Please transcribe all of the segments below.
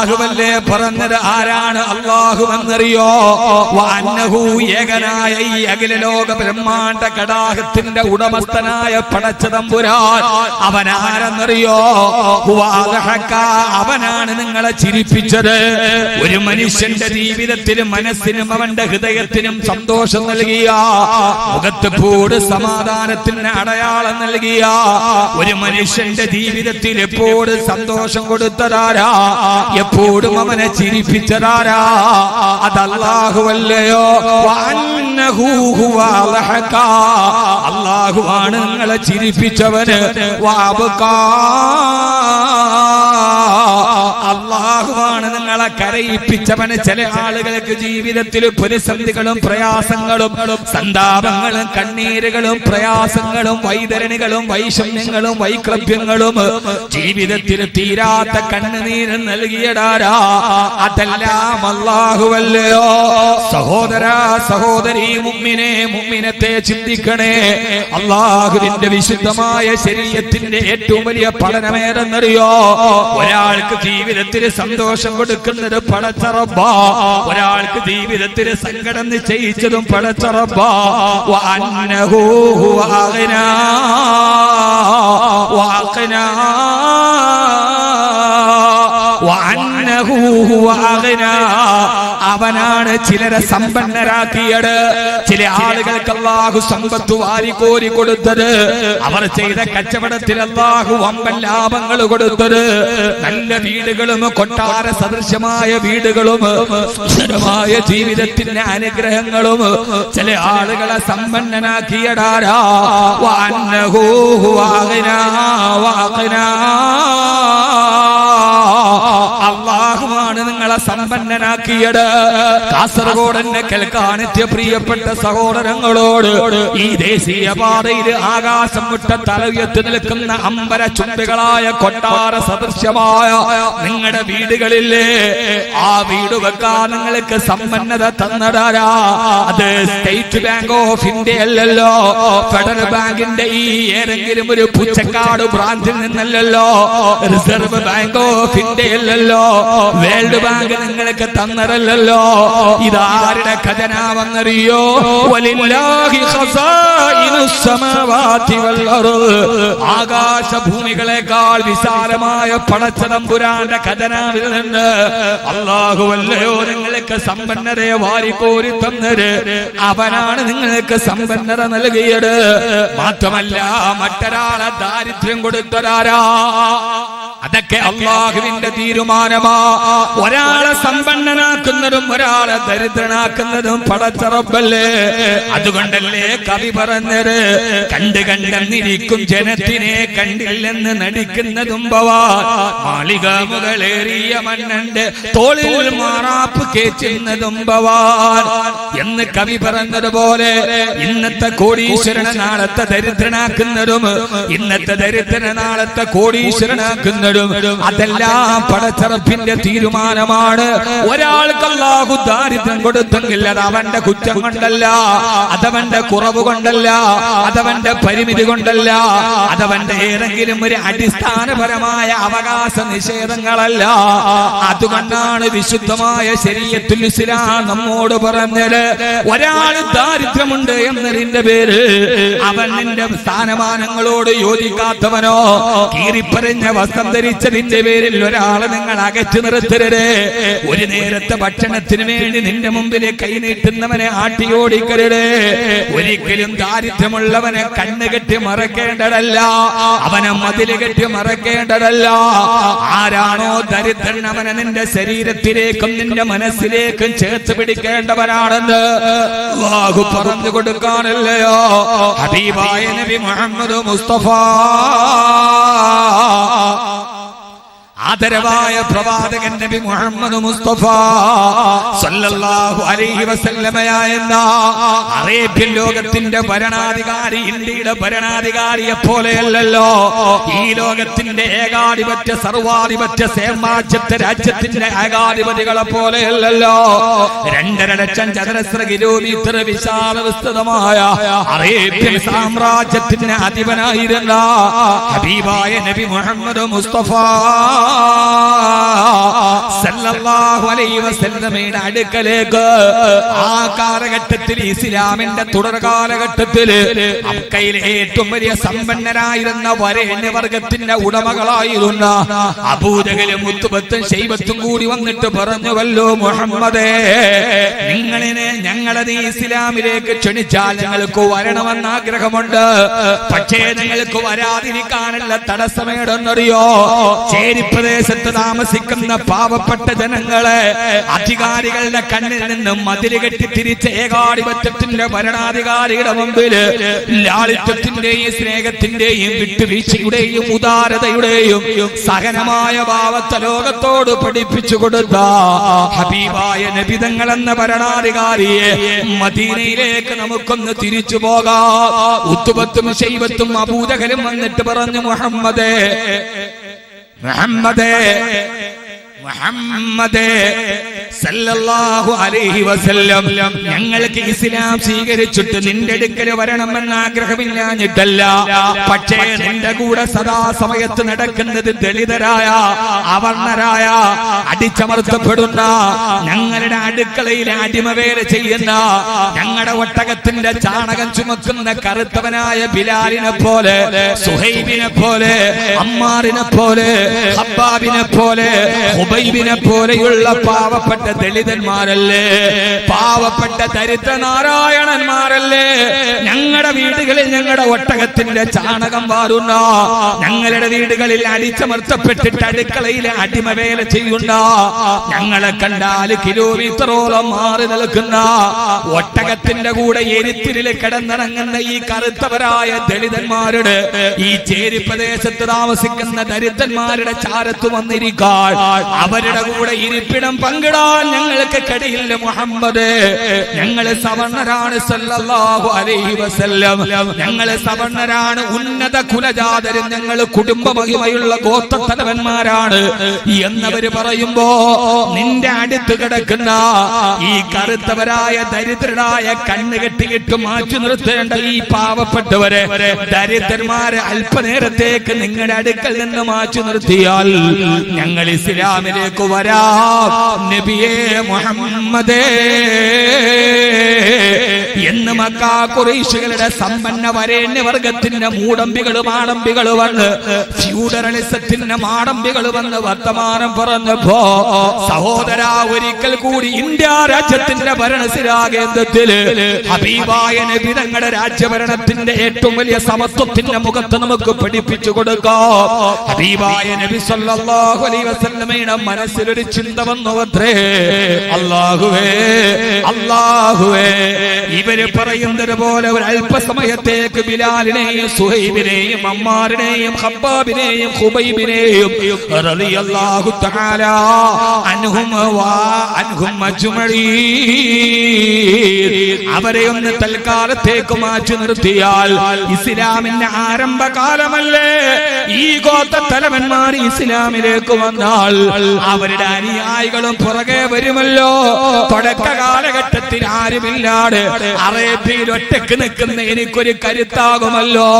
അല്ലാഹുവല്ലേ പറഞ്ഞത്. ആരാണ് അല്ലാഹു എന്നറിയോ? വഅന്നഹു ഏകനായ ഈ അഖില ലോക ബ്രഹ്മാണ്ഡ കടാഹത്തിന്റെ ഉടമസ്ഥനായ പടച്ച തമ്പുരാൻ അവനാരെന്നറിയോ? അവനാണ് നിങ്ങളെ ചിരിപ്പിച്ചത്. ഒരു മനുഷ്യന്റെ ജീവിതത്തിലും മനസ്സിനും അവന്റെ ഹൃദയത്തിനും സന്തോഷം നൽകിയ, മുഖത്ത് പൂട് സമാധാനത്തിന് അടയാളം നൽകിയ, ഒരു മനുഷ്യന്റെ ജീവിതത്തിൽ എപ്പോഴും സന്തോഷം കൊടുത്തതാരാ? എപ്പോഴും അവനെ ചിരിപ്പിച്ചതാരാ? അത് അല്ലാഹുവല്ലയോ? അല്ലാഹുവാണ് നിങ്ങളെ ചിരിപ്പിച്ചവന്. അല്ലാഹുവാണ് നിങ്ങളെ കരയിപ്പിച്ചവന്. ചില ആളുകൾക്ക് ജീവിതത്തിൽ പ്രതിസന്ധികളും പ്രയാസങ്ങളും സന്താപങ്ങളും കണ്ണീരുകളും പ്രയാസങ്ങളും വൈതരണികളും വൈഷമ്യങ്ങളും വൈക്ലഭ്യങ്ങളും ജീവിതത്തിൽ തീരാത്ത കണ്ണുനീര് നൽകിയടാരാ? അതെല്ലാം അല്ലാഹുവല്ലയോ? സഹോദരാ സഹോദരി, മുഅ്മിനേ മുഅ്മിനത്തെ ചിന്തിക്കണേ. അല്ലാഹുവിന്റെ വിശുദ്ധമായ ശരീഅത്തിന്റെ ഏറ്റവും വലിയ പഠനമേതെന്നറിയോ? ഒരാൾക്ക് ജീവിതത്തിൽ സന്തോഷം കൊടുക്കുന്നത് പടച്ച റബ്ബാ. ഒരാൾക്ക് ജീവിതത്തിൽ സങ്കടം നിശ്ചയിച്ചതും പടച്ച റബ്ബാ. വഅന്നഹു ഹുവ അഗ്നാ വഅഖ്നാ വഅന്നഹു ഹുവ അഗ്നാ. അവനാണ് ചിലരെ സമ്പന്നരാക്കിയത്. ചില ആളുകൾക്ക് അല്ലാഹു സമ്പത്ത് വാരിക്കോരി കൊടുത്തത്. അവർ ചെയ്ത കച്ചവടത്തിൽ അല്ലാഹു വമ്പൻ ലാഭങ്ങൾ കൊടുത്തത്. നല്ല വീടുകളും കൊട്ടാര സദൃശമായ വീടുകളും സുന്ദരമായ ജീവിതത്തിന്റെ അനുഗ്രഹങ്ങളും ചില ആളുകളെ സമ്പന്നനാക്കിയടാരാ? വഅന്നഹു ഹുവ അഗ്നാ വഅഖ്നാ. അല്ലാഹുവാണ് നിങ്ങളെ സമ്പന്നനാക്കിയത്. കാസർഗോഡന്റെ കേൾക്കാനെത്തിയ പ്രിയപ്പെട്ട സഹോദരങ്ങളോട്, ഈ ദേശീയ പാതയിൽ ആകാശം വിട്ട തലയുയർത്തി നിൽക്കുന്ന അമ്പര ചുംബികളായ കൊട്ടാര സദൃശ്യമായ നിങ്ങളുടെ വീടുകളില്ലേ? ആ വീട് വെക്കാൻ നിങ്ങൾക്ക് സമ്പന്നത തന്നതാരാ? അത് സ്റ്റേറ്റ് ബാങ്ക് ഓഫ് ഇന്ത്യ അല്ലല്ലോ, ഫെഡറൽ ബാങ്കിന്റെ ഈ ഏതെങ്കിലും ഒരു പുച്ചക്കാട് ബ്രാഞ്ചിൽ നിന്നല്ലോ, റിസർവ് ബാങ്ക് ഓഫ് ഇന്ത്യ അല്ലല്ലോ, വേൾഡ് ബാങ്ക് നിങ്ങൾക്ക് തന്നതല്ലോ. ഇതാരുടെ ഖജനാവെന്നറിയോ? വലില്ലാഹി ഖസായിനുസ് സമാവാതി വൽ അർദ്. ആകാശഭൂമികളെക്കാൾ വിശാലമായ പടച്ച തമ്പുരാന്റെ ഖജനാവിൽ നിന്ന് അല്ലാഹുവല്ലയോ നിങ്ങൾക്ക് സമ്പന്നതയെ വാരിക്കോരി തന്നത്. അവനാണ് നിങ്ങൾക്ക് സമ്പന്നത നൽകിയത്. മാത്രമല്ല മറ്റൊരാളെ ദാരിദ്ര്യം കൊടുത്തതാരാ? അതൊക്കെ അല്ലാഹുവിന്റെ തീരുമാനമാ. ഒരാളെ സമ്പന്നനാക്കുന്നതും ഒരാളെ ദരിദ്രനാക്കുന്നതും പടച്ച റബ്ബല്ലേ. അതുകൊണ്ടല്ലേ കവി പറഞ്ഞത്, കണ്ട് കണ്ടെന്നിരിക്കും ജനത്തിനെ കണ്ടില്ലെന്ന് നടിക്കുന്നതും ഭവാൻ. മാളിക മുകളേറിയ മണ്ണന്റെ തോളിൽ മാറാപ്പ് കേറ്റുന്നതും ഭവാൻ എന്ന് കവി പറഞ്ഞതുപോലെ ഇന്നത്തെ കോടീശ്വരനെ നാളത്തെ ദരിദ്രനാക്കുന്നതും ഇന്നത്തെ ദരിദ്രനെ നാളത്തെ കോടീശ്വരനാക്കുന്നതും അതെല്ലാം പടച്ച റബ്ബിന്റെ തീരുമാനമാണ്. ഒരാൾക്ക് അല്ലാഹു ദാരിദ്ര്യം കൊടുത്തെങ്കിൽ അത് അവന്റെ കുറ്റം കൊണ്ടല്ല, അതവന്റെ കുറവ് കൊണ്ടല്ല, അതവന്റെ പരിമിതി കൊണ്ടല്ല, അതവന്റെ ഏതെങ്കിലും ഒരു അടിസ്ഥാനപരമായ അവകാശ നിഷേധങ്ങളല്ല. അതുകൊണ്ടാണ് വിശുദ്ധമായ ശരീഅത്തുൽ ഇസ്ലാം നമ്മോട് പറഞ്ഞത്, ഒരാൾ ദാരിദ്ര്യമുണ്ട് എന്നതിന്റെ പേര് അവൻ നിന്റെ സ്ഥാനമാനങ്ങളോട് യോജിക്കാത്തവനോ കീറിപ്പറഞ്ഞ വസ്ത്രം ധരിച്ചതിന്റെ പേരിൽ ഒരാളെ നിങ്ങൾ അകറ്റി നിർത്തരുത്. ഒരു നേരത്തെ ഭക്ഷണത്തിന് വേണ്ടി നിന്റെ മുമ്പിൽ കൈനീട്ടുന്നവനെ ആട്ടിയോടിക്കരുത്. ഒരിക്കലും ദാരിദ്ര്യമുള്ളവനെ കണ്ണുകെട്ടി മറക്കേണ്ടതല്ല, അവനെ മതില് കെട്ടി മറക്കേണ്ടതല്ല. ആരാണോ ദരിദ്രൻ അവനെ നിന്റെ ശരീരത്തിലേക്കും നിന്റെ മനസ്സിലേക്കും ചേർത്ത് പിടിക്കേണ്ടവനാണെന്ന് അല്ലാഹു പറഞ്ഞു കൊടുക്കാനല്ലയോ ഹബീബായ നബി മുഹമ്മദ് മുസ്തഫ ആദരവായ പ്രവാചകൻ നബി മുഹമ്മദ് മുസ്തഫ സല്ലല്ലാഹു അലൈഹി വസല്ലമയായ അറേബ്യൻ ലോകത്തിന്റെ ഭരണാധികാരി ഇന്ത്യയുടെ ഭരണാധികാരിയെ പോലെയല്ലല്ലോ. ഈ ലോകത്തിന്റെ ഏകാധിപത്യ സർവാധിപത്യ സാമ്രാജ്യത്തെ രാജ്യത്തിന്റെ ഏകാധിപതികളെ പോലെയല്ലല്ലോ. 2.5 ലക്ഷം ചതുരശ്ര കിലോമീറ്റർ വിശാല വിസ്തൃതമായ അറേബ്യൻ സാമ്രാജ്യത്തിന്റെ അധിപനായിരുന്ന ഹബീബായ നബി മുഹമ്മദ് മുസ്തഫ സല്ലല്ലാഹു അലൈഹി വസല്ലമയുടെ അടുക്കലേക്ക് ആ കാലഘട്ടത്തിൽ ഇസ്ലാമിന്റെ തുടർ കാലഘട്ടത്തിൽ മക്കയിലെ ഏറ്റവും വലിയ സമ്പന്നരായിരുന്ന വരേണ്യവർഗത്തിന്റെ ഉടമകളായിരുന്ന അബൂജഹലും ഉത്ബത്തും ശൈബത്തും കൂടി വന്നിട്ട് പറഞ്ഞുവല്ലോ, മുഹമ്മദേ, നിങ്ങളിനെ ഞങ്ങളത് ഇസ്ലാമിലേക്ക് ക്ഷണിച്ചാൽ ഞങ്ങൾക്ക് വരണമെന്ന് ആഗ്രഹമുണ്ട്. പക്ഷേ നിങ്ങൾക്ക് വരാതിരിക്കാനുള്ള തടസ്സമേടെന്നറിയോ? ചേരി പ്രദേശത്ത് താമസിക്കുന്ന പാവപ്പെട്ട ജനങ്ങളെ അധികാരികളുടെ കണ്ണിൽ നിന്നും മതില് കെട്ടി തിരിച്ച ഏകാധിപത്യത്തിന്റെ ഭരണാധികാരിയുടെ മുമ്പിൽ ലാളിത്യത്തിന്റെയും സ്നേഹത്തിന്റെയും വിട്ടുവീഴ്ചയുടെയും ഉദാരതയുടെയും സഹനമായ ഭാവത്തെ ലോകത്തോട് പഠിപ്പിച്ചു കൊടുത്ത ഹബീബായ നബി തങ്ങൾ എന്ന ഭരണാധികാരിയെ മദീനയിലേക്ക് നമുക്കൊന്ന് തിരിച്ചു പോകാം. ഉത്ബത്തും ശൈബത്തും അബൂജഹലും വന്നിട്ട് പറഞ്ഞു, മുഹമ്മദേ, മുഹമ്മദേ, മുഹമ്മദേ സല്ലല്ലാഹു അലൈഹി വസല്ലം, ഞങ്ങൾക്ക് ഇസ്ലാം സ്വീകരിച്ചിട്ട് നിന്റെ അടുക്കൽ വരണമെന്ന് ആഗ്രഹമില്ലാഞ്ഞിട്ടല്ല. പക്ഷേ നിന്റെ കൂടെ സദാസമയത്ത് നടക്കുന്നത് ദളിതരായ, അവർണരായ, അടിച്ചമർത്തപ്പെടുന്ന, ഞങ്ങളുടെ അടുക്കളയിൽ അടിമവേല ചെയ്യുന്ന, ഞങ്ങളുടെ ഒട്ടകത്തിന്റെ ചാണകം ചുമക്കുന്ന കറുത്തവനായ ബിലാലിനെ പോലെ, സുഹൈബിനെ പോലെ, അമ്മാറിനെ പോലെ, ഹബ്ബാബിനെ പോലെ, ഹുബൈബിനെ പോലെയുള്ള പാവപ്പെട്ട ദളിതന്മാരല്ലേ, പാവപ്പെട്ട ദരിദ്ര നാരായണന്മാരല്ലേ ഞങ്ങളുടെ വീടുകളിൽ ഞങ്ങളുടെ ഒട്ടകത്തിന്റെ ചാണകം വാരുന്ന, ഞങ്ങളുടെ വീടുകളിൽ അടിച്ചമർത്തപ്പെട്ടിട്ട് അടുക്കളയിലെ അടിമവേല ചെയ്യുന്ന, ഞങ്ങളെ കണ്ടാൽ കിലോമീറ്ററോളം മാറി നിൽക്കുന്ന, ഒട്ടകത്തിന്റെ കൂടെ എരിത്തിരിൽ കിടന്നിറങ്ങുന്ന ഈ കറുത്തവരായ ദളിതന്മാരുടെ, ഈ ചേരി പ്രദേശത്ത് താമസിക്കുന്ന ദരിദ്രന്മാരുടെ ചാരത്ത് വന്നിരിക്കാൻ, അവരുടെ കൂടെ ഇരിപ്പിടം പങ്കിടാൻ ഞങ്ങൾക്ക് കഴിയില്ല മുഹമ്മദേ. ഞങ്ങള് സവർണരാണ് സല്ലല്ലാഹു അലൈഹി വസല്ലം, ഞങ്ങള് സവർണരാണ്, ഉന്നത കുലജാതരും, ഞങ്ങള് കുടുംബ മഹിമയുള്ള ഗോത്രത്തലവന്മാരാണ് എന്നവര് പറയുമ്പോ നിന്റെ അടുത്ത് കിടക്കുന്ന ഈ കറുത്തവരായ ദരിദ്രരായ കണ്ണ് കെട്ടിയിട്ട് മാറ്റി നിർത്തേണ്ട ഈ പാവപ്പെട്ടവരെ, ദരിദ്രന്മാരെ അല്പനേരത്തേക്ക് നിങ്ങളുടെ അടുക്കൽ നിന്ന് മാറ്റി നിർത്തിയാൽ ഞങ്ങൾ ഇസ്ലാമിലേക്ക് വരാം നബിയേ മുഹമ്മദേ എന്ന് മക്കാ ഖുറൈശികളുടെ സമ്പന്ന വരേണ്യവർഗത്തിന്റെ മൂടമ്പികളും ആഡംബികളും വന്ന്, ഫ്യൂഡറലിസത്തിന്റെ മാടമ്പികൾ വന്ന് വർത്തമാനം പറഞ്ഞപ്പോ, സഹോദരാ, ഒരിക്കൽ കൂടി ഇന്ത്യ രാജ്യത്തിന്റെ ഭരണസിരാ കേന്ദ്രത്തിൽ ഹബീബായ നബി തങ്ങളുടെ രാജ്യഭരണത്തിന്റെ ഏറ്റവും വലിയ സമത്വത്തിന്റെ മുഖത്ത് നമുക്ക് പഠിപ്പിച്ചു കൊടുക്കാം. ഹബീബായ നബി സല്ലല്ലാഹു അലൈഹി വസല്ലമയുടെ മനസ്സിലൊരു ചിന്ത വന്നുവത്രേ, അല്ലാഹുവേ, അല്ലാഹുവേ, ഇവര് പറയുന്നത് പോലെ ഒരു അല്പസമയത്തേക്ക് ബിലാലിനെയും സുഹൈബിനെയും അമ്മാറിനെയും ഹബ്ബാബിനെയും ഖുബൈബിനെയും റളിയല്ലാഹു തആല അൻഹും വ അൻഹും അജ്മഈൻ, അവരെ ഒന്ന് തൽക്കാലത്തേക്ക് മാറ്റി നിർത്തിയാൽ ഇസ്ലാമിന്റെ ആരംഭകാലമല്ലേ, ഈ ഗോത്രത്തലവന്മാർ ഇസ്ലാമിലേക്ക് വന്നാൽ അവരുടെ അനുയായികളും പുറകെ വരുമല്ലോ. തുടക്ക കാലഘട്ടത്തിൽ ആരുമില്ലാതെ അറേബ്യയിൽ ഒറ്റക്ക് നിൽക്കുന്ന എനിക്കൊരു കരുത്താകുമല്ലോ,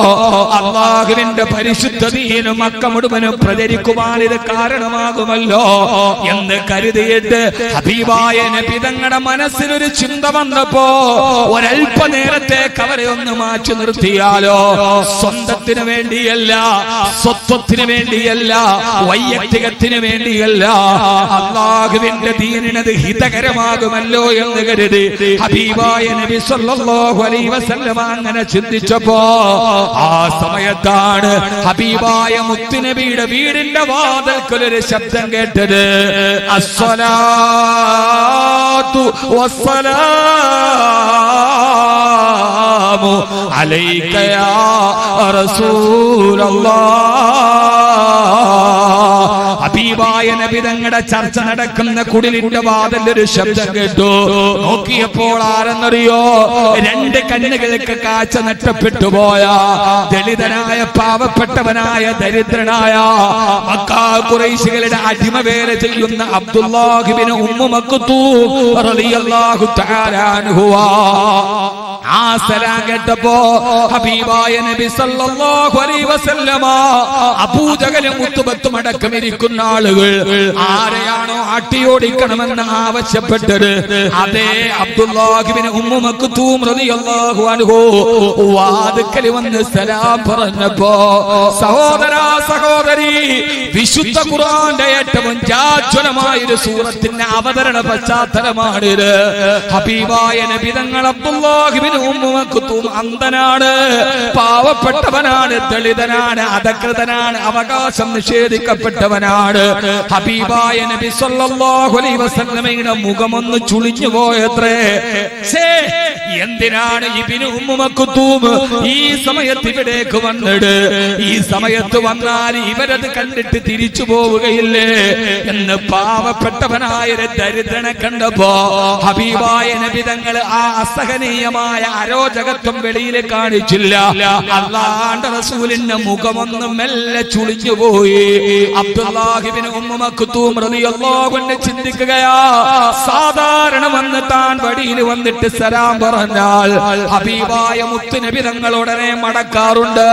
അല്ലാഹുവിന്റെ പരിശുദ്ധ ദീനും മക്ക മുഴുവനും പ്രചരിക്കുവാൻ ഇത് കാരണമാകുമല്ലോ എന്ന് കരുതിയിട്ട് ഹബീബായ നബി തങ്ങളുടെ മനസ്സിലൊരു ചിന്ത വന്നപ്പോ ഒരല്പനേരത്തേക്ക് അവരെ ഒന്ന് മാറ്റി നിർത്തിയാലോ, സ്വന്തത്തിന് വേണ്ടിയല്ല, സ്വത്വത്തിന് വേണ്ടിയല്ല, വൈയക്തികത്തിന് വേണ്ടിയല്ല, അല്ലാഹുവിന്റെ ദീനിനത് ഹിതകരമാകുമല്ലോ എന്ന് കരുതി ഹബീബായ നബി സല്ലല്ലാഹു അലൈഹി വസല്ലം അങ്ങനെ ചിന്തിച്ചപ്പോ ആ സമയത്താണ് ഹബീബായ മുത്തുനബിയുടെ വീടിന്റെ വാതിൽക്കൽ ഒരു ശബ്ദം കേട്ടത്, അസ്സലാത്തു വസ്സലാമു അലൈക യാ റസൂലല്ലാഹ്. ഹബീബായ നബി തങ്ങളുടെ ചർച്ച നടക്കുന്ന കുടിലിന്റെ വാതിലൊരു ശബ്ദം കേട്ടു. നോക്കിയപ്പോൾ ആരെന്നറിയോ, രണ്ട് കണ്ണുകൾക്ക് കാഴ്ച നഷ്ടപ്പെട്ടു പോയ ദളിതനായ പാവപ്പെട്ടവനായ ദരിദ്രനായ മക്കാ ഖുറൈശികളുടെ അടിമവേല ചെയ്യുന്ന അബ്ദുല്ലാഹ് ഇബ്നു ഉമ്മു മക്തൂം റളിയല്ലാഹു തആല അൻഹു. ആ സലാം കേട്ടപ്പോ ഹബീബായ നബി സല്ലല്ലാഹു അലൈഹി വസല്ലമ അബൂജഹലും ഉത്ബത്തും അടക്കം അടക്കമിരിക്കുന്ന ആളുകൾ ആരെയാണോ ആട്ടിയോടിക്കണമെന്ന് ആവശ്യപ്പെട്ടത് അതേ അബ്ദുല്ലാഹിബ്നു ഉമ്മു മക്തൂം റളിയല്ലാഹു അൻഹു വാദക്കൽ വന്ന് സലാം പറഞ്ഞപ്പോ സഹോദരാ സഹോദരി വിശുദ്ധ ഖുർആന്റെ ഏറ്റവും ജാജ്വലമായ ഒരു സൂറത്തിന്റെ അവതരണ പശ്ചാത്തലമാണിത്. ഹബീബായ നബി തങ്ങൾ അബ്ദുല്ലാഹിബ്നു ഉമ്മു മക്തൂം അന്ധനാണ്, പാവപ്പെട്ടവനാണ്, ദളിതനാണ്, അധകൃതനാണ്, അവകാശം നിഷേധിക്കപ്പെട്ടവനാണ്. ഹബീബായ നബി സല്ലല്ലാഹു അലൈഹി വസല്ലമയുടെ മുഖമൊന്ന് ചുളിഞ്ഞു പോയത്രേ. എന്തിനാണ് ഇബ്നു ഉമ്മു മക്തൂം ഈ സമയത്ത് ഇവിടേക്ക് വന്നത്? ഈ സമയത്ത് വന്നാൽ ഇവരത് കണ്ടിട്ട് തിരിച്ചു പോവുകയില്ലേ എന്ന് പാവപ്പെട്ടവനായ ദരിദ്രനെ കണ്ടപ്പോ ഹബീബായ നബി തങ്ങൾ ആ അസഹനീയമായ അരോചകത്വം വെളിയിൽ കാണിച്ചില്ല. അല്ലാഹുവിന്റെ റസൂലിന്റെ മുഖമൊന്ന് മെല്ലെ ചുളിഞ്ഞു പോയി. അബ്ദുല്ലാഹിബ്നു ഉമ്മു മക്തൂം റളിയല്ലാഹു അൻഹു ചിന്തിക്കുകയാ, സാധാരണ വന്ന് താൻ വടിയിൽ വന്നിട്ട് സലാം പറഞ്ഞാൽ ഹബീബായ മുത്തുനബി തങ്ങൾ ഉടനെ മടക്കാറുണ്ട്.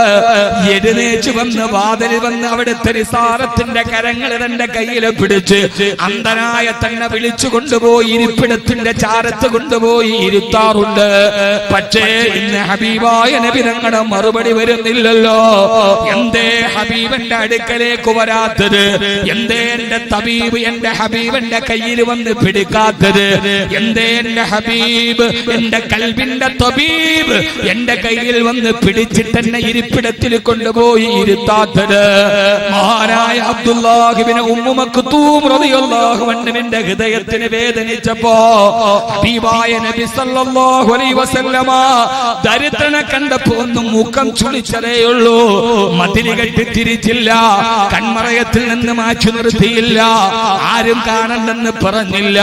എഴുന്നേറ്റ് വന്ന് വാതിലിൽ വന്ന് അവിടുത്തെ നിസാരത്തിന്റെ കരങ്ങൾ തന്റെ കയ്യിൽ പിടിച്ച് അന്ധനായ തന്നെ വിളിച്ചു കൊണ്ടുപോയി ഇരിപ്പിടത്തിന്റെ ചാരത്ത് കൊണ്ടുപോയി ഇരുത്താറുണ്ട്. പക്ഷേ ഇന്ന് ഹബീബായ നബി തങ്ങളുടെ മറുപടി വരുന്നില്ലല്ലോ. എന്തേ ഹബീബന്റെ അടുക്കലേക്ക് വരാത്തത്? എന്തേ എന്റെ തബീബ് എന്റെ ഹബീബന്റെ കയ്യിൽ വന്ന് പിടിക്കാത്തത്? എന്തേ എന്റെ ഹബീബ് എന്റെ കൽബിന്റെ തബീബ് എന്റെ കയ്യിൽ വന്ന് പിടിച്ചിട്ട് എന്നെ ഇരിപ്പിടത്തിൽ കൊണ്ടുപോയി ഇരുത്താത്തത്? മഹാനായ അബ്ദുല്ലാഹിബ്നു ഉമ്മു മക്തൂം റളിയല്ലാഹു അൻഹുവിന്റെ ഹൃദയത്തിന് വേദനിച്ചപ്പോ ഹബീബായ നബി സല്ലല്ലാഹു അലൈഹി വസല്ലമ ദരിദ്രനെ കണ്ടപ്പോ ഒന്ന് മുഖം ചുളിച്ചതേയുള്ളൂ. മതില് കെട്ടി തിരിച്ചില്ല, കൺമറയത്തിൽ നിന്ന് മാറ്റി നിർത്തിയില്ല, ആരും കാണണ്ടെന്ന് പറഞ്ഞില്ല.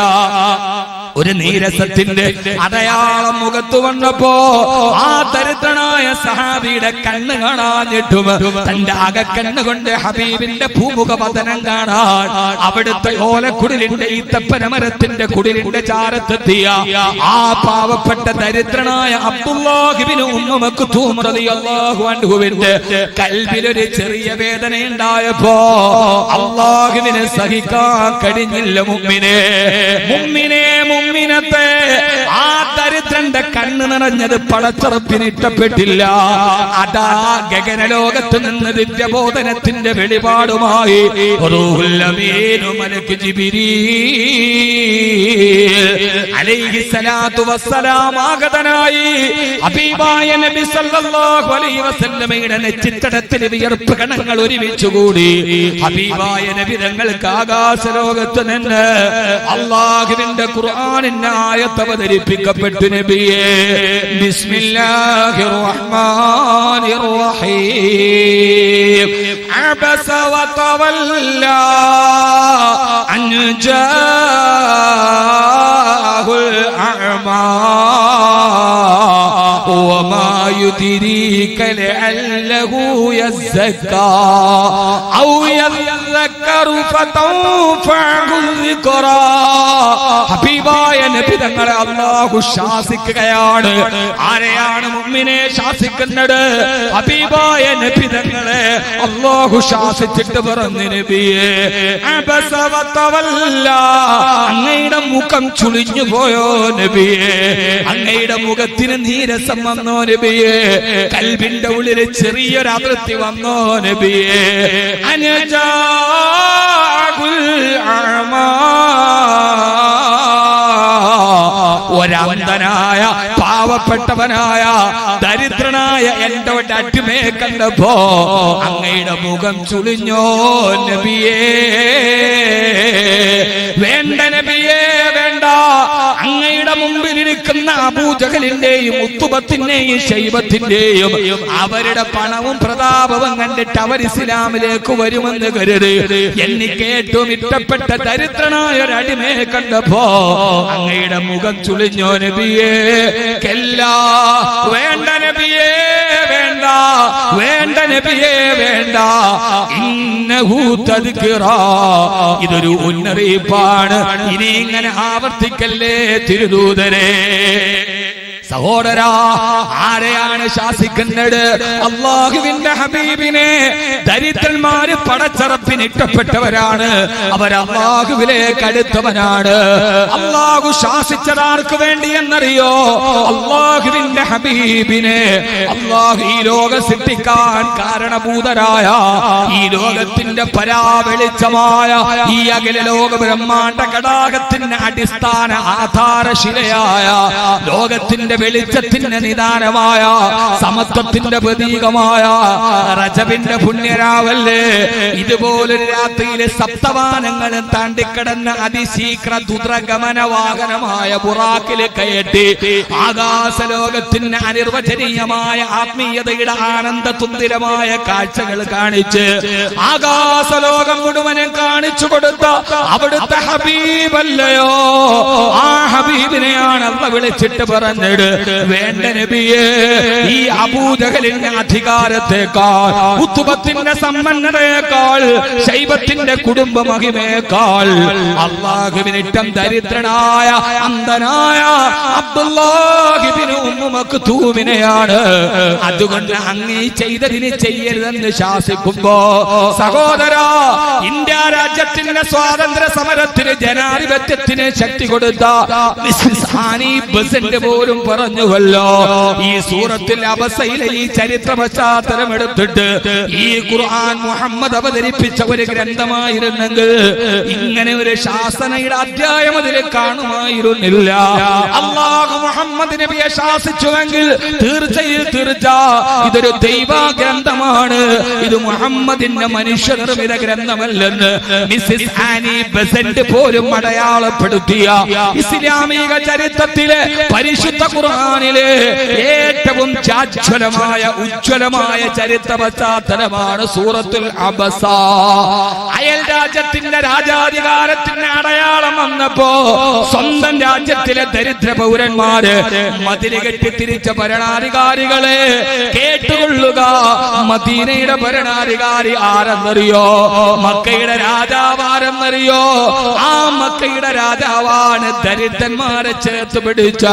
ഒരു നീരസത്തിന്റെ അടയാളം മുഖത്ത് വന്നപ്പോ ആ ദരിദ്രനായ സഹാബിയുടെ കണ്ണ് കാണാഞ്ഞിട്ടും തന്റെ അകക്കണ്ണ് കൊണ്ട് ഹബീബിന്റെ ഭൂമുഖ പതനം കാണാൻ അവിടുത്തെ ഓലക്കുടിലിന്റെ ഈത്തപ്പനമരത്തിന്റെ കുടിലിന്റെ ചാരത്തെത്തിയ ആ പാവപ്പെട്ട ദരിദ്രനായ അബ്ദുല്ലാഹിബ്നു ഉമ്മു മക്തൂം റളിയല്ലാഹു അൻഹുവിന്റെ കൽബിലൊരു ചെറിയ വേദനയുണ്ടായപ്പോ അല്ലാഹുവിനെ സഹിക്കാൻ കഴിഞ്ഞില്ല. മുഅ്മിനത്തെ ആ ദരിദ്രന്റെ കണ്ണ് നിറഞ്ഞത് പടച്ചറപ്പിന് ഇഷ്ടപ്പെട്ടില്ല. അതാ ഗഗനലോകത്ത് നിന്ന് ദിവ്യബോധനത്തിന്റെ വെളിപാടുമായി റൂഹുൽ അമീനു മലക്ക് ജിബ്രീൽ അലൈഹിസ്സലാത്തു വസ്സലാം ആഗതനായി ഹബീബായ നബി സല്ലല്ലാഹു അലൈഹി വസല്ലമയുടെ നെറ്റിത്തടത്തിൽ വിയർപ്പ് കണങ്ങൾ ഒരുമിച്ചുകൂടി ഹബീബായ നബി തങ്ങൾക്ക് ആകാശലോകത്ത് നിന്ന് അല്ലാഹുവിന്റെ ഖുർആനിന്റെ ആയത്ത് അവതരിപ്പിക്കപ്പെട്ടു. നബിയേ ബിസ്മില്ലാഹിർ റഹ്മാനിർ റഹീം അബസ വതവല്ല അൻ ജാഅഹുൽ അഅമാ വമാ യുദ്രീക ലഅല്ലഹു യസ്സക്കാ ഔ യذكറു ഫതൻഫഉൽ ദിക്റാ. ഹബീബായ നബി തങ്ങളെ അല്ലാഹു ശാസിക്കുകയാണ്. ആരെയാണ് മുഅ്മിനെ ശാസിക്കുന്നത്? ഹബീബായ നബി തങ്ങളെ അല്ലാഹു ശാസിച്ചിട്ട് പറഞ്ഞു, നബിയേ അബസ വതവല്ല, അങ്ങയുടെ മുഖം ചുളിഞ്ഞു പോയോ നബിയേ? അങ്ങയുടെ മുഖത്തിന് നീരസം വന്നോ നബിയേ? കൽബിന്റെ ഉള്ളിൽ ചെറിയൊരു അതിർത്തി വന്നോ നബിയേ? ഒരന്ധനായ പാവപ്പെട്ടവനായ ദരിദ്രനായ എന്റെ അടിമയെ കണ്ടപ്പോ അങ്ങയുടെ മുഖം ചുളിഞ്ഞോ നബിയേ? വേണ്ട നബിയേ, വേണ്ട. അങ്ങയുടെ മുമ്പിലിരിക്കുന്ന അബൂജഹലിന്റെയും ഉത്തുബത്തിന്റെയും ശൈബത്തിന്റെയും അവരുടെ പണവും പ്രതാപവും കണ്ടിട്ട് അവർ ഇസ്ലാമിലേക്ക് വരുമെന്ന് കരുതി എനിക്ക് ഏറ്റവും ഇഷ്ടപ്പെട്ട ദരിദ്രനായ ഒരു അടിമയെ കണ്ടപ്പോ അങ്ങയുടെ മുഖം ചുളിഞ്ഞോ നബിയേ? കല്ലാ, വേണ്ട നബിയേ, വേണ്ട, വേണ്ട നബിയേ, വേണ്ട. ഇന്നഹു തദ്കിറാ, ഇതൊരു മുന്നറിയിപ്പാണ്. ഇനി ഇങ്ങനെ ആവർത്തിക്കല്ലേ തിരുദൂതരെ. സഹോദരാ, ആരെയാണ് ശാസിക്കുന്നത്? അല്ലാഹുവിന്റെ ഹബീബിനെ. ദരിദ്രന്മാര് പടച്ചറപ്പിന് ഇഷ്ടപ്പെട്ടവരാണ്, അവർ അല്ലാഹുവിലേക്ക് അടുത്തവനാണ്. അല്ലാഹു ശാസിച്ചതാർക്ക് വേണ്ടി എന്നറിയോ? അല്ലാഹുവിന്റെ ഹബീബിനെ. അല്ലാഹു ഈ ലോകം സൃഷ്ടിക്കാൻ കാരണഭൂതരായ, ഈ ലോകത്തിന്റെ പരാവെളിച്ചമായ, ഈ അഖില ലോക ബ്രഹ്മാണ്ഡ ഘടാകത്തിന്റെ അടിസ്ഥാന ആധാരശിലയായ, ലോകത്തിന്റെ വെളിച്ചത്തിന്റെ നിദാനമായ, സമത്വത്തിന്റെ പ്രതീകമായ റജബിന്റെ പുണ്യരാവല്ലേ, ഇതുപോലൊരു രാത്രിയിലെ സപ്തവാനങ്ങളും താണ്ടിക്കടന്ന അതിശീഘ്ര ദുദ്രഗമന വാഹനമായ ബുറാക്കില് കയറ്റി ആകാശലോകത്തിന് അനിർവചനീയമായ ആത്മീയതയുടെ ആനന്ദ തുന്തിരമായ കാഴ്ചകൾ കാണിച്ച് ആകാശലോകം മുഴുവനും കാണിച്ചു കൊടുത്ത അവിടുത്തെ ഹബീബല്ലയോ, ആ ഹബീബിനെയാണ് അല്ലാഹു വിളിച്ചിട്ട് പറഞ്ഞത്, വേണ്ട നബിയേ, ഈ അബൂജഹലിന്റെ അധികാരത്തെക്കാൾ, ഉത്ബത്തിന്റെ സമ്പന്നതയേക്കാൾ, ശൈബത്തിന്റെ കുടുംബ മഹിമയേക്കാൾ അല്ലാഹുവിന് ഇഷ്ടം ദരിദ്രനായ അന്ധനായ അബ്ദുല്ലാഹി ഇബ്നു ഉമ്മു മക്തൂമിനെയാണ്. അതുകൊണ്ട് അങ്ങ് ചെയ്തതിന് ചെയ്യരുതെന്ന് ശാസിക്കുമ്പോ, സഹോദരാ, ഇന്ത്യ രാജ്യത്തിന്റെ സ്വാതന്ത്ര്യ സമരത്തിന് ജനാധിപത്യത്തിന് ശക്തി കൊടുത്ത മിസ്സസ് ആനി ബസന്റ് പോലും പറഞ്ഞുവല്ലോ, ഈ സൂറത്തിൽ അബസയിലെ ഈ ചരിത്ര പശ്ചാത്തലം എടുത്തിട്ട് ഈ ഖുർആൻ മുഹമ്മദ് അവതരിപ്പിച്ച ഒരു ഗ്രന്ഥമായിരുന്നെങ്കിൽ ഇങ്ങനെ ഒരു ശാസനയുടെ അധ്യായം അതിൽ കാണുമായിരുന്നില്ല. അല്ലാഹു മുഹമ്മദ് നബിയെ ശാസിച്ചുവെങ്കിൽ തീർച്ച ഇതൊരു ദൈവ ഗ്രന്ഥമാണ്, ഇത് മുഹമ്മദിന്റെ മനുഷ്യനിർമ്മിത ഗ്രന്ഥമല്ലെന്ന് മിസ്സസ് ആനി ബസന്റ് പോലും അടയാളപ്പെടുത്തിയ ഇസ്ലാമിക ചരിത്രത്തിലെ പരിശുദ്ധ ഖുർആനിലെ ഏറ്റവും ഉജ്ജ്വലമായ ചരിത്ര പശ്ചാത്തലമാണ് സൂറത്തുൽ അബസ. അയൽ രാജ്യത്തിന്റെ രാജാധികാരത്തിന് അടയാളം വന്നപ്പോ സ്വന്തം രാജ്യത്തിലെ ദരിദ്ര പൗരന്മാര് മതില് കെട്ടി തിരിച്ച ഭരണാധികാരികളെ കേട്ടുകൊള്ളുക. മദീനയുടെ ഭരണാധികാരി ആരെന്നറിയോ? മക്കയുടെ രാജാവ് ആരെന്നറിയോ? ആ മക്കയുടെ രാജാവാണ് ദരിദ്രന്മാരെ ചേർത്ത് പിടിച്ച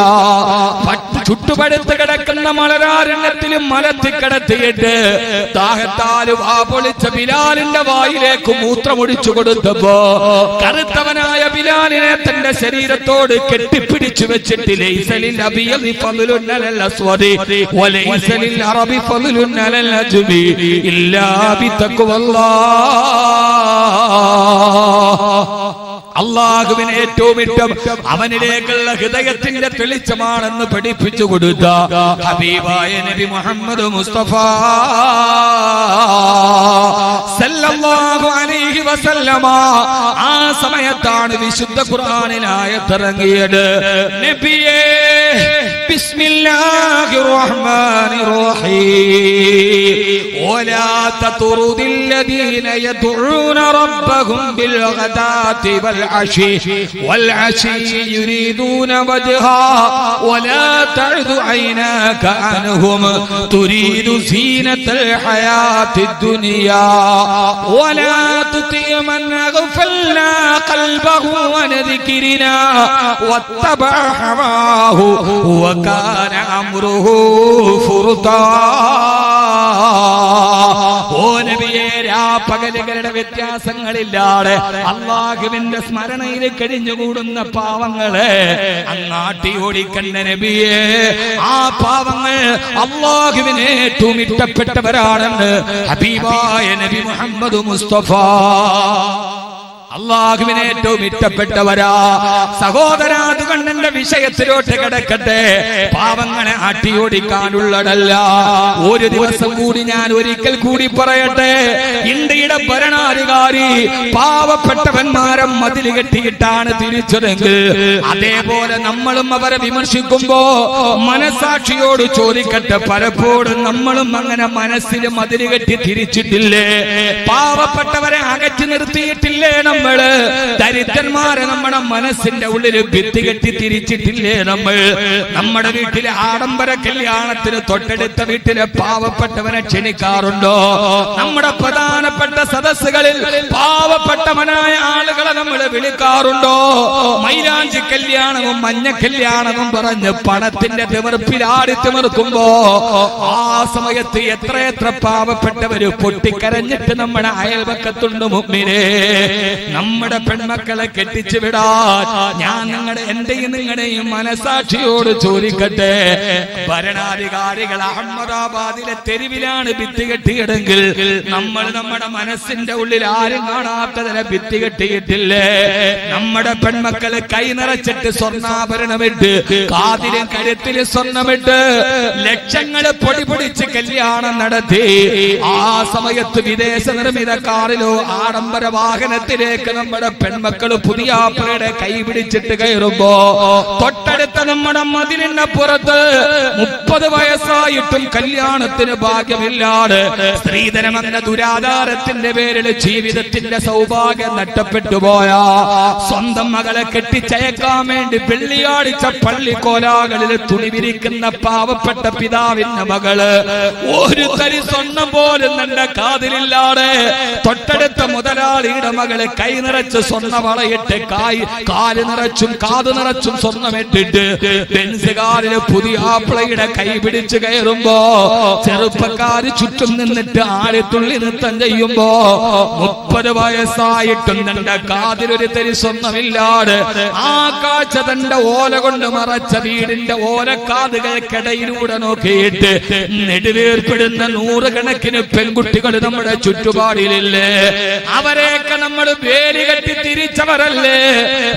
ചുട്ടുപടുത്ത് കിടക്കുന്ന മലരാരണ്യത്തിലും മലത്തിക്കിടത്തിയിട്ട് ദാഹത്താല് വാ പൊളിച്ച ബിലാലിന്റെ വായിലേക്ക് മൂത്രമൊഴിച്ചു കൊടുത്തപ്പോ കറുത്തവനായ ബിലാലിനെ തന്റെ ശരീരത്തോട് കെട്ടിപ്പിടിച്ചു വെച്ചിട്ട് ലൈസലിൽ അബിയദി ഫളലുൻ അലൽ അസ്വദി വലൈസലിൽ അറബി ഫളലുൻ അലൽ അജ്മി ഇല്ലാ ബിതഖ്വല്ലാഹ്. അല്ലാഹുവിനെ ഏറ്റവും ഇഷ്ടം അവനിലേക്കുള്ള ഹൃദയത്തിന്റെ തെളിച്ചമാണെന്ന് പഠിപ്പിച്ചു കൊടുത്ത ഹബീബായ നബി മുഹമ്മദ് മുസ്തഫ സല്ലല്ലാഹു അലൈഹി വസല്ലമ. ആ സമയത്താണ് വിശുദ്ധ ഖുർആനിൽ ആയത്തിറങ്ങിയത്. നബിയേ ബിസ്മില്ലാഹിർ റഹ്മാനിർ റഹീം വലാ തത്റുദിൽ ലദീന യദ്ഊന റബ്ബഹും ബിൽ ഗദാതി والعشي يريدون وجها ولا تعد عيناك عنهم تريد زينة الحياة الدنيا ولا تطع من أغفلنا قلبه عن ذكرنا واتبع هواه وكان أمره فرطا. ഓ നബിയേ, രാപ്പകലുകളുടെ വ്യത്യാസങ്ങളില്ലാതെ അല്ലാഹുവിന്റെ സ്മരണയിൽ കഴിഞ്ഞുകൂടുന്ന പാവങ്ങളെ അങ്ങാട്ടി ഓടിക്കണ്ട നബിയേ. ആ പാവങ്ങൾ അല്ലാഹുവിനെ ഏറ്റവും ഇഷ്ടപ്പെട്ടവരാണെന്ന് ഹബീബായ നബി മുഹമ്മദ് മുസ്തഫ. അല്ലാഹുവിനെ ഏറ്റവും ഇഷ്ടപ്പെട്ടവരാ സഹോദരാ. അതുകൊണ്ട് എന്റെ വിഷയത്തിലോട്ട് കിടക്കട്ടെ. പാവങ്ങളെ ആട്ടിയോടിക്കാനുള്ളതല്ല. ഒരു ദിവസം കൂടി ഞാൻ ഒരിക്കൽ കൂടി പറയട്ടെ, ഇന്ത്യയുടെ ഭരണാധികാരി പാവപ്പെട്ടവന്മാരെ മതിൽ കെട്ടിയിട്ടാണ് തിരിച്ചതെങ്കിൽ അതേപോലെ നമ്മളും അവരെ വിമർശിക്കുമ്പോ മനസാക്ഷിയോട് ചോദിക്കട്ടെ, പലപ്പോഴും നമ്മളും അങ്ങനെ മനസ്സിൽ മതിൽ കെട്ടി തിരിച്ചിട്ടില്ലേ? പാവപ്പെട്ടവരെ അകറ്റി നിർത്തിയിട്ടില്ലേ? നമ്മള് ദരിദ്രന്മാരെ നമ്മുടെ മനസ്സിന്റെ ഉള്ളിൽ ഭിത്തി കെട്ടി തിരിച്ചിട്ടില്ലേ? നമ്മുടെ വീട്ടിലെ ആഡംബര കല്യാണത്തിന് തൊട്ടടുത്ത വീട്ടിലെ പാവപ്പെട്ടവനെ ക്ഷണിക്കാറുണ്ടോ? നമ്മുടെ പ്രധാനപ്പെട്ട സദസ്സുകളിൽ പാവപ്പെട്ടവനായ ആളുകളെ നമ്മൾ വിളിക്കാറുണ്ടോ? മൈലാഞ്ചി കല്യാണവും മഞ്ഞ കല്യാണവും പറഞ്ഞ് പണത്തിന്റെ തിമിർപ്പിലാടി തിമിർക്കുമ്പോ ആ സമയത്ത് എത്രയെത്ര പാവപ്പെട്ടവര് പൊട്ടിക്കരഞ്ഞിട്ട് നമ്മുടെ അയൽപക്കത്തുണ്ട്. മുമ്പിനെ നമ്മുടെ പെൺമക്കളെ കെട്ടിച്ചു വിടാൻ ഞാൻ എന്റെയും നിങ്ങളുടെയും മനസാക്ഷിയോട് ചോദിക്കട്ടെ, ഭരണാധികാരികൾ അഹമ്മദാബാദിലെ തെരുവിലാണ് ഭിത്തി കെട്ടിയിടെങ്കിൽ നമ്മൾ നമ്മുടെ മനസ്സിന്റെ ഉള്ളിൽ ആരും കാണാത്തതിനെ ഭിത്തി കെട്ടിയിട്ടില്ലേ? നമ്മുടെ പെൺമക്കള് കൈ നിറച്ചിട്ട് സ്വർണ്ണാഭരണമിട്ട് കാതിലും കരുത്തിലും സ്വർണ്ണമിട്ട് ലക്ഷങ്ങള് പൊടി പൊടിച്ച് കല്യാണം നടത്തി ആ സമയത്ത് വിദേശ നിർമ്മിത കാറിലോ ആഡംബര വാഹനത്തിലേക്ക് നമ്മുടെ പെൺമക്കള് പുതിയാപ്പയുടെ കൈ പിടിച്ചിട്ട് കയറുമ്പോ തൊട്ടടുത്ത നമ്മുടെ മതിലിന്റെ പുറത്ത് 30 വയസ്സായിട്ടും കല്യാണത്തിന് ഭാഗ്യമില്ലാതെ സ്ത്രീധനമെന്ന ദുരാധാരത്തിന്റെ പേരിൽ ജീവിതത്തിന്റെ സൗഭാഗ്യം നഷ്ടപ്പെട്ടു പോയ സ്വന്തം മകളെ കെട്ടിച്ചയക്കാൻ വേണ്ടി വെള്ളിയാഴ്ച പള്ളിക്കോലാകളിൽ തുണി വിരിക്കുന്ന പാവപ്പെട്ട പിതാവിന്റെ മകള് ഒരു തരി സ്വർണം പോലും തന്റെ കാതിലില്ലാതെ തൊട്ടടുത്ത മുതലാളിയുടെ മകള് കൈ നിറച്ച് സ്വർണ്ണ വളയിട്ട് കാല് നിറച്ചും കാത് നിറച്ചും സ്വർണ്ണമിട്ടിട്ട് ബെൻസുകാരില് പുതിയ ആപ്പിളയുടെ കൈ പിടിച്ച് കയറുമ്പോ ചെറുപ്പക്കാര് ചുറ്റും നിന്നിട്ട് ആഴത്തുള്ളി നൃത്തം ചെയ്യുമ്പോ 30 വയസ്സായിട്ടും തന്റെ കാതിലൊരു തരി സ്വർണ്ണമില്ലാതെ ആ കാഴ്ച തന്റെ ഓല കൊണ്ട് മറച്ച വീടിന്റെ ഓലക്കാതുകൾക്കിടയിലൂടെ നോക്കിയിട്ട് നെടുവേർപ്പെടുന്ന 100 കണക്കിന് പെൺകുട്ടികൾ നമ്മുടെ ചുറ്റുപാടിലില്ലേ? അവരെയൊക്കെ നമ്മൾ വേലി കെട്ടി തിരിച്ചവരല്ലേ?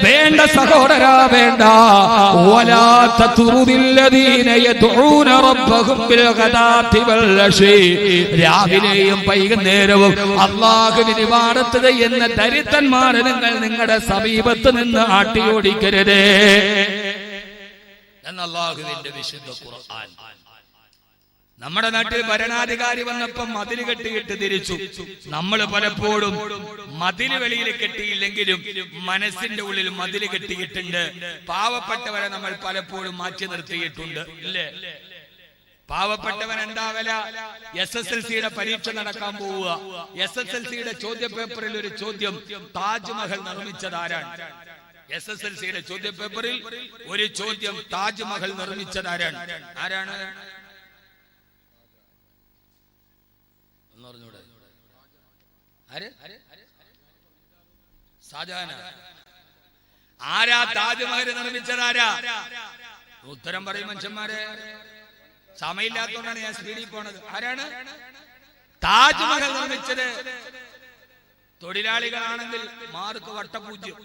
വേണ്ട സഹോദരാ, വേണ്ട. രാവിലെയും വൈകുന്നേരവും അല്ലാഹുവിനെ ഇബാദത്ത് ചെയ്യുന്ന ദരിദ്രന്മാരെ നിങ്ങൾ നിങ്ങളുടെ സമീപത്ത് നിന്ന് ആട്ടിയോടിക്കരുതേ എന്ന് അല്ലാഹുവിന്റെ വിശുദ്ധ ഖുർആൻ. നമ്മുടെ നാട്ടിൽ ഭരണാധികാരി വന്നപ്പോ മതില് കെട്ടിയിട്ട് തിരിച്ചു. നമ്മൾ പലപ്പോഴും മതില് വെളിയിൽ കെട്ടിയില്ലെങ്കിലും മനസ്സിന്റെ ഉള്ളിൽ മതില് കെട്ടിയിട്ടുണ്ട്. പാവപ്പെട്ടവരെ നമ്മൾ പലപ്പോഴും മാറ്റി നിർത്തിയിട്ടുണ്ട്, ഇല്ലേ? പാവപ്പെട്ടവൻ എന്താ വില? SSLCയുടെ പരീക്ഷ നടക്കാൻ പോവുക. SSLCയുടെ ചോദ്യ പേപ്പറിൽ ഒരു ചോദ്യം, താജ്മഹൽ നിർമ്മിച്ചതാരാണ്? SSLCയുടെ ചോദ്യ പേപ്പറിൽ ഒരു ചോദ്യം, താജ്മഹൽ നിർമ്മിച്ചതാരാണ്? ആരാണ്? ഷാജഹാൻ. ആരാ താജ്മഹൽ നിർമ്മിച്ചതാരാ? ഉത്തരം പറയും മനുഷ്യന്മാരെ. സമയമില്ലാത്തതുകൊണ്ടാണ് ഞാൻ സ്പീഡിൽ പോണത്. ആരാണ് താജ്മഹൽ നിർമ്മിച്ചത്? തൊഴിലാളികളാണെങ്കിൽ മാർക്ക് വട്ടപൂജ്യം.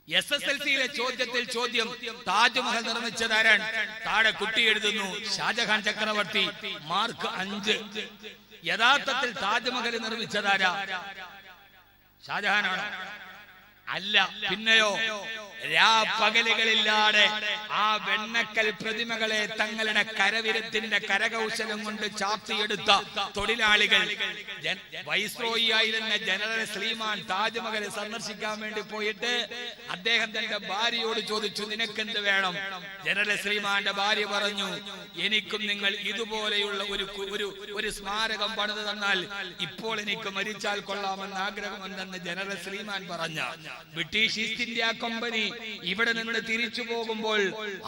SSLCയിലെ ചോദ്യത്തിൽ ചോദ്യം, താജ്മഹൽ നിർമ്മിച്ചതാരാണ്? താഴെ കുട്ടി എഴുതുന്നു ഷാജഹാൻ ചക്രവർത്തി, മാർക്ക് 5. യഥാർത്ഥത്തിൽ താജ്മഹൽ നിർമ്മിച്ചതാരാ? ഷാജഹാനാണ്? അല്ല. പിന്നെയോ? രാപ്പകലുകളില്ലാതെ ആ വെണ്ണക്കൽ പ്രതിമകളെ തങ്ങളുടെ കരവിരുത്തിന്റെ കരകൗശലം കൊണ്ട് ചാർത്തിയെടുത്ത തൊഴിലാളികൾ. വൈസ്രോയി ആയിരുന്ന ജനറൽ സ്ലീമാൻ താജ്മഹൽ സന്ദർശിക്കാൻ വേണ്ടി പോയിട്ട് അദ്ദേഹം തന്റെ ഭാര്യയോട് ചോദിച്ചു, നിനക്കെന്ത് വേണം? ജനറൽ സ്ലീമാന്റെ ഭാര്യ പറഞ്ഞു, എനിക്കും നിങ്ങൾ ഇതുപോലെയുള്ള ഒരു സ്മാരകം പണിത് തന്നാൽ ഇപ്പോൾ എനിക്ക് മരിച്ചാൽ കൊള്ളാമെന്ന് ആഗ്രഹമുണ്ടെന്ന് ജനറൽ സ്ലീമാൻ പറഞ്ഞ ബ്രിട്ടീഷ് ഈസ്റ്റ് ഇന്ത്യ കമ്പനി ഇവിടെ നിന്ന് തിരിച്ചു പോകുമ്പോൾ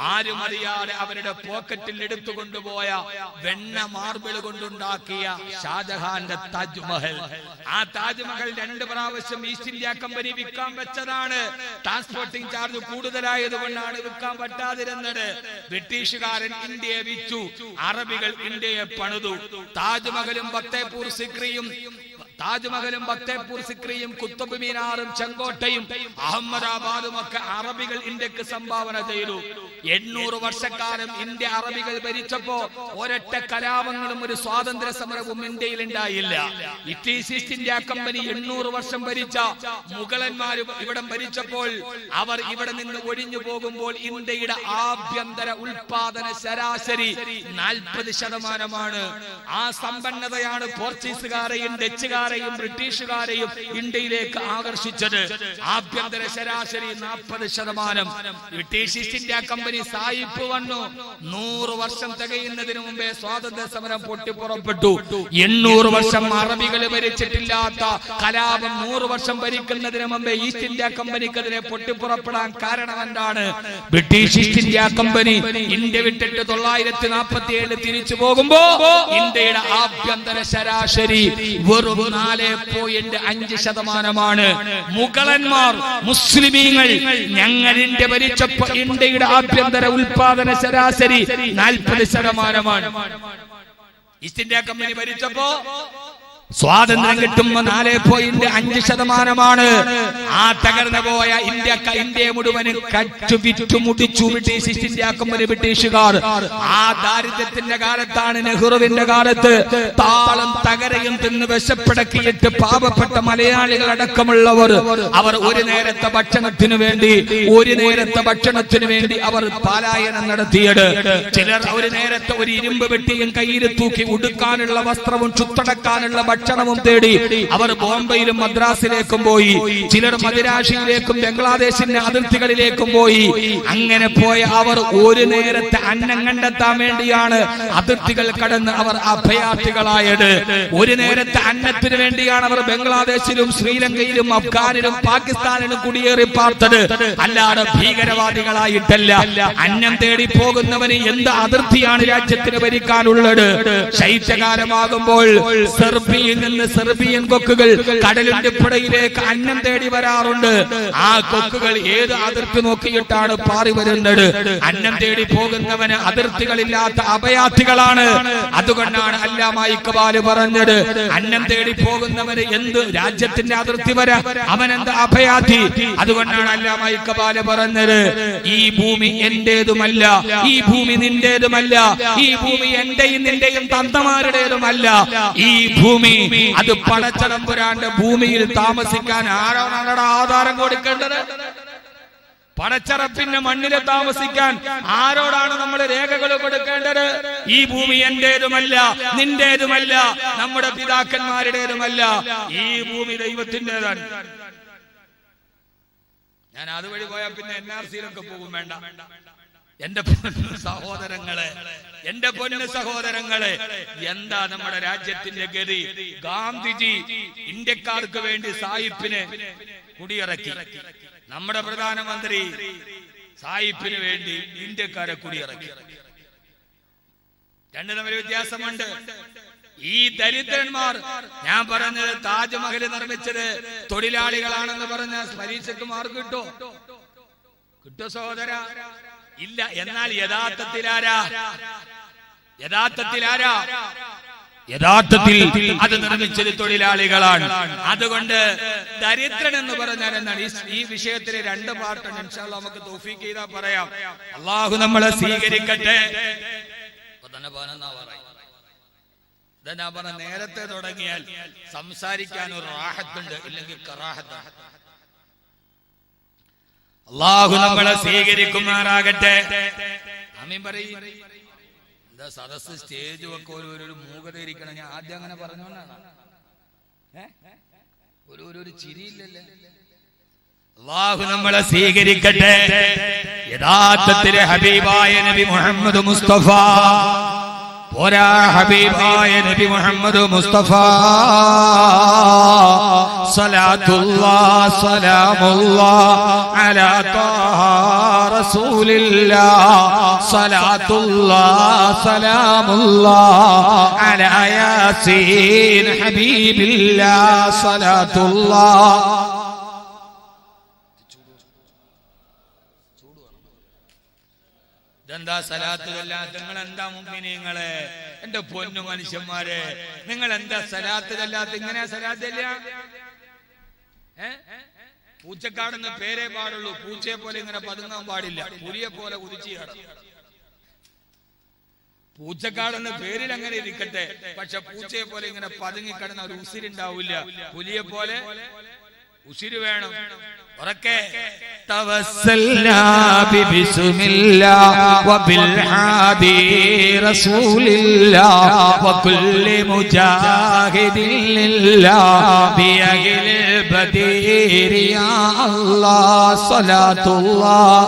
ആരും അറിയാതെ അവരുടെ പോക്കറ്റിൽ എടുത്തുകൊണ്ടുപോയ വെണ്ണ മാർബിൾ കൊണ്ടുണ്ടാക്കിയ ഷാജഹാന്റെ താജ്മഹൽ. ആ താജ്മഹൽ 2 പ്രാവശ്യം ഈസ്റ്റ് ഇന്ത്യ കമ്പനി വിൽക്കാൻ വെച്ചതാണ്. ട്രാൻസ്പോർട്ടിംഗ് ചാർജ് കൂടുതലായതുകൊണ്ടാണ് വിൽക്കാൻ പറ്റാതിരുന്നത്. ബ്രിട്ടീഷുകാരൻ ഇന്ത്യയെ വിറ്റു, അറബികൾ ഇന്ത്യയെ പണിതു. താജ്മഹലും ഫത്തേപൂർ സിക്രിയും കുത്തബ് മീനാറും ചെങ്കോട്ടയും അഹമ്മദാബാദും ഒക്കെ അറബികൾ ഇന്ത്യക്ക് സംഭാവന ചെയ്തു. 800 വർഷക്കാലം ഇന്ത്യ അറബികൾ ഭരിച്ചപ്പോ ഒരൊറ്റ കലാപങ്ങളും ഒരു സ്വാതന്ത്ര്യ സമരവും ഇന്ത്യയിൽ ഉണ്ടായില്ല. ഈസ്റ്റ് ഇന്ത്യ കമ്പനി 800 വർഷം ഭരിച്ച മുഗളന്മാർ ഇവിടെ ഭരിച്ചപ്പോൾ അവർ ഇവിടെ നിന്ന് ഒഴിഞ്ഞു പോകുമ്പോൾ ഇന്ത്യയുടെ ആഭ്യന്തര ഉൽപാദന ശരാശരി 40%. ആ സമ്പന്നതയാണ് പോർച്ചുഗീസുകാരെയും ഡച്ചുകാരെയും ഫ്രഞ്ചുകാരെയും ബ്രിട്ടീഷുകാരെയും ഇന്ത്യയിലേക്ക് ആകർഷിച്ചത്? ആഭ്യന്തര ശരാശരി 40%. ബ്രിട്ടീഷ് ഈസ്റ്റ് ഇന്ത്യ കമ്പനി സായിപ്പ് വന്നു. 100 വർഷം തികയുന്നതിന് മുമ്പേ സ്വാതന്ത്ര്യ സമരം പൊട്ടിപ്പുറപ്പെട്ടു. 800 വർഷം അറബികൾ ഭരിച്ചിട്ടില്ലാത്ത കലാപം 100 വർഷം ഭരിക്കുന്നതിന് മുമ്പേ ഈസ്റ്റ് ഇന്ത്യ കമ്പനിക്കെതിരെ പൊട്ടിപ്പുറപ്പെടാൻ കാരണം എന്താണ്? British east India company India വിട്ടിട്ട് 947 തിരിച്ചു പോകുമ്പോ ഇന്ത്യയുടെ ആഭ്യന്തര ശരാശരി വെറും 4.5%. മുഗളന്മാർ, മുസ്ലിമീങ്ങൾ ഞങ്ങൾ ഇന്ത്യ ഭരിച്ചപ്പോ ഇന്ത്യയുടെ ആഭ്യന്തര ഉൽപാദന ശരാശരി 40%. ഈസ്റ്റ് ഇന്ത്യ കമ്പനി ഭരിച്ചപ്പോ സ്വാതന്ത്ര്യം കിട്ടുമ്പോ 4.5%. ആ തകർന്നു പോയ ഇന്ത്യയെ മുഴുവൻ വിറ്റുമുടിച്ചു ബ്രിട്ടീഷ് ഈസ്റ്റ് ഇന്ത്യ കമ്പനി, ബ്രിട്ടീഷുകാർ. ആ ദാരിദ്ര്യത്തിന്റെ കാലത്താണ്, നെഹ്റുവിന്റെ കാലത്ത്, താളം തകരയും തിന്ന് വിശപ്പടക്കിയിട്ട് പാവപ്പെട്ട മലയാളികൾ അടക്കമുള്ളവർ അവർ ഒരു നേരത്തെ ഭക്ഷണത്തിനു വേണ്ടി അവർ പലായനം നടത്തിയത്. ചിലർ ഒരു നേരത്തെ ഒരു ഇരുമ്പ് വെട്ടിയും കയ്യിൽ തൂക്കി ഉടുക്കാനുള്ള വസ്ത്രവും ചുത്തടക്കാനുള്ള ഭക്ഷണവും തേടി അവർ ബോംബെയിലും മദ്രാസിലേക്കും പോയി. ചിലർ മദിരാശിയിലേക്കും ബംഗ്ലാദേശിന്റെ അതിർത്തികളിലേക്കും പോയി. അങ്ങനെ പോയ അവർ ഒരു നേരത്തെ അന്നം കണ്ടെത്താൻ വേണ്ടിയാണ് അതിർത്തികൾ കടന്ന് അവർ അഭയാർത്ഥികളായത്. ഒരു നേരത്തെ അന്നത്തിന് വേണ്ടിയാണ് അവർ ബംഗ്ലാദേശിലും ശ്രീലങ്കയിലും അഫ്ഗാനിലും പാകിസ്ഥാനിലും കുടിയേറി പാർത്തത്, അല്ലാതെ ഭീകരവാദികളായിട്ടല്ല. അന്നം തേടി പോകുന്നവന് എന്ത് അതിർത്തിയാണ് രാജ്യത്തിന് ഭരിക്കാനുള്ളത്? ശൈത്യകാലമാകുമ്പോൾ സെർബിയൻ കൊക്കുകൾ കടലിന്റെ പുഴയിലേക്ക് അന്നം തേടി വരാറുണ്ട്. ആ കൊക്കുകൾ ഏത് അതിർത്തി നോക്കിയിട്ടാണ് പാറി വരുന്നത്? അന്നം തേടി പോകുന്നവന് അതിർത്തികളില്ലാത്ത അഭയാർത്ഥികളാണ്. അതുകൊണ്ടാണ് അല്ലാമ ഇഖ്ബാൽ പറഞ്ഞത്, അന്നം തേടി പോകുന്നവന് എന്ത് രാജ്യത്തിന്റെ അതിർത്തി വരെ അവനെന്ത് അഭയാർത്ഥി. അതുകൊണ്ടാണ് അല്ലാമ ഇഖ്ബാൽ പറഞ്ഞത്, ഈ ഭൂമി എന്റേതുമല്ല, ഈ ഭൂമി നിന്റേതുമല്ല, ഈ ഭൂമി എന്റെയും നിന്റെയും തന്തമാരുടേതുമല്ല. ഈ ഭൂമി അത് പടച്ചതമ്പുരാന്റെ ഭൂമിയിൽ താമസിക്കാൻ ആരാണ് ആധാരം കൊടുക്കേണ്ടത്? പടച്ചറപ്പിന്റെ മണ്ണില് താമസിക്കാൻ ആരോടാണ് നമ്മൾ രേഖകൾ കൊടുക്കേണ്ടത്? ഈ ഭൂമി എന്റേതുമല്ല, നിന്റേതുമല്ല, നമ്മുടെ പിതാക്കന്മാരുടേതുമല്ല. ഈ ഭൂമി ദൈവത്തിൻ്റെതാണ്. ഞാൻ അതുവഴി പോയാൽ പിന്നെ NRCയിലൊക്കെ പോകും. വേണ്ട. എന്റെ പൊന്നു സഹോദരങ്ങളെ, എന്താ നമ്മുടെ രാജ്യത്തിന്റെ ഗതി? ഗാന്ധിജി ഇന്ത്യക്കാർക്ക് വേണ്ടി സായിപ്പിനെ കുടിയിറക്കി. നമ്മുടെ പ്രധാനമന്ത്രി സായിപ്പിന് വേണ്ടി ഇന്ത്യക്കാരെ കുടിയിറക്കി. രണ്ടു തമ്മിൽ വ്യത്യാസമുണ്ട്. ഈ ദരിദ്രന്മാർ, ഞാൻ പറഞ്ഞത് താജ്മഹൽ നിർമ്മിച്ചത് തൊഴിലാളികളാണെന്ന് പറഞ്ഞ പരീക്ഷയ്ക്ക് മാർക്ക് കിട്ടോ സഹോദര? ഇല്ല. എന്നാൽ യഥാർത്ഥത്തിൽ അത് നിർമ്മിച്ചത് തൊഴിലാളികളാണ്. അതുകൊണ്ട് ദരിദ്രൻ എന്ന് പറഞ്ഞാൽ എന്താണ്? ഈ വിഷയത്തിന് 2 പാർട്ടുണ്ട്. ഇൻഷാ അല്ലാഹ് നമുക്ക് തൗഫീഖ് ചെയ്താൽ പറയാം. അള്ളാഹു നമ്മളെ സ്വീകരിക്കട്ടെ. ഞാൻ പറഞ്ഞ നേരത്തെ തുടങ്ങിയാൽ സംസാരിക്കാൻ ഒരു റാഹത്തുണ്ട്, ഇല്ലെങ്കിൽ കറാഹത്താണ്. അള്ളാഹു നമ്മളെ സ്വീകരിക്കുമാറാകട്ടെ. ആമീൻ പറയും. എന്താ സദസ് സ്റ്റേജ് ഒക്കെ ഒരു മൂകത ഇരിക്കണം. ഞാൻ ആദ്യം അങ്ങനെ പറഞ്ഞോണ്ടാണ്. ഒരു ചിരിയില്ലല്ലേ? അള്ളാഹു നമ്മളെ സ്വീകരിക്കട്ടെ. യഥാർത്ഥത്തിലെ ഹബീബായ നബി മുഹമ്മദ് മുസ്തഫ പോരാ, ഹബീബായ നബി മുഹമ്മദ് മുസ്തഫ സലാത്തുല്ലാഹ് സലാമുല്ലാഹ് അലാ ത്വാഹ റസൂലില്ലാഹ് സലാത്തുല്ലാഹ് സലാമുല്ലാഹ് അലാ യാസീൻ ഹബീബില്ലാഹ് സലാത്തുല്ലാഹ്. എന്താ സലാത്ത് ചൊല്ലാത്ത? നിങ്ങൾ എന്താ മുഅ്മിനീങ്ങളെ, എന്റെ പൊന്നു മനുഷ്യന്മാരെ, നിങ്ങൾ എന്താ സലാത്ത് ചൊല്ലാത്ത? ഇങ്ങനെ സലാത്ത് ചൊല്ലുക? പൂച്ചക്കാടെന്ന് പേരേ പാടുള്ളൂ. പൂച്ചയെ പോലെ ഇങ്ങനെ പതുങ്ങാൻ പാടില്ല. പുലിയെ പോലെ കുതിച്ചു ചാടും. പൂച്ചക്കാടെന്ന് പേരിൽ അങ്ങനെ ഇരിക്കട്ടെ, പക്ഷെ പൂച്ചയെ പോലെ ഇങ്ങനെ പതുങ്ങിക്കിടന്ന ഒരു ഉസിരുണ്ടാവില്ല. പുലിയെ പോലെ ഉസിര് വേണം. ഉറക്കെ توسلنا ببسم الله وبالهادي رسول الله وكل مجاهد لله بأهل البدير يا الله صلاة الله.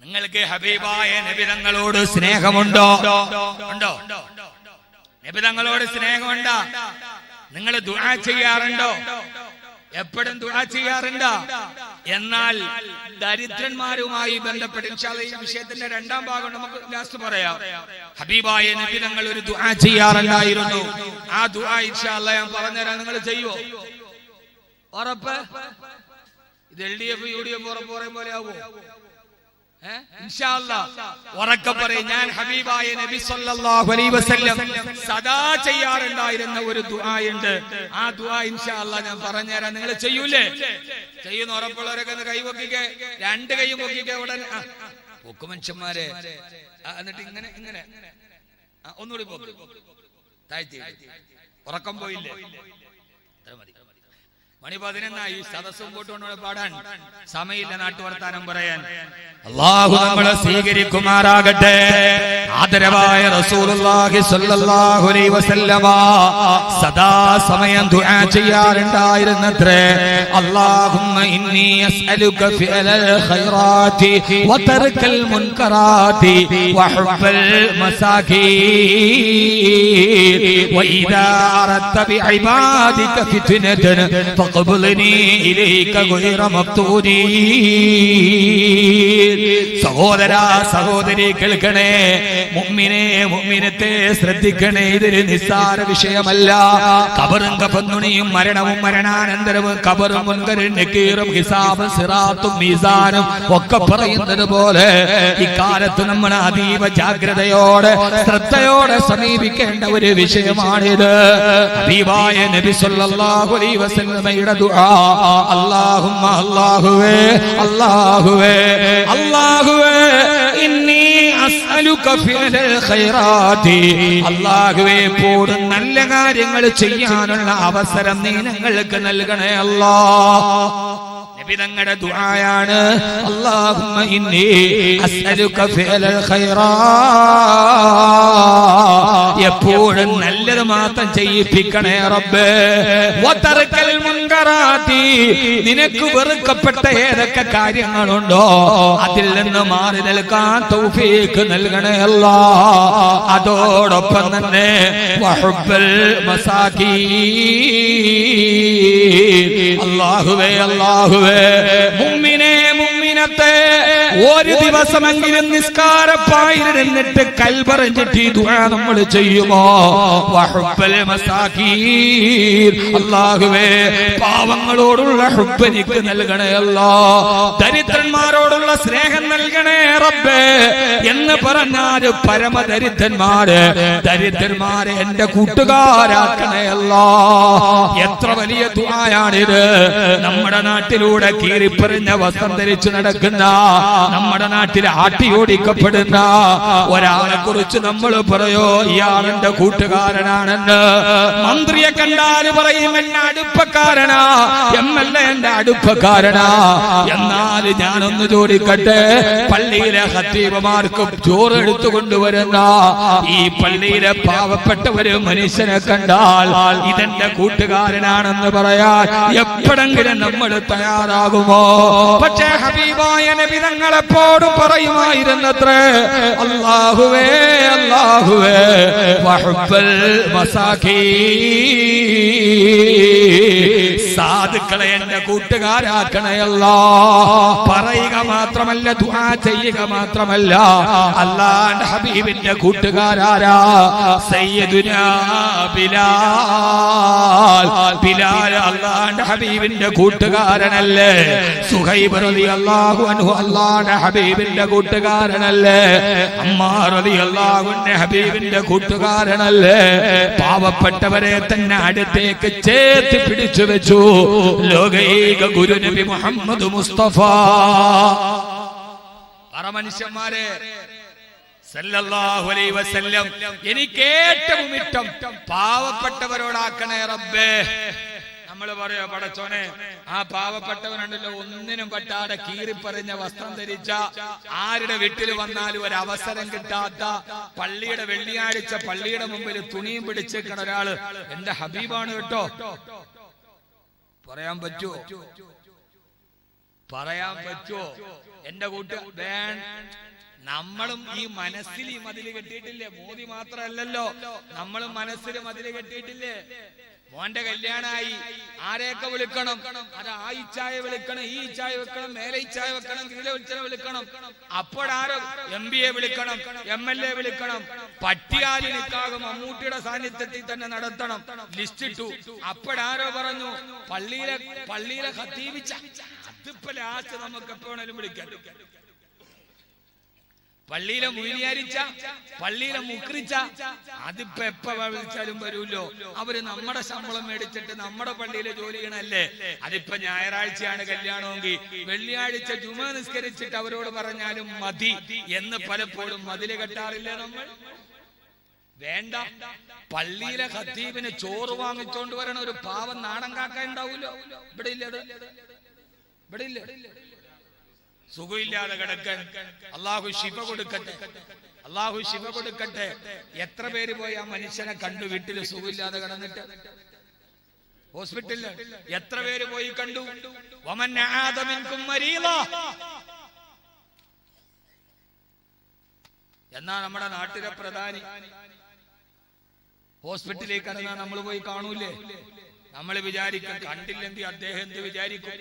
നിങ്ങൾക്ക് ഹബീബായ നബി തങ്ങളോട് സ്നേഹമുണ്ടോ? ഉണ്ടോ? നബി തങ്ങളോട് സ്നേഹമുണ്ടോ? നിങ്ങൾ ദുആ ചെയ്യാറുണ്ടോ? എപ്പോഴും ദുആ ചെയ്യാറുണ്ടോ? എന്നാൽ ദരിദ്രന്മാരുമായി ബന്ധപ്പെട്ട് ഇൻഷാ അല്ലാഹ് ഈ വിഷയത്തിന്റെ രണ്ടാം ഭാഗം നമുക്ക് ലാസ്റ്റ് പറയാം. ഹബീബായ നബി തങ്ങൾ ഒരു ദുആ ചെയ്യാറുണ്ടായിരുന്നു. ആ ദുആ ഇൻഷാ അല്ലാഹ് ഞാൻ പറഞ്ഞുതരാം. നിങ്ങൾ ചെയ്യുവോ? ഉറപ്പ്? ഇത് LDF UDF ഉറപ്പ് പറയും പോലെ ആവോ? ഇൻഷാ അല്ലാഹ് ഉറക്കെ പറയും. ഞാൻ ഹബീബായ നബി സല്ലല്ലാഹു അലൈഹി വസല്ലം സദാ ചെയ്യാറുണ്ടായിരുന്ന ഒരു ദുആ ഉണ്ട്. ആ ദുആ ഇൻഷാ അല്ലാഹ് ഞാൻ പറഞ്ഞുതരാം. നിങ്ങൾ ചെയ്യൂലേ? ചെയ്യുന്ന ഉറപ്പുള്ളവരൊക്കെ ഒന്ന് കൈവക്കിക്കെ, രണ്ട് കൈയും പൊക്കിക്കെ. ഉടനെ പൊക്കു മനുഷ്യന്മാരെ. എന്നിട്ട് ഇങ്ങനെ ഇങ്ങനെ ഒന്നുകൂടി പൊക്കി താഴ്ത്തി. ഉറക്കം പോയില്ലേ? മണി 11 സദസ്സും കൂട്ടുകൊണ്ട് പാടാൻ സമയമില്ല, നാട്ടുവർത്താനം പറയാൻ. അല്ലാഹു നമ്മളെ സ്വീകരിക്കുമാറാകട്ടെ. ആദരവായ റസൂലുള്ളാഹി സ്വല്ലല്ലാഹു അലൈഹി വസല്ലമ സദാ സമയം ദുആ ചെയ്യാറുണ്ടായിരുന്നത്രേ. അല്ലാഹുമ്മ ഇന്നി അസ്അലുക ഫിഅലൽ ഖൈറാത്തി വതർക്കൽ മുൻകറാത്തി വഹുബ്ബൽ മസാകീൻ വഇദാ അറദ്ത ബിഇബാദിക ഫിത്നതൻ ഫഖബ്ലിനി ഇലൈക ഗൈറ മഫ്തൂനീൻ. സഹോദരാ സഹോദരി കേൾക്കണേ, മുഅ്മിനേ മുഅ്മിനത്തെ ശ്രദ്ധിക്കണേ. ഇതൊരു നിസ്സാര വിഷയമല്ല. ഖബറും കഫന്നുണിയും മരണവും മരണാനന്തരവും ഖബറും മുൻകരും നക്കീറും ഹിസാബും സിറാത്തും മീസാനും ഒക്കെ പറയുന്നത് പോലെ ഇക്കാലത്ത് നമ്മൾ അതീവ ജാഗ്രതയോടെ ശ്രദ്ധയോടെ സമീപിക്കേണ്ട ഒരു വിഷയമാണിത്. ഹബീബായ നബി സല്ലല്ലാഹു അലൈഹി വസല്ലമയുടെ ദുആ, അല്ലാഹുമ്മ അല്ലാഹുവേ അല്ലാഹുവേ അല്ലാഹുവേ ഇന്നി അസ്അലുക ഫിഅലൽ ഖൈറാത്തി. അല്ലാഹുവേ എപ്പോഴും നല്ല കാര്യങ്ങൾ ചെയ്യാനുള്ള അവസരം നീ ഞങ്ങൾക്ക് നൽകണേ അല്ലാഹ്. നബി തങ്ങളുടെ ദുആയാണ് അല്ലാഹുമ്മ ഇന്നി അസ്അലുക ഫിഅലൽ ഖൈറാത്ത്. എപ്പോഴും നല്ലത് മാത്രം ചെയ്യിപ്പിക്കണേ റബ്ബേ. വതർക്കൽ മുൻകറാത്തി. നിനക്ക് വെറുക്കപ്പെട്ട ഏതൊക്കെ കാര്യങ്ങളുണ്ടോ അതിൽ നിന്ന് മാറി നിൽക്കാൻ തൗഫീഖ് നൽകണേ അല്ലാഹ്. അതോടൊപ്പം തന്നെ വഹുബ്ബൽ മസാകീൻ. അല്ലാഹുവേ അല്ലാഹുവേ മുഅ്മിനേ മുഅ്മിനത്തെ ഒരു ദിവസമെങ്കിലും നിസ്കാരപ്പായിരുന്നിട്ട് കൽബറിഞ്ഞിട്ട് ഈ ദുആ നമ്മൾ ചെയ്യുമോ? വഹുബ്ബൽ മസാകീൻ. അല്ലാഹുവേ പാവങ്ങളോടുള്ള ഹുബ്ബ് എനിക്ക് നൽകണേ അല്ലാഹ്. ദരിദ്രന്മാരോടുള്ള സ്നേഹം നൽകണേ റബ്ബേ എന്ന് പറഞ്ഞാൽ ദരിദ്രന്മാരെ എന്റെ കൂട്ടുകാരാക്കണേ അല്ലാഹ്. എത്ര വലിയ ദുആയാണിത്. നമ്മുടെ നാട്ടിലൂടെ കീറിപ്പറിഞ്ഞ വസ്ത്രം ധരിച്ചു നടക്കുന്ന, നമ്മുടെ നാട്ടിൽ ആട്ടിയോടിക്കപ്പെടുന്ന ഒരാളെ കുറിച്ച് നമ്മൾ പറയോ ഇയാളെന്റെ കൂട്ടുകാരനാണെന്ന്. മന്ത്രിയെ കണ്ടാൽ പറയും എന്നെ അടുപ്പക്കാരനാ, MLA എന്റെ അടുപ്പക്കാരനാ. എന്നാൽ ഞാനൊന്ന് ചോദിക്കട്ടെ, പള്ളിയിലെ ഖത്തീബുമാർക്ക് ചോറ് എടുത്തു കൊണ്ടുവരുന്ന ഈ പള്ളിയിലെ പാവപ്പെട്ട ഒരു മനുഷ്യനെ കണ്ടാൽ ഇതെന്റെ കൂട്ടുകാരനാണെന്ന് പറയാൻ എപ്പോഴെങ്കിലും നമ്മൾ തയ്യാറാകുമോ? പക്ഷേ ഹബീബായ നബി തങ്ങൾ എപ്പോഴും പറയുമായിരുന്നത്രേ, അല്ലാഹുവേ അല്ലാഹുവേ വഹുബ്ബൽ മസാകീൻ. സാധുക്കളെ എന്റെ കൂട്ടുകാരാക്കണേ അല്ലാഹ്. പറയുക മാത്രമല്ല, ദുആ ചെയ്യുക മാത്രമല്ല. അല്ലാഹുവിന്റെ ഹബീബിന്റെ കൂട്ടുകാരാരാ? സയ്യിദുനാ ബിലാൽ. ബിലാൽ അല്ലാഹുവിന്റെ ഹബീബിന്റെ കൂട്ടുകാരനല്ലേ? സുഹൈബ് റളിയല്ലാഹു അൻഹു അല്ലാഹുവിന്റെ ഹബീബിന്റെ കൂട്ടുകാരനല്ലേ? അമ്മാർ റളിയല്ലാഹു അൻഹു ഹബീബിന്റെ കൂട്ടുകാരനല്ലേ? പാവപ്പെട്ടവരെ തന്നെ അടുത്തേക്ക് ചേർത്ത് പിടിച്ചു വെച്ചു ലോകൈക ഗുരു നബി മുഹമ്മദ് മുസ്തഫ. പറ മനുഷ്യന്മാരെ, സല്ലല്ലാഹു അലൈഹി വസല്ലം എനിക്ക് ഏറ്റവും ഇഷ്ടം പാവപ്പെട്ടവരോടാക്കണേ റബ്ബേ. നമ്മൾ പറയാ പടച്ചോനെ, ആ പാവപ്പെട്ടവനുണ്ടല്ലോ ഒന്നിനും പറ്റാതെ കീറിപ്പറിഞ്ഞ വസ്ത്രം ധരിച്ച, ആരുടെ വീട്ടിൽ വന്നാലും ഒരു അവസരം കിട്ടാത്ത, പള്ളിയുടെ വെള്ളിയാഴ്ച പള്ളിയുടെ മുമ്പിൽ തുണിയും പിടിച്ചേക്കണ ഒരാള് എന്റെ ഹബീബാണ് കേട്ടോ. പറയാൻ പറ്റുമോ? പറയാൻ പറ്റുമോ? എന്റെ നമ്മളും ഈ മനസ്സിൽ ഈ മതില് കെട്ടിയിട്ടില്ലേ? മോദി മാത്രമല്ലല്ലോ, നമ്മളും മനസ്സിൽ മതില് കെട്ടിയിട്ടില്ലേ? മോന്റെ കല്യാണായി, ആരെയൊക്കെ വിളിക്കണം? അത് ആ ഇച്ചായ വിളിക്കണം, ഈ ഇച്ചായ വെക്കണം, മേലെ ഇച്ചായ വെക്കണം, കീഴെ വിളിക്കണം. അപ്പോഴാരോ MBA വിളിക്കണം, MLA വിളിക്കണം. പട്ടിയാലി നിക്കാഹ് മമ്മൂട്ടിയുടെ സാന്നിധ്യത്തിൽ തന്നെ നടത്തണം. ലിസ്റ്റ് ഇട്ടു. അപ്പോഴാരോ പറഞ്ഞു പള്ളിയിലെ ഖത്തീബിച്ച. അതിപ്പോ ലാസ്റ്റ് നമുക്ക് എപ്പോഴേലും വിളിക്കാം. പള്ളിയിലെ മുയിലിയാരിച്ച, പള്ളിയിലെ മുക്രിച്ച, അതിപ്പോ എപ്പ വിളിച്ചാലും വരൂല്ലോ. അവര് നമ്മുടെ ശമ്പളം മേടിച്ചിട്ട് നമ്മുടെ പള്ളിയിലെ ജോലി ചെയ്യണല്ലേ. അതിപ്പോ ഞായറാഴ്ചയാണ് കല്യാണമെങ്കിൽ വെള്ളിയാഴ്ച ജുമാ നിസ്കരിച്ചിട്ട് അവരോട് പറഞ്ഞാലും മതി എന്ന് പലപ്പോഴും മതില് കെട്ടാറില്ലേ നമ്മൾ? വേണ്ട, പള്ളിയിലെ ഖത്തീബിന് ചോറ് വാങ്ങിച്ചോണ്ട് വരണ ഒരു പാവം നാടൻ കാക്ക ഉണ്ടാവൂലോ. ഇവിടെ ഇല്ല, ഇവിടെ ഇല്ല. സുഖമില്ലാതെ കിടക്കാൻ അള്ളാഹു ശിഫ കൊടുക്കട്ടെ, അള്ളാഹു ശിഫ കൊടുക്കട്ടെ. എത്ര പേര് പോയി ആ മനുഷ്യനെ കണ്ടു വീട്ടില് സുഖമില്ലാതെ കിടന്നിട്ട്? ഹോസ്പിറ്റലിൽ എത്ര പേര് പോയി കണ്ടു? എന്നാ നമ്മുടെ നാട്ടിലെ പ്രധാനി ഹോസ്പിറ്റലിലേക്ക് കടന്നാൽ നമ്മൾ പോയി കാണൂലേ? നമ്മൾ വിചാരിക്കും കണ്ടില്ലെങ്കിൽ അദ്ദേഹം എന്ത് വിചാരിക്കും?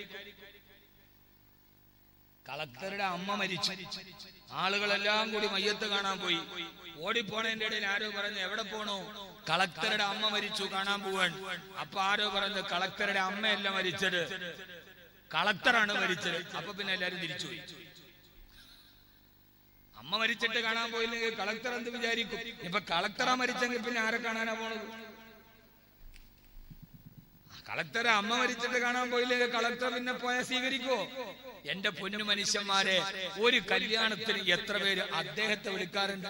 കളക്ടറുടെ അമ്മ മരിച്ചു, ആളുകളെല്ലാം കൂടി മയ്യത്ത് കാണാൻ പോയി. ഓടിപ്പോണതിന്റെ ഇടയിൽ ആരോ പറഞ്ഞു എവിടെ പോണോ? കളക്ടറുടെ അമ്മ മരിച്ചു, കാണാൻ പോവാൻ. അപ്പൊ ആരോ പറഞ്ഞു കളക്ടറുടെ അമ്മയല്ല മരിച്ചത്, കളക്ടറാണ് മരിച്ചത്. അപ്പൊ പിന്നെ എല്ലാരും തിരിച്ചു. അമ്മ മരിച്ചിട്ട് കാണാൻ പോയില്ലെങ്കിൽ കളക്ടർ എന്ത് വിചാരിക്കും? ഇപ്പൊ കളക്ടറാ മരിച്ചെങ്കിൽ പിന്നെ ആരെ കാണാനാ പോണത്? കളക്ടറെ അമ്മ മരിച്ചിട്ട് കാണാൻ പോയില്ലെങ്കിൽ കളക്ടർ പിന്നെ പോയാൽ സ്വീകരിക്കോ? എന്റെ പൊന്നു മനുഷ്യന്മാരെ, ഒരു കല്യാണത്തിന് എത്ര പേര് അദ്ദേഹത്തെ വിളിക്കാറുണ്ട്?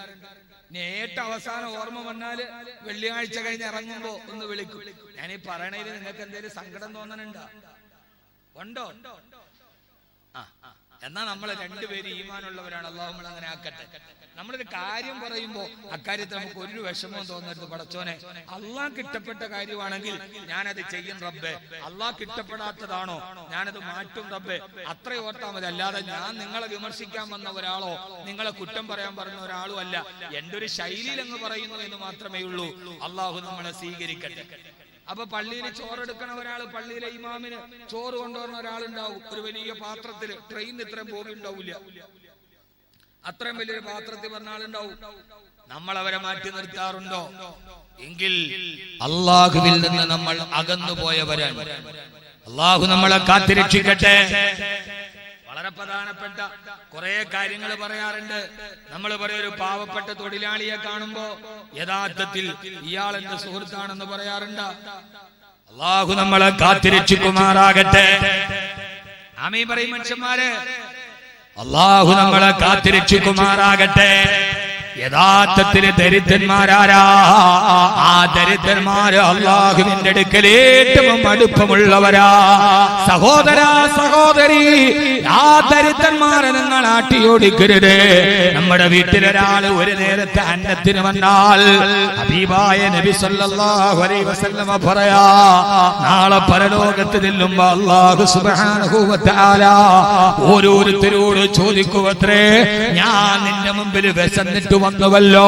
ഏറ്റവും അവസാനം ഓർമ്മ വന്നാല് വെള്ളിയാഴ്ച കഴിഞ്ഞ് ഇറങ്ങുമ്പോ ഒന്ന് വിളിക്കും. ഞാനീ പറയണേല് നിങ്ങൾക്ക് എന്തെങ്കിലും സങ്കടം തോന്നണുണ്ടോ? ഉണ്ടോ? എന്നാ നമ്മളെ രണ്ടുപേര് ഈമാനുള്ളവരാണ്. അല്ലാഹു നമ്മളെ അങ്ങനെ ആക്കട്ടെ. നമ്മളൊരു കാര്യം പറയുമ്പോ അക്കാര്യത്തിൽ നമുക്ക് ഒരു വിഷമവും തോന്നരുത്. പടച്ചോനെ, അള്ളാഹ് ഇഷ്ടപ്പെട്ട കാര്യമാണെങ്കിൽ ഞാനത് ചെയ്യും റബ്ബേ. അള്ളാഹ് ഇഷ്ടപ്പെടാത്തതാണോ ഞാനത് മാറ്റും റബ്ബേ. അത്ര ഓർത്താ മതി. അല്ലാതെ ഞാൻ നിങ്ങളെ വിമർശിക്കാൻ വന്ന ഒരാളോ നിങ്ങളെ കുറ്റം പറയാൻ പറഞ്ഞ ഒരാളും അല്ല. എന്റെ ഒരു ശൈലിയിൽ അങ്ങ് പറയുന്നു എന്ന് മാത്രമേ ഉള്ളൂ. അള്ളാഹു നമ്മളെ സ്വീകരിക്കട്ടെ. അപ്പൊ പള്ളിയിൽ ചോറെടുക്കണ ഒരാള്, പള്ളിയിലെ ഇമാമിന് ചോറ് കൊണ്ടുവരുന്ന ഒരാളുണ്ടാവും. ഒരു വലിയ പാത്രത്തില്, ട്രെയിനിന് ഇത്രയും ബോഗി ഉണ്ടാവില്ല, അത്രയും വലിയൊരു പാത്രത്തിൽ പറഞ്ഞ ആളുണ്ടാവും. നമ്മൾ അവരെ മാറ്റി നിർത്താറുണ്ടോ? എങ്കിൽ അള്ളാഹുവിൽ നിന്ന് നമ്മൾ അകന്നുപോയവരാണ്. അള്ളാഹു നമ്മളെ കാത്തിരക്ഷിക്കട്ടെ. വളരെ പ്രധാനപ്പെട്ട കുറെ കാര്യങ്ങൾ പറയാറുണ്ട്. നമ്മൾ പറയൊരു പാവപ്പെട്ട തൊഴിലാളിയെ കാണുമ്പോ യഥാർത്ഥത്തിൽ ഇയാൾ എന്റെ സുഹൃത്താണെന്ന് പറയാറുണ്ട്. അള്ളാഹു നമ്മളെ കാത്തിരക്ഷിക്കുമാറാകട്ടെ. ആമീൻ പറയും മനുഷ്യന്മാരെ. അള്ളാഹു നമ്മളെ കാത്തിരക്ഷിക്കുമാറാകട്ടെ. യഥാർത്ഥത്തിൽ ദരിദ്രന്മാരാരാ? ആ ദരിദ്രന്മാര് അള്ളാഹുവിന്റെ അടുക്കൽ ഏറ്റവും അടുപ്പമുള്ളവരാ. സഹോദരാ, സഹോദരി, ആ ദരിദ്രന്മാരെ നിങ്ങൾ ആട്ടിയോടിക്കരുത്. നമ്മുടെ വീട്ടിലൊരാള് ഒരു നേരത്തെ അന്നത്തിന് വന്നാൽ ഹബീബായ നബി സല്ലല്ലാഹു അലൈഹി വസല്ലമ പറയാ, നാളെ പരലോകത്ത് ചെല്ലുമ്പോ അല്ലാഹു സുബ്ഹാനഹു വ തആല ഓരോരുത്തരോട് ചോദിക്കുവത്രേ, ഞാൻ നിന്റെ മുമ്പിൽ വിശന്നിട്ട് വന്നുവല്ലോ,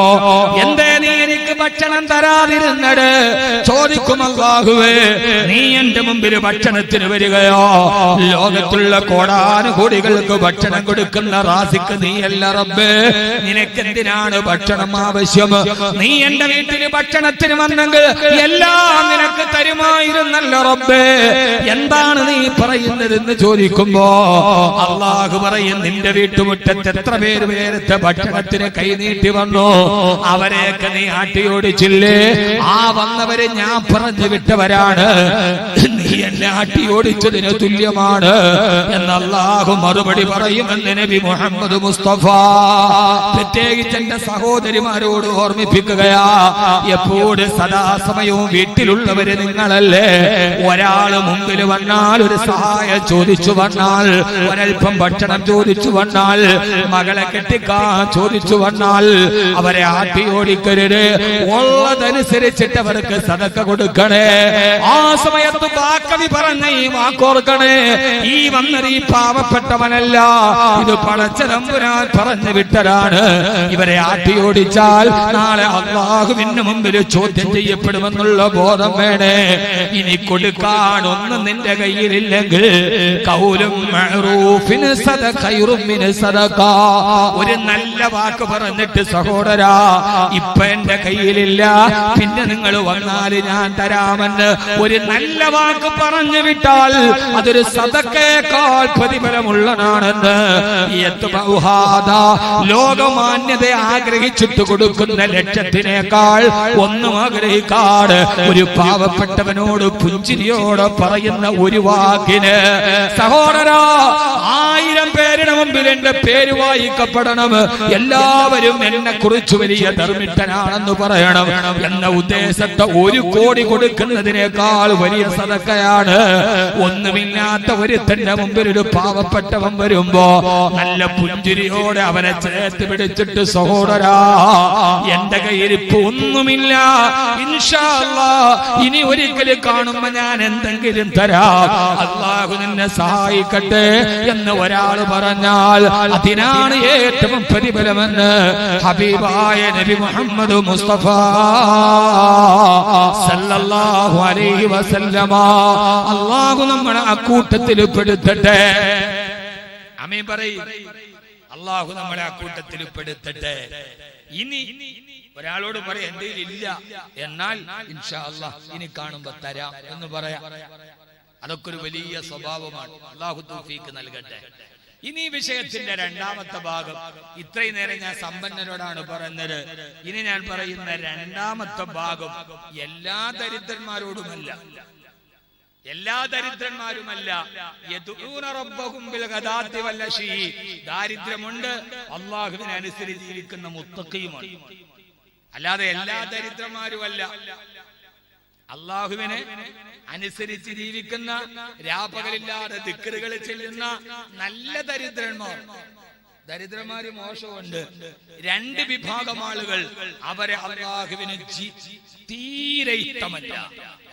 എന്തേ നീ എനിക്ക് ഭക്ഷണം തരാതിരുന്നത്? ചോദിക്കും അല്ലാഹുവേ, നീ എന്റെ മുമ്പിൽ ഭക്ഷണത്തിന് വരികയോ? ലോകത്തുള്ള കോടാനുകോടികൾക്ക് ഭക്ഷണം കൊടുക്കുന്ന റാസിക്ക് നീയല്ല റബ്ബേ, നിനക്കെന്തിനാണ് ഭക്ഷണം ആവശ്യം? നീ എന്റെ വീട്ടിൽ ഭക്ഷണത്തിന് വന്നെങ്കിൽ എല്ലാം നിനക്ക് തരുമായിരുന്നല്ലോ റബ്ബേ, എന്താണ് നീ പറയുന്നതെന്ന് ചോദിക്കുമ്പോ അല്ലാഹു പറയും, നിന്റെ വീട്ടുമുറ്റത്ത് എത്ര പേര് നേരത്തെ ഭക്ഷണത്തിന് കൈനീട്ടി വന്നു, അവരെയൊക്കെ നീ ആട്ടി ഓടിച്ചില്ലേ, ആ വന്നവരെ ഞാൻ പറഞ്ഞു വിട്ടവരാണ്, നീ എന്നെ ഓടിച്ചതിന് തുല്യമാണ് എന്ന് അല്ലാഹു മറുപടി പറയുമെന്ന് നബി മുഹമ്മദ് മുസ്തഫ. പ്രത്യേകിച്ച് എന്റെ സഹോദരിമാരോട് ഓർമ്മിപ്പിക്കുകയാ, എപ്പോഴും സദാസമയവും വീട്ടിലുള്ളവര് നിങ്ങളല്ലേ. ഒരാള് മുമ്പിൽ വന്നാൽ, ഒരു സഹായം ചോദിച്ചു വന്നാൽ, ഒരൽപ്പം ഭക്ഷണം ചോദിച്ചു വന്നാൽ, മകളെ കെട്ടിക്കാൻ ചോദിച്ചു വന്നാൽ അവരെ ആട്ടി ഓടിക്കരുത്. ഉള്ളതനുസരിച്ചിട്ട് അവർക്ക് സദക്ക കൊടുക്കണേ. ആ സമയത്ത് ബാക്കവി പറഞ്ഞ ഈ വാക്കോർക്കണേ, ഈ വന്നത് ഈ പാവപ്പെട്ടവനല്ല, ഇത് പടച്ച തമ്പുരാൻ പറഞ്ഞു വിട്ടതാണ്. ഇവരെ ആട്ടി ഓടിച്ചാൽ നാളെ അല്ലാഹുവിന്റെ മുമ്പിൽ ചോദ്യം ചെയ്യപ്പെടുമെന്നുള്ള ബോധം വേണേ. ഇനി കൊടുക്കാൻ ഒന്നും നിന്റെ കയ്യിലില്ലെങ്കിൽ ഖൗലും മഅറൂഫിൻ സദഖൈറും മിൻ സദഖ, ഒരു നല്ല വാക്ക് പറഞ്ഞിട്ട് സഹോദരാ ഇപ്പൊ എന്റെ കയ്യിലില്ല, പിന്നെ നിങ്ങൾ വന്നാൽ ഞാൻ തരാമെന്ന് ഒരു നല്ല വാക്ക് പറഞ്ഞു വിട്ടാൽ അതൊരു സദഖയേക്കാൾ പ്രതിഫലമുള്ളതാണെന്ന്. ലോകമാന്യത ആഗ്രഹിച്ചിട്ട് കൊടുക്കുന്ന ലക്ഷത്തിനേക്കാൾ ഒന്നും ആഗ്രഹിക്കാട് ഒരു പാവപ്പെട്ടവനോട് പുഞ്ചിരിയോടെ പറയുന്ന ഒരു വാക്കിന് സഹോദരാ 1000 പേരുടെ മുമ്പിൽ എന്റെ പേര് വായിക്കപ്പെടണം, എല്ലാവരും എന്നെ കുറിച്ച് വലിയ ധർമ്മിഷ്ഠനാണെന്ന് പറയണം എന്ന ഉദ്ദേശത്തെ 1 കോടി കൊടുക്കുന്നതിനേക്കാൾ വലിയ സദക്കയാണ്. ഒന്നുമില്ലാത്ത ഒരുത്തന്റെ മുമ്പിൽ ഒരു പാവപ്പെട്ടവൻ വരുമ്പോ നല്ല പുഞ്ചിരിയോടെ അവനെ ചേർത്ത് പിടിച്ചിട്ട് സഹോദരാ എന്റെ കയ്യിൽ ഇപ്പൊ ഒന്നുമില്ല, ഇൻഷാ അല്ലാഹ് ഇനി ഒരിക്കലും കാണുമ്പോ ഞാൻ എന്തെങ്കിലും തരാം, അല്ലാഹു നിന്നെ സഹായിക്കട്ടെ എന്ന് ഒരാൾ പറഞ്ഞാൽ അതിനാണ് ഏറ്റവും പ്രതിഫലമെന്ന് ഹബീബായ നബി മുഹമ്മദ് മുസ്തഫ സല്ലല്ലാഹു അലൈഹി വസല്ലമ. അല്ലാഹു നമ്മളെ അക്കൂട്ടത്തിൽ പെടുത്തട്ടെ. ആമീൻ പറയ്. അല്ലാഹു നമ്മളെ അക്കൂട്ടത്തിൽ പെടുത്തട്ടെ. ഇനി ഒരാളോട് പറയാം എന്റെ ഇല്ല, എന്നാൽ ഇൻഷാ അല്ലാഹ് ഇനി കാണുമ്പോ തരാം എന്ന് പറയാം. അതൊക്കെ ഒരു വലിയ സ്വഭാവമാണ്. അല്ലാഹു തൗഫീഖ് നൽകട്ടെ. ഇനി വിഷയത്തിന്റെ രണ്ടാമത്തെ ഭാഗം, ഇത്രയും നേരം ഞാൻ സമ്പന്നരോടാണ് പറഞ്ഞത്. ഇനി ഞാൻ പറയുന്ന രണ്ടാമത്തെ ഭാഗം എല്ലാ ദരിദ്രന്മാരോടുമല്ല, എല്ലാ ദരിദ്രന്മാരുമല്ല. ദാരിദ്ര്യമുണ്ട്, അള്ളാഹുവിനെ അനുസരിച്ച് ജീവിക്കുന്ന മുത്തഖിയുമാണ്. അല്ലാതെ എല്ലാ ദരിദ്രന്മാരുമല്ല, അള്ളാഹുവിനെ അനുസരിച്ച് ജീവിക്കുന്ന രാപകലില്ലാതെ ദിക്റുകൾ ചെല്ലുന്ന നല്ല ദരിദ്രന്മാർ. ദരിദ്രന്മാര് മോശമുണ്ട്. 2 വിഭാഗം ആളുകൾ, അവരെ അള്ളാഹുവിന് തീരെ ഇഷ്ടമല്ല.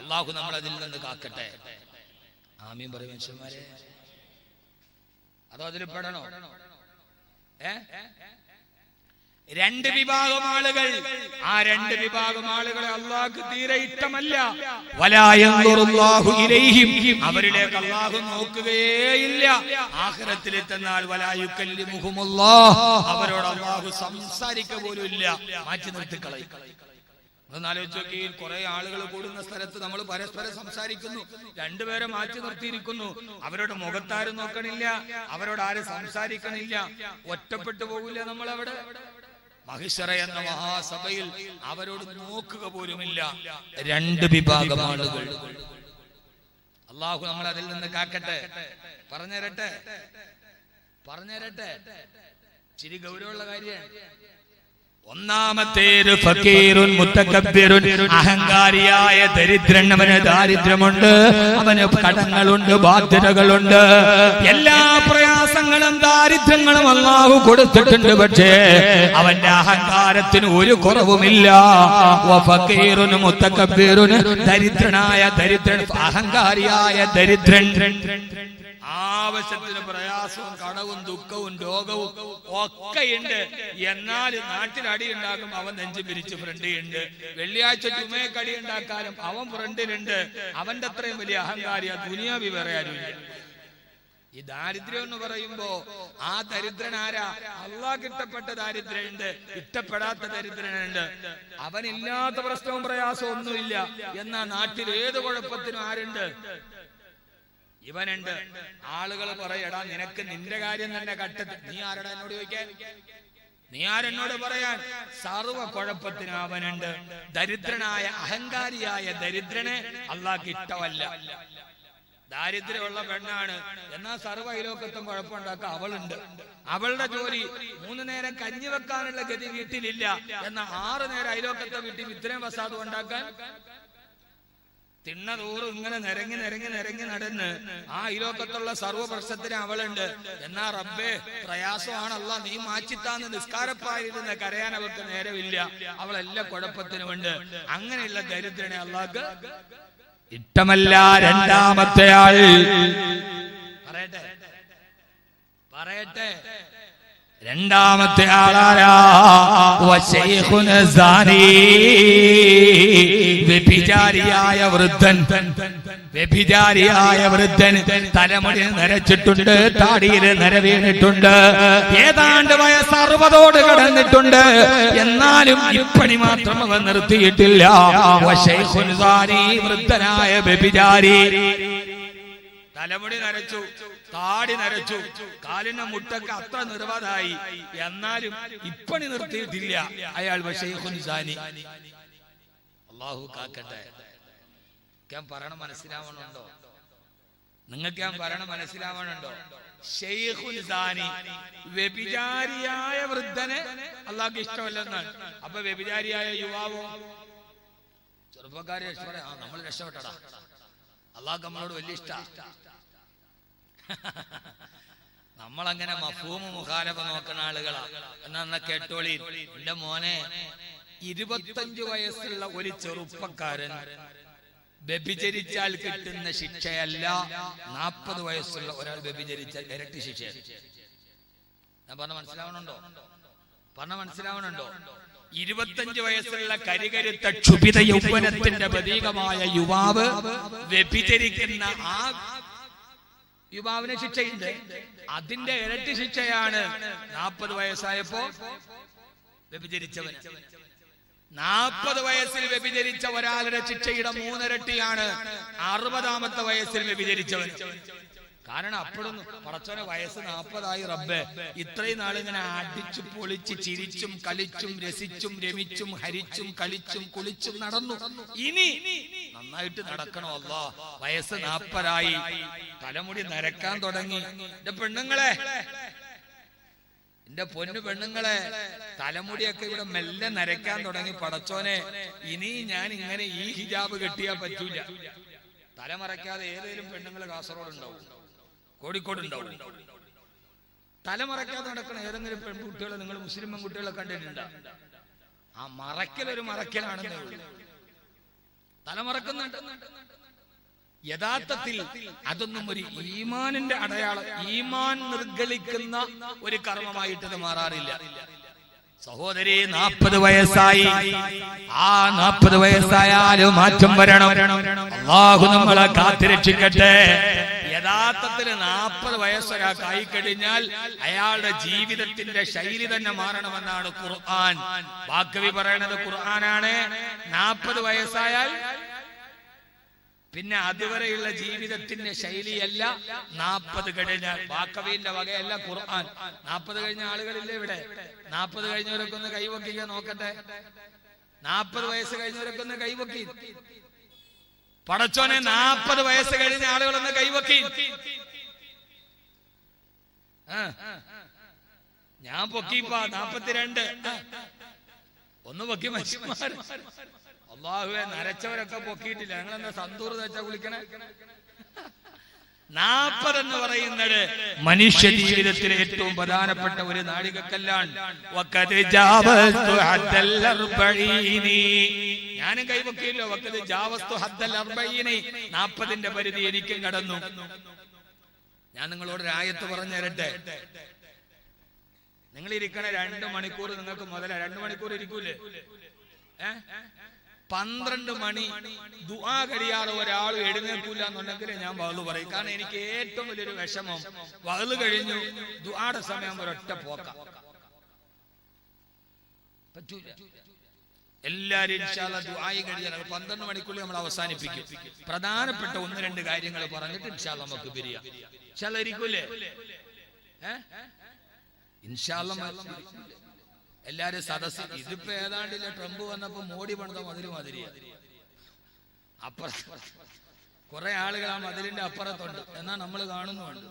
അള്ളാഹു നമ്മൾ അതിൽ നിന്ന് കാക്കട്ടെ. ആമീൻ പറയും മനുഷ്യന്മാരെ. അതോ അതിൽ പെടണോ? 2 വിഭാഗം ആളുകൾ, ആ 2 വിഭാഗം ആളുകളെ അള്ളാഹു തീരെ ഇഷ്ടമല്ല. അവരിലേക്ക് അള്ളാഹു നോക്കുകയേയില്ല. ആഖിറത്തിലെത്തുന്നാൽ അവരോട് അള്ളാഹു സംസാരിക്ക പോലും ഇല്ല, മാറ്റി നിർത്തിക്കളയും. ഒന്നാലോചിച്ച് നോക്കി, കുറെ ആളുകൾ കൂടുന്ന സ്ഥലത്ത് നമ്മൾ പരസ്പരം സംസാരിക്കുന്നു, 2 പേരെ മാറ്റി നിർത്തിയിരിക്കുന്നു, അവരുടെ മുഖത്താരും നോക്കണില്ല, അവരോട് ആരും സംസാരിക്കണില്ല, ഒറ്റപ്പെട്ടു പോകില്ല നമ്മളവിടെ. മഹിശറ എന്ന മഹാസഭയിൽ അവരോട് നോക്കുക പോലുമില്ല 2 വിഭാഗം ആളുകൾ. അള്ളാഹു നമ്മൾ അതിൽ നിന്ന് കാക്കട്ടെ. പറഞ്ഞുതരട്ടെ, ചിരി ഗൗരവമുള്ള കാര്യമാണ്. ഒന്നാമത്തേത് ഫക്കീറുൻ മുത്തകബ്ബിറുൻ, അഹങ്കാരിയായ ദരിദ്രൻ. അവന് ദാരിദ്ര്യമുണ്ട്, അവന് കടങ്ങളുണ്ട്, ബാധ്യതകളുണ്ട്, എല്ലാ പ്രയാസങ്ങളും ദാരിദ്ര്യങ്ങളും അല്ലാഹു കൊടുത്തിട്ടുണ്ട്. പക്ഷേ അവന്റെ അഹങ്കാരത്തിന് ഒരു കുറവുമില്ല. വഫക്കീറുൻ മുത്തകബ്ബിറുൻ, ദരിദ്രനായ ദരിദ്രൻ, അഹങ്കാരിയായ ദരിദ്രൻ, ആവശ്യത്തിന് പ്രയാസവും കടവും ദുഃഖവും രോഗവും ഒക്കെയുണ്ട്. എന്നാൽ നാട്ടിൽ അടി ഉണ്ടാക്കും അവൻ നെഞ്ചു പിരിച്ച് ഫ്രണ്ടിയുണ്ട്. വെള്ളിയാഴ്ച ചുമയക്കടി ഉണ്ടാക്കാനും അവൻ ഫ്രണ്ടിലുണ്ട്. അവന്റെ അത്രയും വലിയ അഹങ്കാരിയ ദുനിയാവി വേറെ ആരുമില്ല. ഈ ദാരിദ്ര്യം എന്ന് പറയുമ്പോ ആ ദരിദ്രൻ ആരാ? അള്ളാഹ് ഇഷ്ടപ്പെട്ട ദാരിദ്ര്യമുണ്ട്, ഇഷ്ടപ്പെടാത്ത ദരിദ്രനുണ്ട്. അവനില്ലാത്ത പ്രശ്നവും പ്രയാസവും ഒന്നുമില്ല. എന്നാ നാട്ടിൽ ഏത് കുഴപ്പത്തിനും ആരുണ്ട്? ഇവനുണ്ട്. ആളുകൾ പറയടാ നിനക്ക് നിന്റെ കാര്യം തന്നെ കട്ടത്ത്. നീ ആരടാ എന്നോട് ചോദിക്കാൻ? നീ ആരെന്നോട് പറയാൻ? സർവ കുഴപ്പത്തിന് അവനുണ്ട്. ദരിദ്രനായ അഹങ്കാരിയായ ദരിദ്രനെ അള്ളാഹ്ക്ക് ഇഷ്ടമല്ല. ദാരിദ്ര്യമുള്ള പെണ്ണാണ്, എന്നാൽ സർവ്വ അയലോക്കത്തും കുഴപ്പമുണ്ടാക്കുക അവളുണ്ട്. അവളുടെ ജോലി 3 നേരം കഞ്ഞി വെക്കാനുള്ള ഗതി വീട്ടിലില്ല, എന്നാൽ 6 നേരം അയലോക്കത്തെ വീട്ടിൽ ഇത്രയും വസാദ് ഉണ്ടാക്കാൻ തിണ്ണതോറും ഇങ്ങനെ നിരങ്ങി നടന്ന് ആ അയലോക്കത്തുള്ള സർവ്വ പ്രശ്നത്തിന് അവളുണ്ട്. എന്നാ റബ്ബേ പ്രയാസമാണല്ല, നീ മാറ്റിത്താന്ന് നിസ്കാരപ്പായിരുന്ന് കരയാൻ അവൾക്ക് നേരമില്ല. അവളെല്ലാം കുഴപ്പത്തിനുമുണ്ട്. അങ്ങനെയുള്ള ദരിദ്രനെ അള്ളാഹ്ക്ക് ഇഷ്ടമല്ല. രണ്ടാമത്തെ ആൾ പറയട്ടെ രണ്ടാമത്തെ ആളാരാ? വ്യഭിചാരിയായ വൃദ്ധൻ തലമുടി നരച്ചിട്ടുണ്ട്, താടിയിൽ നര വീണിട്ടുണ്ട്, ഏതാണ്ട് വയസ്സ് 60 കടന്നിട്ടുണ്ട്. എന്നാലും ഇപ്പണി മാത്രം അവൻ നിർത്തിയിട്ടില്ല. വൃദ്ധനായ വ്യഭിചാരി തലമുടി നരച്ചു, താടി നരച്ചു, കാലിന്റെ മുട്ടൊക്കെ അത്ര നിർവാതായി, എന്നാലും ഇപ്പണി നിർത്തിയിട്ടില്ല. അയാൾ അല്ലാഹു കാക്കട്ടെ. ഞാൻ പറയണ മനസ്സിലാവണുണ്ടോ? നിങ്ങൾക്ക് ഞാൻ പറയണ മനസ്സിലാവണുണ്ടോ? ശൈഖുൽ സാനി, വ്യഭിചാരിയായ വൃദ്ധനെ അള്ളാഹ്ക്ക് ഇഷ്ടമല്ലെന്നാണ്. അപ്പൊ വ്യഭിചാരിയായ യുവാവോ? ചെറുപ്പക്കാരെ നമ്മൾ രക്ഷപ്പെട്ടടാ, അള്ളാഹ്ക്ക് നമ്മളോട് വലിയ ഇഷ്ട. നമ്മളങ്ങനെ മഫ്ഹൂമ് മുഖാലഫ നോക്കുന്ന ആളുകളാ. എന്നാ കേട്ടോളി, എന്റെ മോനെ, 25 വയസ്സുള്ള ഒരു ചെറുപ്പക്കാരൻ വ്യഭിചരിച്ചാൽ കിട്ടുന്ന ശിക്ഷയല്ല 40 വയസ്സുള്ള ഒരാൾ വ്യഭിചരിച്ചാൽ ഇരട്ടി ശിക്ഷ. ഞാൻ പറഞ്ഞ മനസ്സിലാവണുണ്ടോ? 25 വയസ്സുള്ള കരികരുത്ത ക്ഷുഭിത യൗവനത്തിന്റെ പ്രതീകമായ യുവാവ് വ്യഭിചരിക്കുന്ന ആ യുവാവിന് ശിക്ഷയുണ്ട്. അതിന്റെ ഇരട്ടി ശിക്ഷയാണ് 40 വയസ്സായപ്പോ വ്യഭിചരിച്ചവൻ. 40 വയസ്സിൽ വ്യഭിചരിച്ച ഒരാളുടെ ശിക്ഷയുടെ 3 ഇരട്ടിയാണ് 60-ാമത്തെ വയസ്സിൽ വ്യഭിചരിച്ചവൻ. കാരണം അപ്പോഴും പടച്ചോനെ വയസ്സ് 40 റബ്ബേ, ഇത്രയും നാളിങ്ങനെ അടിച്ചു പൊളിച്ച് ചിരിച്ചും കളിച്ചും രസിച്ചും രമിച്ചും ഹരിച്ചും കളിച്ചും കുളിച്ചും നടന്നു. ഇനി നന്നായിട്ട് നടക്കണോ അല്ലാ? വയസ്സ് 40 തലമുടി നരക്കാൻ തുടങ്ങി. എന്റെ പെണ്ണുങ്ങളെ, എന്റെ പൊന്നു പെണ്ണുങ്ങളെ, തലമുടിയൊക്കെ ഇവിടെ മെല്ലെ നരക്കാൻ തുടങ്ങി. പടച്ചോനെ, ഇനി ഞാൻ ഇങ്ങനെ ഈ ഹിജാബ് കെട്ടിയാൽ പറ്റൂല. തലമറയ്ക്കാതെ ഏതെങ്കിലും പെണ്ണുങ്ങൾ കാസർഗോഡ് ഉണ്ടാവും, കോഴിക്കോട് ഉണ്ടാവും. തലമറയ്ക്കാതെ നടക്കണ ഏതെങ്കിലും പെൺകുട്ടികളെ നിങ്ങൾ മുസ്ലിം പെൺകുട്ടികളെ കണ്ടിട്ടുണ്ടോ? ആ മറയ്ക്കലൊരു മറയ്ക്കലാണെന്നേ ഉള്ളൂ. തലമറക്കുന്നുണ്ട്. യഥാർത്ഥത്തിൽ അതൊന്നും ഒരു ഈമാനിന്റെ അടയാളം, ഈമാൻ നിർഗളിക്കുന്ന ഒരു കർമ്മമായിട്ടത് മാറാറില്ല. സഹോദരി, 40 വയസ്സായി. ആ 40 വയസ്സായാലും മാറ്റം വരണം. അല്ലാഹു നമ്മളെ കാത്തിരക്ഷിക്കട്ടെ. യഥാർത്ഥത്തിൽ 40 വയസ്സൊരാൾക്കായി കഴിഞ്ഞാൽ അയാളുടെ ജീവിതത്തിന്റെ ശൈലി തന്നെ മാറണമെന്നാണ് ഖുർആൻ. ബാക്കവി പറയണത് ഖുർആനാണ്. 40 വയസ്സായാൽ പിന്നെ അതുവരെയുള്ള ജീവിതത്തിന്റെ ശൈലിയല്ല 40 കഴിഞ്ഞാൽ. ബാക്കവിന്റെ വകയല്ല ഖുർആൻ. 40 കഴിഞ്ഞ ആളുകളില്ലേ ഇവിടെ? 40 കഴിഞ്ഞവരൊക്കെ ഒന്ന് കൈവക്കിക്കാൻ നോക്കട്ടെ. 40 വയസ്സ് കഴിഞ്ഞവരൊക്കെ ഒന്ന് കൈവക്കി. പടച്ചോനെ, 40 വയസ്സ് കഴിഞ്ഞ ആളുകളൊന്ന് കൈവക്കി. ഞാൻ പൊക്കിപ്പാ 42. ഒന്ന് പൊക്കി മനുഷ്യന്മാർ. അല്ലാഹുവേ, നരച്ചവരൊക്കെ പൊക്കിയിട്ടില്ല. ഞങ്ങളെന്താ സന്തൂർ വെച്ചാ കുളിക്കണേ? 40 എന്ന് പറയുന്നത് മനുഷ്യ ജീവിതത്തിലെ ഏറ്റവും പ്രധാനപ്പെട്ട ഒരു നാഴികക്കല്ലാണ്. ഞാനും കൈവക്കിയല്ലോ. 40-ന്റെ പരിധി എനിക്കും കടന്നു. ഞാൻ നിങ്ങളോട് ഒരു ആയത്ത് പറഞ്ഞു തരട്ടെ. നിങ്ങൾ ഇരിക്കണ 2 മണിക്കൂർ നിങ്ങൾക്ക് മുതല. 2 മണിക്കൂർ ഇരിക്കൂലേ? 12 മണി ദുആ കഴിയാതെ ഒരാൾ എഴുന്നേൽക്കൂല എന്നുണ്ടെങ്കിൽ ഞാൻ വഅ്ള് പറയും. കാരണം എനിക്ക് ഏറ്റവും വലിയൊരു വിഷമം, വഅ്ള് കഴിഞ്ഞു ദുആയുടെ സമയം ഒരൊറ്റ പോക്ക പറ്റൂല. എല്ലാരും ഇൻഷാ അല്ലാഹ് ദുആയി കഴിയാൻ 12 മണിക്കുള്ളിൽ നമ്മൾ അവസാനിപ്പിക്കും. പ്രധാനപ്പെട്ട 1-2 കാര്യങ്ങൾ പറഞ്ഞിട്ട് ഇൻഷാ അല്ലാഹ് നമുക്ക് പിരിയാം. ഇൻഷാ അല്ലാഹ് ഇരിക്കൂലേ? ഇൻഷാ അല്ലാഹ് എല്ലാരും സദസ്. ഇതിപ്പോ ഏതാണ്ടില്ല, ട്രംപ് വന്നപ്പോ മോഡി പണിത മതില് മാതിരിയാ. അപ്പുറ കുറെ ആളുകൾ ആ മതിലിന്റെ അപ്പുറത്തുണ്ട്, എന്നാ നമ്മൾ കാണുന്നുണ്ട്.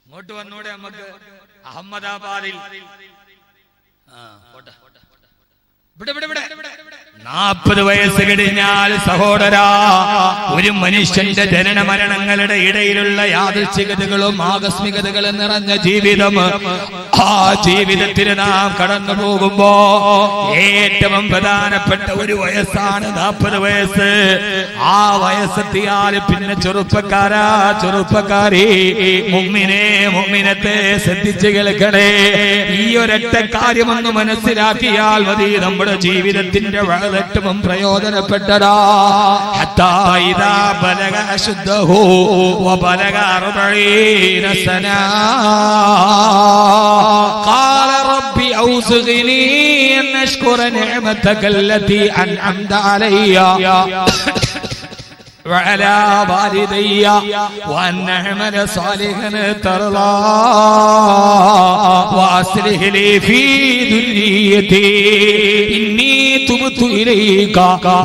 ഇങ്ങോട്ട് വന്നൂടെ നമുക്ക്? അഹമ്മദാബാദിൽ 40 വയസ്സ് കഴിഞ്ഞാൽ സഹോദരാ, ഒരു മനുഷ്യന്റെ ജനന മരണങ്ങളുടെ ഇടയിലുള്ള യാദൃച്ഛികതകളും ആകസ്മികതകളും നിറഞ്ഞ ജീവിതം. ആ ജീവിതത്തിന് നാം കടന്നു പോകുമ്പോ ഏറ്റവും പ്രധാനപ്പെട്ട ഒരു വയസ്സാണ് 40 വയസ്സ്. ആ വയസ്സെത്തിയാൽ പിന്നെ ചെറുപ്പക്കാരാ, ചെറുപ്പക്കാരി, മുഅ്മിനേ മുഅ്മിനത്തെ ശ്രദ്ധിച്ചു കേൾക്കണേ. ഈ ഒരൊറ്റ കാര്യമൊന്ന് മനസ്സിലാക്കിയാൽ മതി, നമ്മുടെ ജീവിതത്തിന്റെ ഏറ്റവും പ്രയോജനപ്പെട്ടതാ. ഹത്താ ഇദാ ബലഗ അശുദ്ധഹു വബലഗ 40 സനാ ഖാല റബ്ബി ഔസിഗ്നി അൻ അശ്കുറ നിഅമതക അല്ലതി അൻഅംത അലയ്യ وعلى والدي وأن أعمل صالحا ترضاه وأصلح لي في ذريتي إني تبت إليك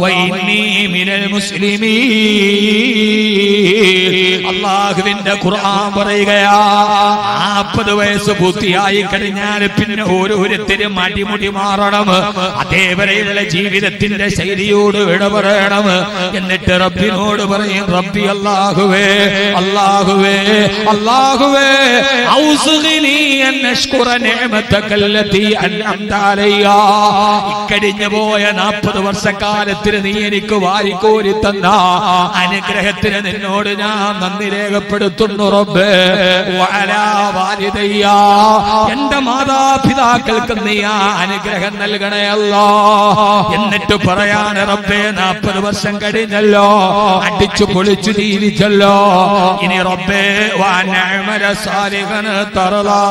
وإني من المسلمين. അല്ലാഹുവിന്റെ ഖുർആൻ പറയുകയാ, 40 വയസ്സ് പൂർത്തിയായി കഴിഞ്ഞാൽ പിന്നെ ഓരോരുത്തരും അടിമുടി മാറണം. അതേവരെയുള്ള ജീവിതത്തിന്റെ ശൈലിയോട് വിട പറയണം. എന്നിട്ട് റബ്ബിനോട് പറയും, റബ്ബി അല്ലാഹുവേ, അല്ലാഹുവേ, അല്ലാഹുവേ, ഔസിഗ്നി അൻ അശ്കുറ നിഅമതക അല്ലതി അൻഅംത അലയ്യ. ഇക്കഴിഞ്ഞു പോയ 40 വർഷക്കാലത്തിന് നീ എനിക്ക് വാരിക്കോരി തന്ന അനുഗ്രഹത്തിന് നിന്നോട് ഞാൻ നന്ദി രേഖപ്പെടുത്തുന്നു റബ്ബേ. വഅലാ വാലിദയ്യ, എന്റെ മാതാപിതാക്കൾക്ക് നീ ആ അനുഗ്രഹം നൽകണേ അല്ലാ. എന്നിട്ട് പറയാണ്, റബ്ബേ 40 വർഷം കഴിഞ്ഞല്ലോ, അടിച്ചു പൊളിച്ചു ജീവിച്ചല്ലോ, ഇനി റബ്ബേ വഅൻ അഅമല സാലിഹൻ തർളാ,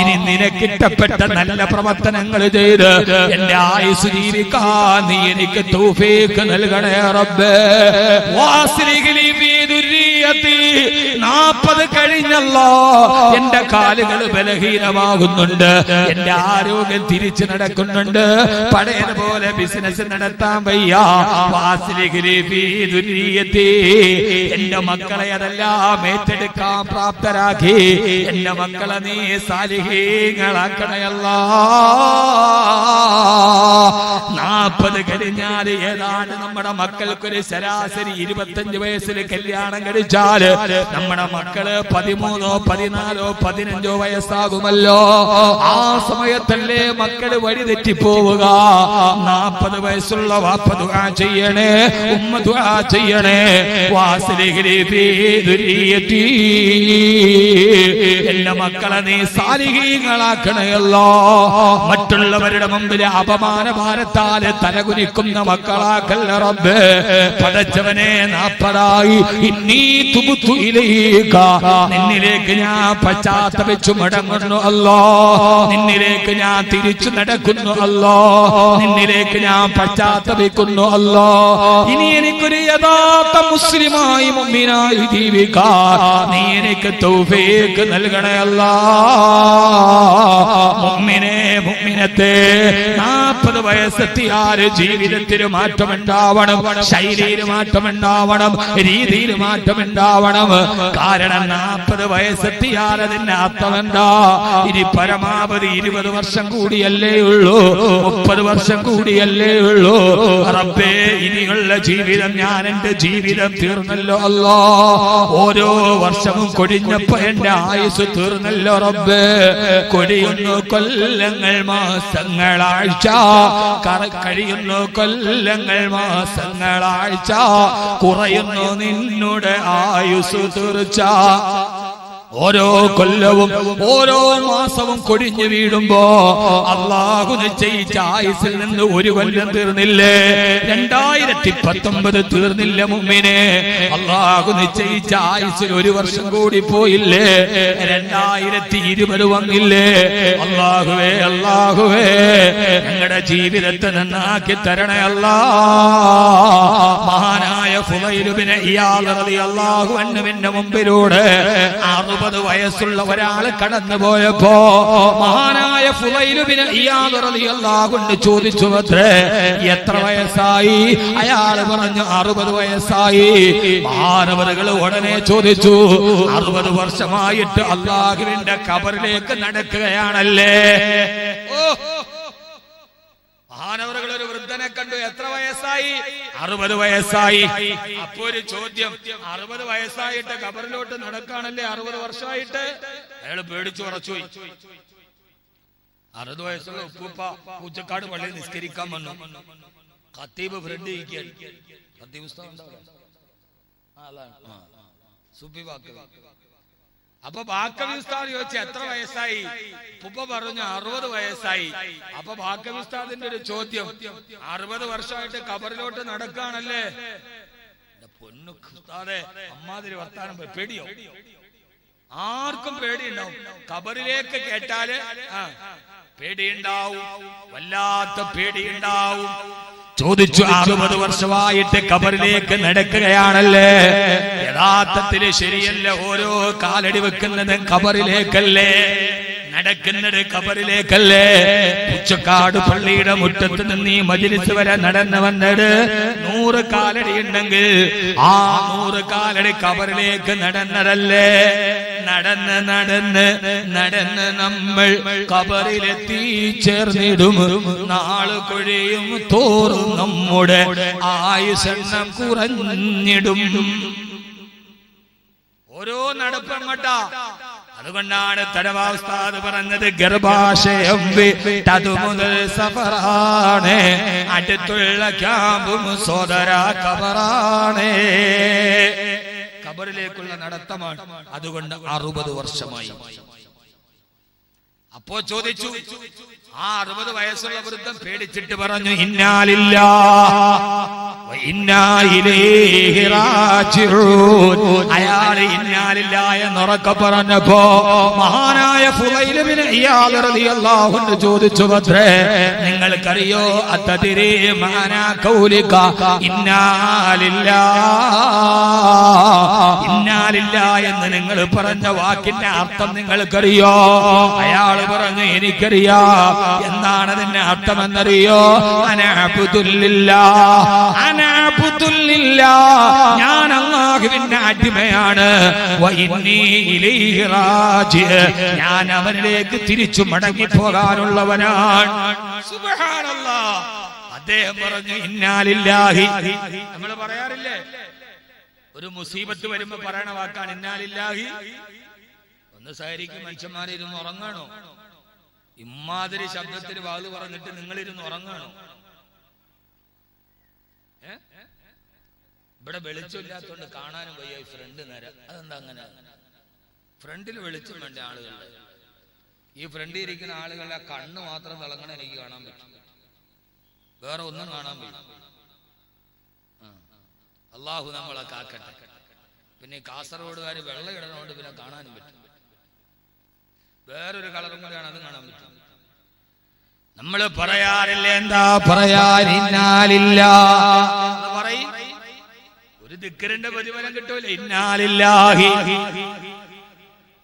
ഇനി നിനക്കിഷ്ടപ്പെട്ട നല്ല പ്രവർത്തനങ്ങൾ ചെയ്ത് എന്റെ ആയുസ് ജീവിക്കാൻ നീ എനിക്ക് തൗഫീഖ് നൽകണേ റബ്ബേ. വാസ്ലിഹ് ലി ഫീ ദുർരിയതി, 40 കഴിഞ്ഞല്ലോ, എന്റെ കാലുകൾ ബലഹീനമാകുന്നുണ്ട്, എന്റെ ആരോഗ്യം തിരിച്ചു നടക്കുന്നുണ്ട്, പഴയതുപോലെ ബിസിനസ് നടത്താൻ വയ്യ. വാസ്ലിഹ് ലി ഫീ ദുർരിയതി, എന്റെ മക്കളെ അതെല്ലാം ഏറ്റെടുക്കാൻ പ്രാപ്തരാക്കി എന്റെ മക്കളെ നീ സാലിഹീങ്ങളാക്കണയല്ലാ. 40 കഴിഞ്ഞാൽ ഏതാണ്ട് നമ്മുടെ മക്കൾക്കൊരു ശരാശരി 25 വയസ്സിൽ കല്യാണം കഴിച്ചാൽ നമ്മുടെ മക്കള് 13, 14, 15 വയസ്സാകുമല്ലോ. ആ സമയത്തല്ലേ മക്കള് വഴിതെറ്റിപ്പോവുക. 40 വയസ്സുള്ള വാപ്പ ദുആ ചെയ്യണേ, ഉമ്മ ദുആ ചെയ്യണേ, വാസ്ലിഹ് ലി ഫീ ദുർരിയതി, എന്റെ മക്കളെ നീ സാലിഹീങ്ങളാക്കണയല്ലോ. മറ്റുള്ളവരുടെ മുമ്പിൽ അപമാന ഭാരത്താൽ തലകുനിക്കുന്ന മക്കളാക്കല്ല റബ്ബേ. പടച്ചവനെ 40 ഇന്നീ തുബ്തു ഇലൈക, നിന്നിലേക്ക് ഞാൻ പശ്ചാത്തപിച്ചു മടങ്ങുന്നു അല്ലാ, നിന്നിലേക്ക് ഞാൻ തിരിച്ചു നടക്കുന്നു അല്ലാ, നിന്നിലേക്ക് ഞാൻ പശ്ചാത്തപിക്കുന്നു അല്ലാ. ഇനി എനിക്കൊരു യഥാർത്ഥ മുസ്ലിമായി മുഅ്മിനായി ജീവിക്കാൻ നീ എനിക്ക് തൗഫീഖ് നൽകണേ അല്ലാ. മുഅ്മിനേ മുഅ്മിനത്തെ 40 വയസ്സെത്തിയാൽ ജീവിതത്തിന് മാറ്റമുണ്ടാവണം, ശൈലിയിൽ മാറ്റമുണ്ടാവണം, രീതിയിൽ മാറ്റമുണ്ടാവണം. കാരണം 40 വയസ്സെത്തിയാൽ അതിന്റെ അർത്ഥമെന്താ? ഇനി പരമാവധി 20 വർഷം കൂടിയല്ലേ ഉള്ളൂ, 30 വർഷം കൂടിയല്ലേ ഉള്ളൂ. റബ്ബേ, ഇനിയുള്ള ജീവിതം ഞാൻ എന്റെ ജീവിതം തീർന്നല്ലോ അല്ലാ. ഓരോ വർഷവും കൊടിഞ്ഞപ്പോ എന്റെ ആയുസ് തീർന്നല്ലോ റബ്ബേ. കൊടിയുന്നു കൊല്ലങ്ങൾ മാസങ്ങളാഴ്ച, കഴിയുന്നു കൊല്ലങ്ങൾ മാസങ്ങളാഴ്ച, കുറയുന്നു നിന്നുടെ ആയുസ് തീർച്ച. ഓരോ കൊല്ലവും ഓരോ മാസവും കൊടിഞ്ഞു വീടുമ്പോ അല്ലാഹു നിശ്ചയിച്ച ആയുസിൽ നിന്ന് ഒരു കൊല്ലം തീർന്നില്ലേ? 2019 തീർന്നില്ല മുഅ്മിനേ. അല്ലാഹു നിശ്ചയിച്ച ആയുസിൽ ഒരു വർഷം കൂടി പോയില്ലേ? 2020 വന്നില്ലേ? അല്ലാഹുവേ, അല്ലാഹുവേ, ഞങ്ങളുടെ ജീവിതത്തെ നന്നാക്കി തരണേ അല്ലാ. മഹാനായ ഫുളൈൽ ഇബ്നു ഇയാദ് റളിയല്ലാഹു അൻഹുവിന്റെ മുമ്പിലൂടെ 60 60 വയസ്സുള്ള ഒരാൾ കടന്നു പോയപ്പോ മഹാനായ ഫുളൈൽ ഇബ്നു ഇയാദ് റളിയല്ലാഹു അൻഹു ചോദിച്ചു, എത്ര വയസ്സായി? അയാൾ പറഞ്ഞു 60 വയസ്സായി. മഹാനവറുകൾ ഉടനെ ചോദിച്ചു, 60 വർഷമായിട്ട് അല്ലാഹുവിന്റെ ഖബറിലേക്ക് നടക്കുകയാണല്ലേ? മഹാനവറുകൾ ഒരു വൃദ്ധനെ കണ്ടു, എത്ര വയസ്സായി? 60 വയസ്സായി. അപ്പോ ഒരു ചോദ്യം, 60 വയസ്സായിട്ട് ഖബറിലോട്ട് നടക്കാണല്ലേ 60 വർഷമായിട്ട്? അയാൾ പേടിച്ചു ഉറച്ചുപോയി. 60 വയസ്സുള്ള ഉപ്പൂപ്പ പൂച്ചക്കാട് പള്ളിയിൽ നിസ്കരിക്കാൻ വന്നു. ഖത്തീബ് ഫ്രണ്ട് ഇരിക്കാൻ. ഖത്തീബ് ഉസ്താദ് അപ്പൊ ബാക്കവി ഉസ്താദ് ചോദിച്ചു, എത്ര വയസ്സായി? ഉപ്പ പറഞ്ഞു 60 വയസ്സായി. അപ്പൊ ബാക്കവി ഉസ്താദിന്റെ ഒരു ചോദ്യം, 60 വർഷമായിട്ട് ഖബറിലോട്ട് നടക്കാണല്ലേ? പൊന്നു ഉസ്താദേ, അമ്മാതിരി വർത്താനം. പേടിയോ? ആർക്കും പേടിയുണ്ടാവും. ഖബറിലേക്ക് കേട്ടാല് പേടിയുണ്ടാവും, വല്ലാത്ത പേടിയുണ്ടാവും. ചോദിച്ചു, 60 വർഷമായിട്ട് ഖബറിലേക്ക് നടക്കുകയാണല്ലേ? യഥാർത്ഥത്തിൽ ശരിയല്ല. ഓരോ കാലടി വെക്കുന്നത് ഖബറിലേക്കല്ലേ, നടക്കുന്നത് ഖബറിലേക്കല്ലേ? ഉച്ചക്കാട് പള്ളിയുടെ മുറ്റത്ത് നിന്ന് ഈ മജ്‌ലിസ് വരെ നടന്നു വന്നത് 100 കാലടി ഉണ്ടെങ്കിൽ ആ 100 കാലടി ഖബറിലേക്ക് നടന്നതല്ലേ? നടന്ന് നടന്ന് നടന്ന് നമ്മൾ ഖബറിലെത്തി ചേർന്നിടും. നാള് കൊഴിയും തോറും നമ്മുടെ ആയുസ്സെണ്ണം കുറഞ്ഞിടും. ഓരോ നടപ്പങ്ങട്ടാ. അതുകൊണ്ടാണ് തടവാ ഉസ്താദ് പറഞ്ഞത്, ഗർഭാശയം വിട്ടതു മുതൽ സഫറാണ്, അടുത്തുള്ള ക്യാമ്പും സോദര ഖബറാണ്. ഖബറിലേക്കുള്ള നടത്തമാണ്. അതുകൊണ്ട് 60 വർഷമായി. അപ്പോ ചോദിച്ചു, ആ 60 വയസ്സുള്ള വൃദ്ധൻ പേടിച്ചിട്ട് പറഞ്ഞു, ഇന്നാ ലില്ലാഹി വ ഇന്നാ ഇലൈഹി റാജിഊൻ. അയാൾ ഇന്നാ ലില്ലാഹി എന്നുറക്കെ പറഞ്ഞപ്പോ മഹാനായ ഫുളൈൽ ഇബ്നു ഇയാദ് റളിയല്ലാഹു അൻഹു ചോദിച്ചു, നിങ്ങൾക്കറിയോ അത്തദിരി മാനാ ഖൗലിക ഇന്നാ ലില്ലാഹി ഇന്നാ ലില്ലാഹി എന്ന് നിങ്ങൾ പറഞ്ഞ വാക്കിന്റെ അർത്ഥം നിങ്ങൾക്കറിയോ? അയാൾ പറഞ്ഞു, എനിക്കറിയാം. എന്താണ് അതിന്റെ അർത്ഥമെന്നറിയോ? ഞാൻ അല്ലാഹുവിന്റെ അടിമയാണ്. ഞാൻ അവനിലേക്ക് തിരിച്ചു മടങ്ങി പോകാനുള്ളവനാണ്. സുബ്ഹാനല്ലാഹ്. അദ്ദേഹം പറഞ്ഞു, ഇന്നാ ലില്ലാഹി. നമ്മൾ പറയാറില്ലേ, ഒരു മുസീബത്ത് വരുമ്പോ പറയണ വാക്കാണ് ഇന്നാ ലില്ലാഹി. ഒന്ന് സഹരിക്കും മനുഷ്യന്മാരിരുന്ന് ഉറങ്ങാണോ? ഇമ്മാതിരി ശബ്ദത്തിൽ വാത് പറഞ്ഞിട്ട് നിങ്ങളിരുന്ന് ഉറങ്ങാണോ? ഇവിടെ വെളിച്ചമില്ലാത്തോണ്ട് കാണാനും വയ്യ. ഫ്രണ്ട് നേരം അതെന്താ അങ്ങനെ? ഫ്രണ്ടിൽ വെളിച്ചം വേണ്ട ആളുകളുടെ. ഈ ഫ്രണ്ടിൽ ഇരിക്കുന്ന ആളുകളുടെ കണ്ണ് മാത്രം തിളങ്ങണ എനിക്ക് കാണാൻ പറ്റും, വേറെ ഒന്നും കാണാൻ പറ്റും. അള്ളാഹു നമ്മളെ കാക്കട്ടെ. പിന്നെ കാസർഗോഡുകാർ വെള്ളം ഇടണോണ്ട് പിന്നെ കാണാനും പറ്റും. വേറൊരു കളറും കൂടെയാണ്, അത് കാണാൻ പറ്റും. നമ്മൾ പറയാറില്ല, എന്താ പറയാനില്ല പറയും. ഒരു ദിക്റിന്റെ പ്രതിഫലം കിട്ടൂല. ഇന്നാലില്ലാഹി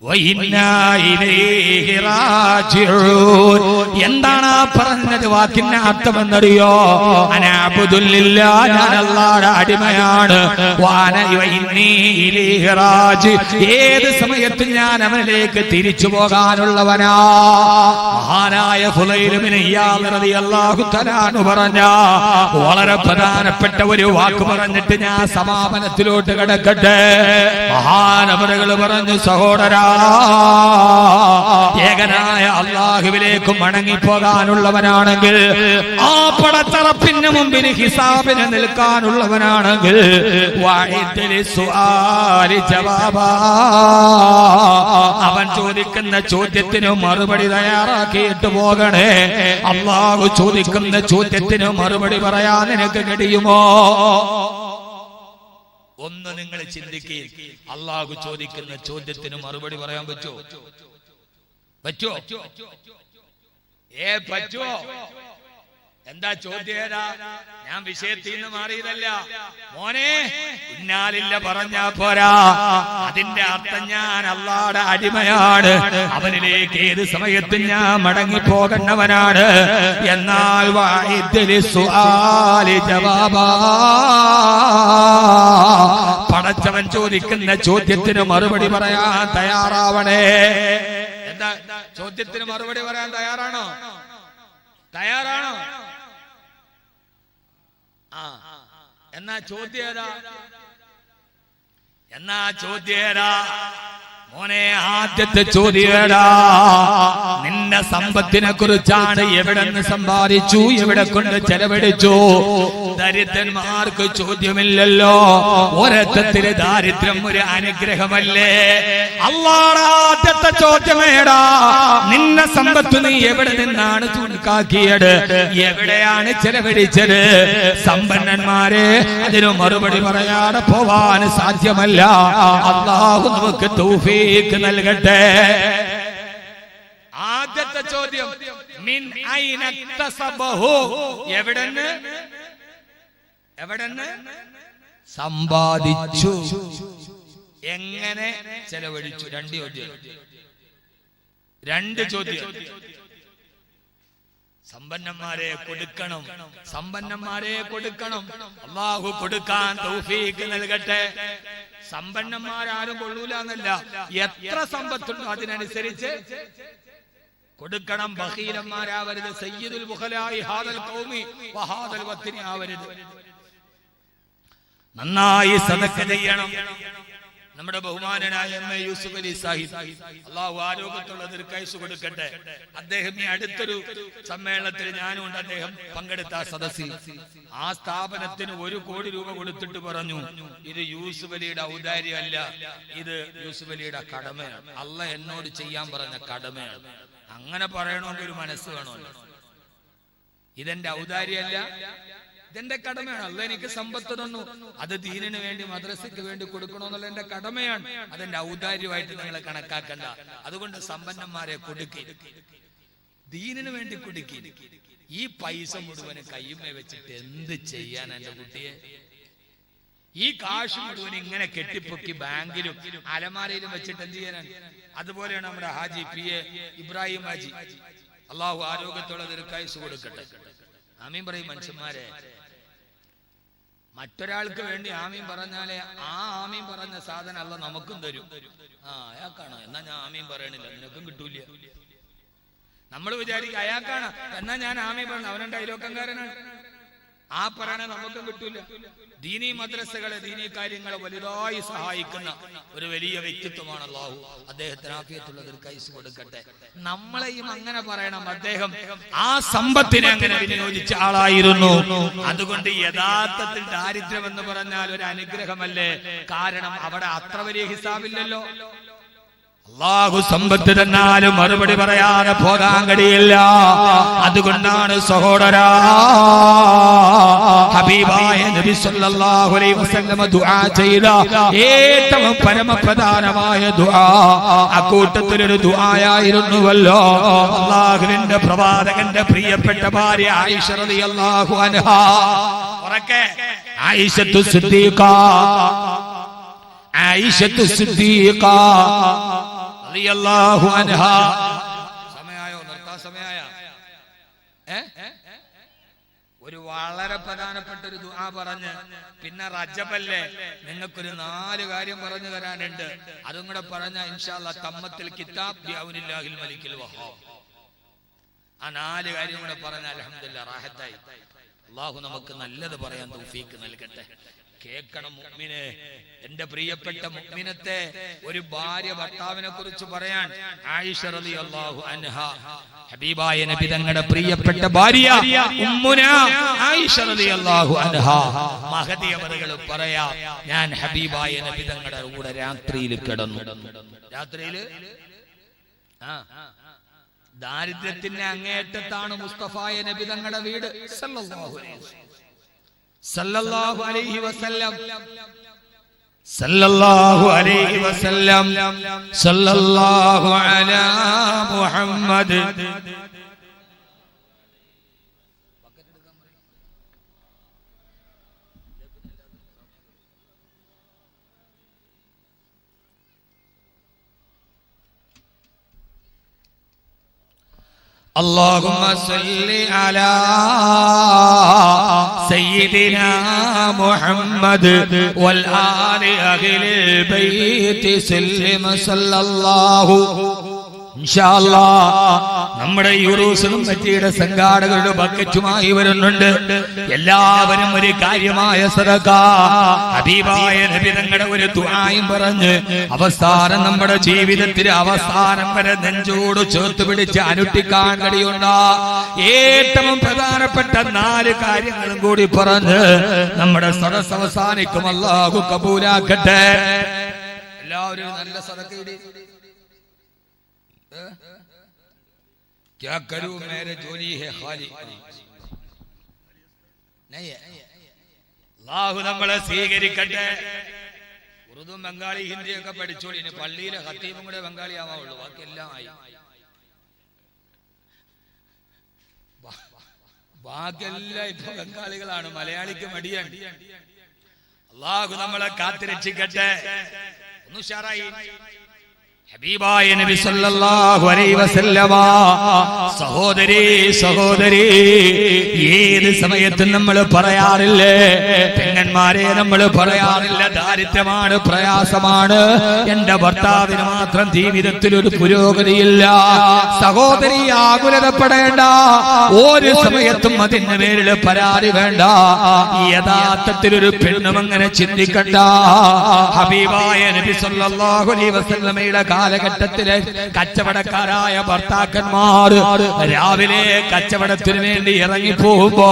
വ ഇന്നാ ഇലൈഹി റാജിഊൻ. എന്താണ് പറഞ്ഞത് വാക്കിന്റെ അർത്ഥമെന്നറിയോ? അനഅബ്ദുലില്ലാഹ്, ഞാൻ അല്ലാഹുവിന്റെ അടിമയാണ്. വഅന ഇന്നി ഇലൈഹി റാജി, ഏത് സമയത്തും ഞാൻ അവനിലേക്ക് തിരിച്ചു പോകാനുള്ളവനാ. മഹാനായ ഫുളൈൽ ഇബ്നു ഇയാദ് റളിയല്ലാഹു തആല അൻഹു പറഞ്ഞ വളരെ പ്രധാനപ്പെട്ട ഒരു വാക്ക് പറഞ്ഞിട്ട് ഞാൻ സമാപനത്തിലോട്ട് കടക്കട്ടെ. മഹാനവറുകൾ പറഞ്ഞു, സഹോദരാ, ഏകനായ അല്ലാഹുവിലേക്ക് മടങ്ങിപ്പോകാനുള്ളവനാണെങ്കിൽ, ആ പടത്തറപ്പിന് മുമ്പിൽ ഹിസാബിന് നിൽക്കാനുള്ളവനാണെങ്കിൽ, അവൻ ചോദിക്കുന്ന ചോദ്യത്തിന് മറുപടി തയ്യാറാക്കിയിട്ട് പോകണേ. അല്ലാഹു ചോദിക്കുന്ന ചോദ്യത്തിന് മറുപടി പറയാൻ നിനക്ക് കഴിയുമോ? ഒന്ന് നിങ്ങൾ ചിന്തിക്കുക. അല്ലാഹു ചോദിക്കുന്ന ചോദ്യത്തിന് മറുപടി പറയാൻ പറ്റുമോ? പറ്റുമോ? പറ്റുമോ? എന്താ ചോദ്യം? ഞാൻ വിഷയത്തിൽ നിന്ന് മാറിയതല്ല മോനെ. ഇന്നാലില്ല പറഞ്ഞാ പോരാ, അതിന്റെ അർത്ഥം ഞാൻ അല്ലാഹുവിന്റെ അടിമയാണ്, അവനിലേക്ക് ഏത് സമയത്തും ഞാൻ മടങ്ങി പോകേണ്ടവനാണ്. എന്നാൽ പടച്ചവൻ ചോദിക്കുന്ന ചോദ്യത്തിന് മറുപടി പറയാൻ തയ്യാറാവണേ. എന്താ ചോദ്യത്തിന് മറുപടി പറയാൻ തയ്യാറാണോ? തയ്യാറാണോ? എന്നാ ചോദ്യേരാ മോനെ. ആദ്യത്തെ ചോദ്യേടാ, നിന്റെ സമ്പത്തിനെ കുറിച്ചാണ്. എവിടെ നിന്ന് സമ്പാദിച്ചു, എവിടെ കൊണ്ട് ചെലവഴിച്ചു? ദരിദ്രന്മാർക്ക് ചോദ്യമില്ലല്ലോ. ഒരർത്ഥത്തില് ദാരിദ്ര്യം ഒരു അനുഗ്രഹമല്ലേ? അല്ലാഹുവിന്റെ ആദ്യത്തെ ചോദ്യമേടാ, നിന്റെ സമ്പത്ത് നീ എവിടെ നിന്നാണ് ചൂണ്ടിക്കാക്കിയത്, എവിടെയാണ് ചെലവഴിച്ചത്? സമ്പന്നന്മാരെ അതിന് മറുപടി പറയാതെ പോവാൻ സാധ്യമല്ല. അല്ലാഹു നമുക്ക് തൗഫീഖ് നൽകട്ടെ. ആദ്യത്തെ ചോദ്യം മിൻ ഐന തസബഹു, എവിടെന്ന് സമ്പാദിച്ചു, എങ്ങനെ ചെലവഴിച്ചു? രണ്ട് ചോദ്യം. സമ്പന്നന്മാരെ കൊടുക്കണം. അല്ലാഹു കൊടുക്കാൻ തൗഫീഖ് നൽകട്ടെ. സമ്പന്നന്മാരാരും കൊള്ളൂല എന്നല്ല, എത്ര സമ്പത്തുണ്ടോ അതിനനുസരിച്ച് കൊടുക്കണം. ബഖീലന്മാരാവരുത്. സയ്യിദുൽ ബുഖലായി ഹാദൽ ഖൗമി വഹാദൽ വത്നി ആവരുത്. നന്നായി സദഖ ചെയ്യണം. നമ്മുടെ ബഹുമാനനായ എം എ യൂസുഫ് അലി സാഹിബ്, അല്ലാഹു ആരോഗ്യത്തുള്ള ദീർഘായുസ്സ് കൊടുക്കട്ടെ. അദ്ദേഹം ഈ അടുത്തൊരു സമ്മേളനത്തിൽ ഞാനുണ്ട്, അദ്ദേഹം പങ്കെടുത്ത സദസ്സിൽ ആ സ്ഥാപനത്തിന് 1 കോടി രൂപ കൊടുത്തിട്ട് പറഞ്ഞു, ഇത് യൂസുഫ് അലിയുടെ ഔദാര്യമല്ല, ഇത് യൂസുഫ് അലിയുടെ കടമയാണ്, അള്ളാഹ് എന്നോട് ചെയ്യാൻ പറഞ്ഞ കടമയാണ്. അങ്ങനെ പറയണമെങ്കിൽ ഒരു മനസ്സ് വേണമല്ലോ. ഇതെന്റെ ഔദാര്യമല്ല, ഇതെന്റെ കടമയാണ്. അല്ല എനിക്ക് സമ്പത്ത് തന്നു, അത് ദീനിന് വേണ്ടി മദ്രസയ്ക്ക് വേണ്ടി കൊടുക്കണമെന്നുള്ള എന്റെ കടമയാണ്. അതെന്റെ ഔദാര്യമായിട്ട് നിങ്ങൾ കണക്കാക്കണ്ട. അതുകൊണ്ട് സമ്പന്നന്മാരെ കൊടുക്കി, ദീനിന് വേണ്ടി കൊടുക്കി. ഈ പൈസ മുഴുവനും കയ്യുമേ വെച്ചിട്ട് എന്ത് ചെയ്യാൻ എന്റെ കുട്ടിയെ? ഈ കാശ് മുഴുവൻ ഇങ്ങനെ കെട്ടിപ്പൊക്കി ബാങ്കിലും അലമാരയിലും വെച്ചിട്ട് എന്ത് ചെയ്യാനാണ്? അതുപോലെയാണ് നമ്മുടെ ഹാജി പി എ ഇബ്രാഹിം ഹാജി, അള്ളാഹു ആരോഗ്യത്തോടെ ദീർഘായുസ്സ് കൊടുക്കട്ടെ. ആമീൻ പറയും മനുഷ്യന്മാരെ. മറ്റൊരാൾക്ക് വേണ്ടി ആമീൻ പറഞ്ഞാലേ ആ ആമീൻ പറഞ്ഞ സാധനം അല്ല നമുക്കും തരും. അയാൾക്കാണ്, എന്നാ ഞാൻ ആമീൻ പറയണില്ല, നിനക്കും കിട്ടൂല. നമ്മൾ വിചാരിക്കും അയാൾക്കാണ്, എന്നാ ഞാൻ ആമീൻ പറഞ്ഞു, അവനെ ഡയലോക്കങ്കാരനാണ്, ആ പറയണ നമുക്കും കിട്ടൂല. ദീനീ മദ്രസകളെ, ദീനീ കാര്യങ്ങളെ വലുതായി സഹായിക്കുന്ന ഒരു വലിയ വ്യക്തിത്വമാണ് അല്ലാഹു. അദ്ദേഹത്തിന് ആഫിയത്തുള്ള ദീർഘായുസ്സ് കൊടുക്കട്ടെ. നമ്മളെയും അങ്ങനെ പറയണം. അദ്ദേഹം ആ സമ്പത്തിനെ അങ്ങനെ വിനിയോഗിച്ച ആളായിരുന്നു. അതുകൊണ്ട് യഥാർത്ഥത്തിൽ ദാരിദ്ര്യം എന്ന് പറഞ്ഞാൽ ഒരു അനുഗ്രഹമല്ലേ? കാരണം അവിടെ അത്ര വലിയ ഹിസാബില്ലല്ലോ. അല്ലാഹു സമ്പത്ത് തന്നാലും മറുപടി പറയാതെ പോകാൻ കഴിയില്ല. അതുകൊണ്ടാണ് സഹോദരാ, ഹബീബായ നബി സല്ലല്ലാഹു അലൈഹി വസല്ലം ദുആ ചെയ്ത ഏറ്റവും പരമപ്രധാനമായ ദുആ അക്കൂട്ടത്തിലൊരു ദുആയായിരുന്നുവല്ലോ. അല്ലാഹുവിന്റെ പ്രവാചകന്റെ പ്രിയപ്പെട്ട ഭാര്യ ആയിഷ റളിയല്ലാഹു അൻഹാ, ഉറക്കെ ആയിഷത്തു സിദ്ദീഖ, ആയിഷത്തു സിദ്ദീഖ റളിയല്ലാഹു അൻഹാ. സമയായോ? നിർത്താൻ സമയായ? ഒരു വളരെ പ്രധാനപ്പെട്ട ഒരു ദുആ പറഞ്ഞ് പിന്നെ റജബല്ലേ, നിങ്ങൾക്കൊരു 4 കാര്യം പറഞ്ഞു തരാനുണ്ട്. അതും കൂടെ പറഞ്ഞ ഇൻഷാ അല്ലാഹ് തമ്മത്തിൽ കിതാബ് ബിഔനില്ലാഹിൽ മലിക്കിൽ വഹാബ്. ആ 4 കാര്യം കൂടെ പറഞ്ഞ അൽഹംദുലില്ലാഹ് റാഹത്തായി. അല്ലാഹു നമുക്ക് നല്ലത് പറയാൻ തൗഫീഖ് നൽകട്ടെ. കേൾക്കണം മുഅ്മിനെ, എന്റെ പ്രിയപ്പെട്ട മുഅ്മിനത്തെ. ഒരു ഭാര്യ ഭർത്താവിനെ കുറിച്ച് പറയാൻ ആയിഷ റളിയല്ലാഹു അൻഹാ, ഹബീബായ നബി തങ്ങളുടെ പ്രിയപ്പെട്ട ഭാര്യ ഉമ്മുനാ ആയിഷ റളിയല്ലാഹു അൻഹാ മഹദി അവറുകൾ പറയാ, ഞാൻ ഹബീബായ നബി തങ്ങളുടെ കൂടെ രാത്രിയിൽ കിടന്നു. രാത്രിയിൽ ദാരിദ്ര്യത്തിന്റെ അങ്ങേയറ്റത്താണ് മുസ്തഫായ നബി തങ്ങളുടെ വീട് സല്ലല്ലാഹു അലൈഹി വസല്ലം. സല്ലല്ലാഹു അലൈഹി വസല്ലം, സല്ലല്ലാഹു അലൈഹി വസല്ലം, സല്ലല്ലാഹു അലാ മുഹമ്മദ്. اللهم صل على سيدنا محمد والآل أهل البيت سلم صلى الله ഇൻഷാ അല്ലാഹ്. നമ്മുടെ യൂറൂസിലും മറ്റീടെ സംഘാടകരുടെ ബക്കറ്റുമായി വരുന്നുണ്ട്. എല്ലാവരും ഒരു കാര്യമായ സദഖ ഹബീബായ നബി തങ്ങളുടെ ഒരു ദുആയും പറഞ്ഞ് അവസാനം നമ്മുടെ ജീവിതത്തിൽ അവസാനം വരെ നെഞ്ചോട് ചേർത്ത് പിടിച്ച് അനുഷ്ഠിക്കാൻ കഴിയുന്ന ഏറ്റവും പ്രധാനപ്പെട്ട 4 കാര്യങ്ങളും കൂടി പറഞ്ഞ് നമ്മുടെ സദസ്സ് അവസാനിക്കും. അല്ലാഹു കബൂലാക്കട്ടെ. എല്ലാവരും നല്ല സദഖ क्या करूं मेरे जोली है खाली नहीं है. അല്ലാഹു നമ്മളെ സ്വീകരിക്കട്ടെ. ഉറുദു ബംഗാളി ഹിന്ദി ഒക്കെ പഠിച്ചോളി. ഇനി പള്ളിയിലെ ഖത്തീബും കൂടെ ബംഗാളി ആവാവുള്ളൂ, ബാക്കി എല്ലാം ആയി. ബാക്കിയെല്ലാം ഇപ്പൊ ബംഗാളികളാണ്, മലയാളിക്ക് മടിയാണ്. അല്ലാഹു നമ്മളെ കാത്തുരക്ഷിക്കട്ടെ. ഒന്ന് ഉഷാറായി. ഹബീബായ നബി സല്ലല്ലാഹു അലൈഹി വസല്ലമ സഹോദരി സഹോദരി ഏത് സമയത്തും നമ്മൾ പറയാറില്ലേ, പെങ്ങന്മാരെ നമ്മൾ പറയാറില്ല ദാരിദ്ര്യമാണ്, പ്രയാസമാണ്, എന്റെ ഭർത്താവിന് മാത്രം ജീവിതത്തിൽ ഒരു പുരോഗതിയില്ല. സഹോദരി ആകുലതപ്പെടേണ്ട, ഒരു സമയത്തും അതിന് പേരിൽ പരാതി വേണ്ട. യഥാർത്ഥത്തിൽ ഒരു പെണ്ണും അങ്ങനെ ചിന്തിക്കണ്ട. ഹബീബായ നബി സല്ലല്ലാഹു അലൈഹി വസല്ലമയുടെ കാലഘട്ടത്തിലെ കച്ചവടക്കാരായ ഭർത്താക്കന്മാർ രാവിലെ കച്ചവടത്തിന് വേണ്ടി ഇറങ്ങിപ്പോകുമ്പോ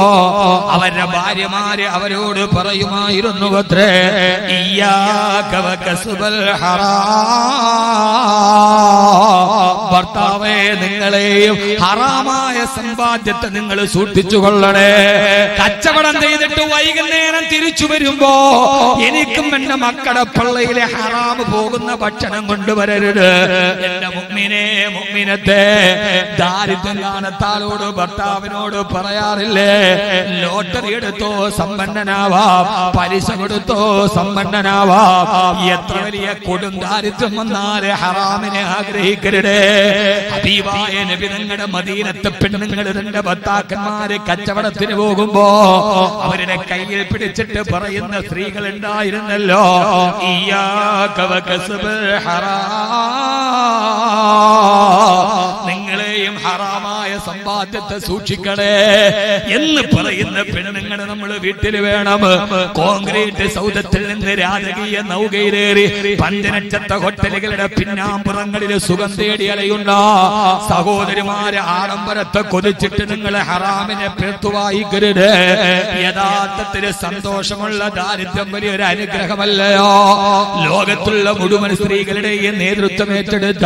അവരുടെ ഭാര്യമാര് അവരോട് പറയുമായിരുന്നു അത്രേ, ഇയ്യാക വകസ്ബൽ ഹറാം, ഭർത്താവേ നിങ്ങളെയും ഹറാമായ സമ്പാദ്യത്തെ നിങ്ങൾ സൂക്ഷിച്ചുകൊള്ളണേ. കച്ചവടം ചെയ്തിട്ട് വൈകുന്നേരം തിരിച്ചു വരുമ്പോ എനിക്കും എന്റെ മക്കളുടെ പള്ളയിലെ ഹറാം പോകുന്ന ഭക്ഷണം കൊണ്ടുവരരുത്. എന്റെ മുഅ്മിനേ മുഅ്മിനത്തെ, ദാരിദ്ര്യം കാരണത്താലോട് ഭർത്താവിനോട് പറയാറില്ലേ, ലോട്ടറി എടുത്തോ സമ്പന്നനാവാം, പലിശ കൊടുത്തോ സമ്പന്നനാവാം. എത്ര വലിയ കൊടും ദാരിദ്ര്യം വന്നാല് ഹറാമിനെ ആഗ്രഹിക്കരുതേ. ഹബീബായ നബി തങ്ങളുടെ മദീനത്തെ പെണ്ണുങ്ങൾ തന്റെ ഭർത്താക്കന്മാരെ കച്ചവടത്തിന് പോകുമ്പോ അവരുടെ കയ്യിൽ പിടിച്ചിട്ട് പറയുന്ന സ്ത്രീകൾ ഉണ്ടായിരുന്നല്ലോ, ഇയ്യാക വകസ്ബൽ ഹറാം, നിങ്ങളെയും ഹറാമായ സമ്പാദ്യത്തെ സൂക്ഷിക്കണേ എന്ന് പറയുന്ന പെണ്ണുങ്ങൾ നമ്മൾ വീട്ടിൽ വേണം. കോൺക്രീറ്റ് സൗധത്തിൽ നിന്ന് രാജകീയ നൗകയിലേറി പഞ്ചനക്ഷത്ര ഹോട്ടലുകളുടെ പിന്നാമ്പുറങ്ങളിൽ സുഖം തേടി അലയുന്ന സഹോദരിമാരെ ആഡംബരത്തെ കൊതിച്ചിട്ട് നിങ്ങൾ ഹറാമിനെ പെടുത്തുവായിക്കരുത്. യഥാർത്ഥത്തിൽ സന്തോഷമുള്ള ദാരിദ്ര്യം വലിയൊരു അനുഗ്രഹമല്ലയോ? ലോകത്തുള്ള മുഴുവൻ സ്ത്രീകളുടെയും നേതൃത്വം ഏറ്റെടുത്ത